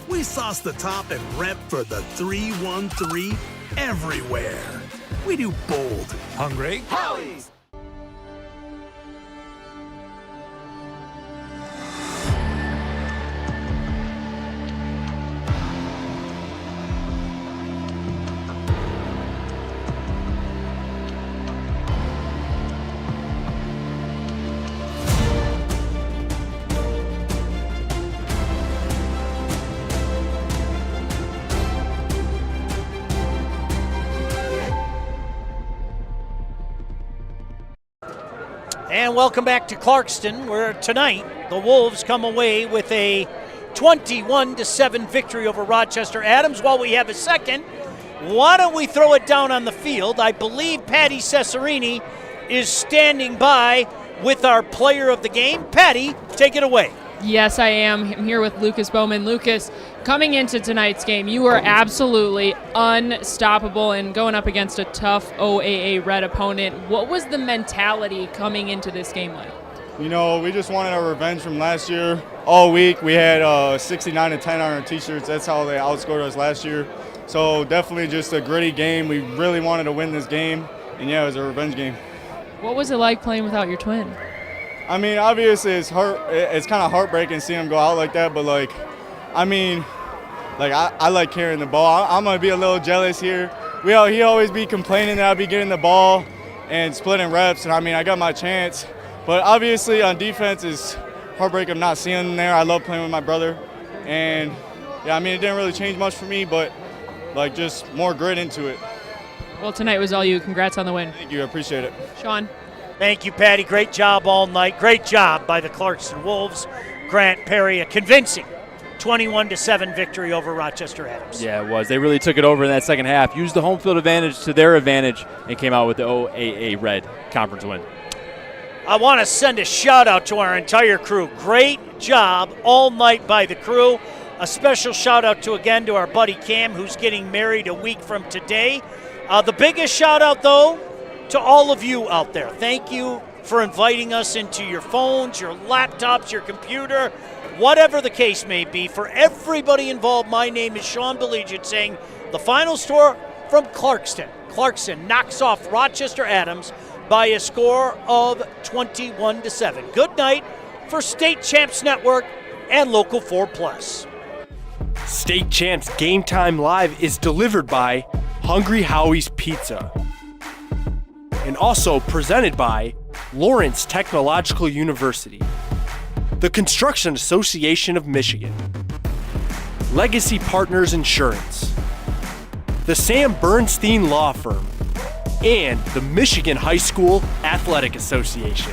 We sauce the top and rep for the 313 everywhere. We do bold. Hungry Howie's. And welcome back to Clarkston, where tonight the Wolves come away with a 21-7 victory over Rochester Adams. While we have a second, why don't we throw it down on the field? I believe Patty Cesarini is standing by with our player of the game. Patty, take it away. Yes, I am. I'm here with Lucas Bowman. Lucas, coming into tonight's game, you were absolutely unstoppable and going up against a tough OAA Red opponent. What was the mentality coming into this game like? You know, we just wanted our revenge from last year. All week we had 69-10 on our T-shirts. That's how they outscored us last year. So definitely just a gritty game. We really wanted to win this game, and yeah, it was a revenge game. What was it like playing without your twin? I mean, obviously it's kind of heartbreaking seeing him go out like that, but like, I mean, like I like carrying the ball. I'm gonna be a little jealous here. He always be complaining that I'll be getting the ball and splitting reps, and I mean, I got my chance. But obviously on defense is heartbreaking not seeing him there. I love playing with my brother, and yeah, I mean, it didn't really change much for me, but like just more grit into it. Well, tonight was all you. Congrats on the win. Thank you, I appreciate it. Sean. Thank you, Patty. Great job all night. Great job by the Clarkston Wolves. Grant Perry, a convincing 21-7 victory over Rochester Adams. Yeah, it was. They really took it over in that second half, used the home field advantage to their advantage, and came out with the OAA Red Conference win. I want to send a shout out to our entire crew. Great job all night by the crew. A special shout out again to our buddy Cam, who's getting married a week from today. The biggest shout out, though, to all of you out there. Thank you for inviting us into your phones, your laptops, your computer, whatever the case may be. For everybody involved, my name is Sean Belegian saying the final score from Clarkston. Clarkston knocks off Rochester Adams by a score of 21-7. Good night for State Champs Network and Local 4+. State Champs Game Time Live is delivered by Hungry Howie's Pizza and also presented by Lawrence Technological University, the Construction Association of Michigan, Legacy Partners Insurance, the Sam Bernstein Law Firm, and the Michigan High School Athletic Association.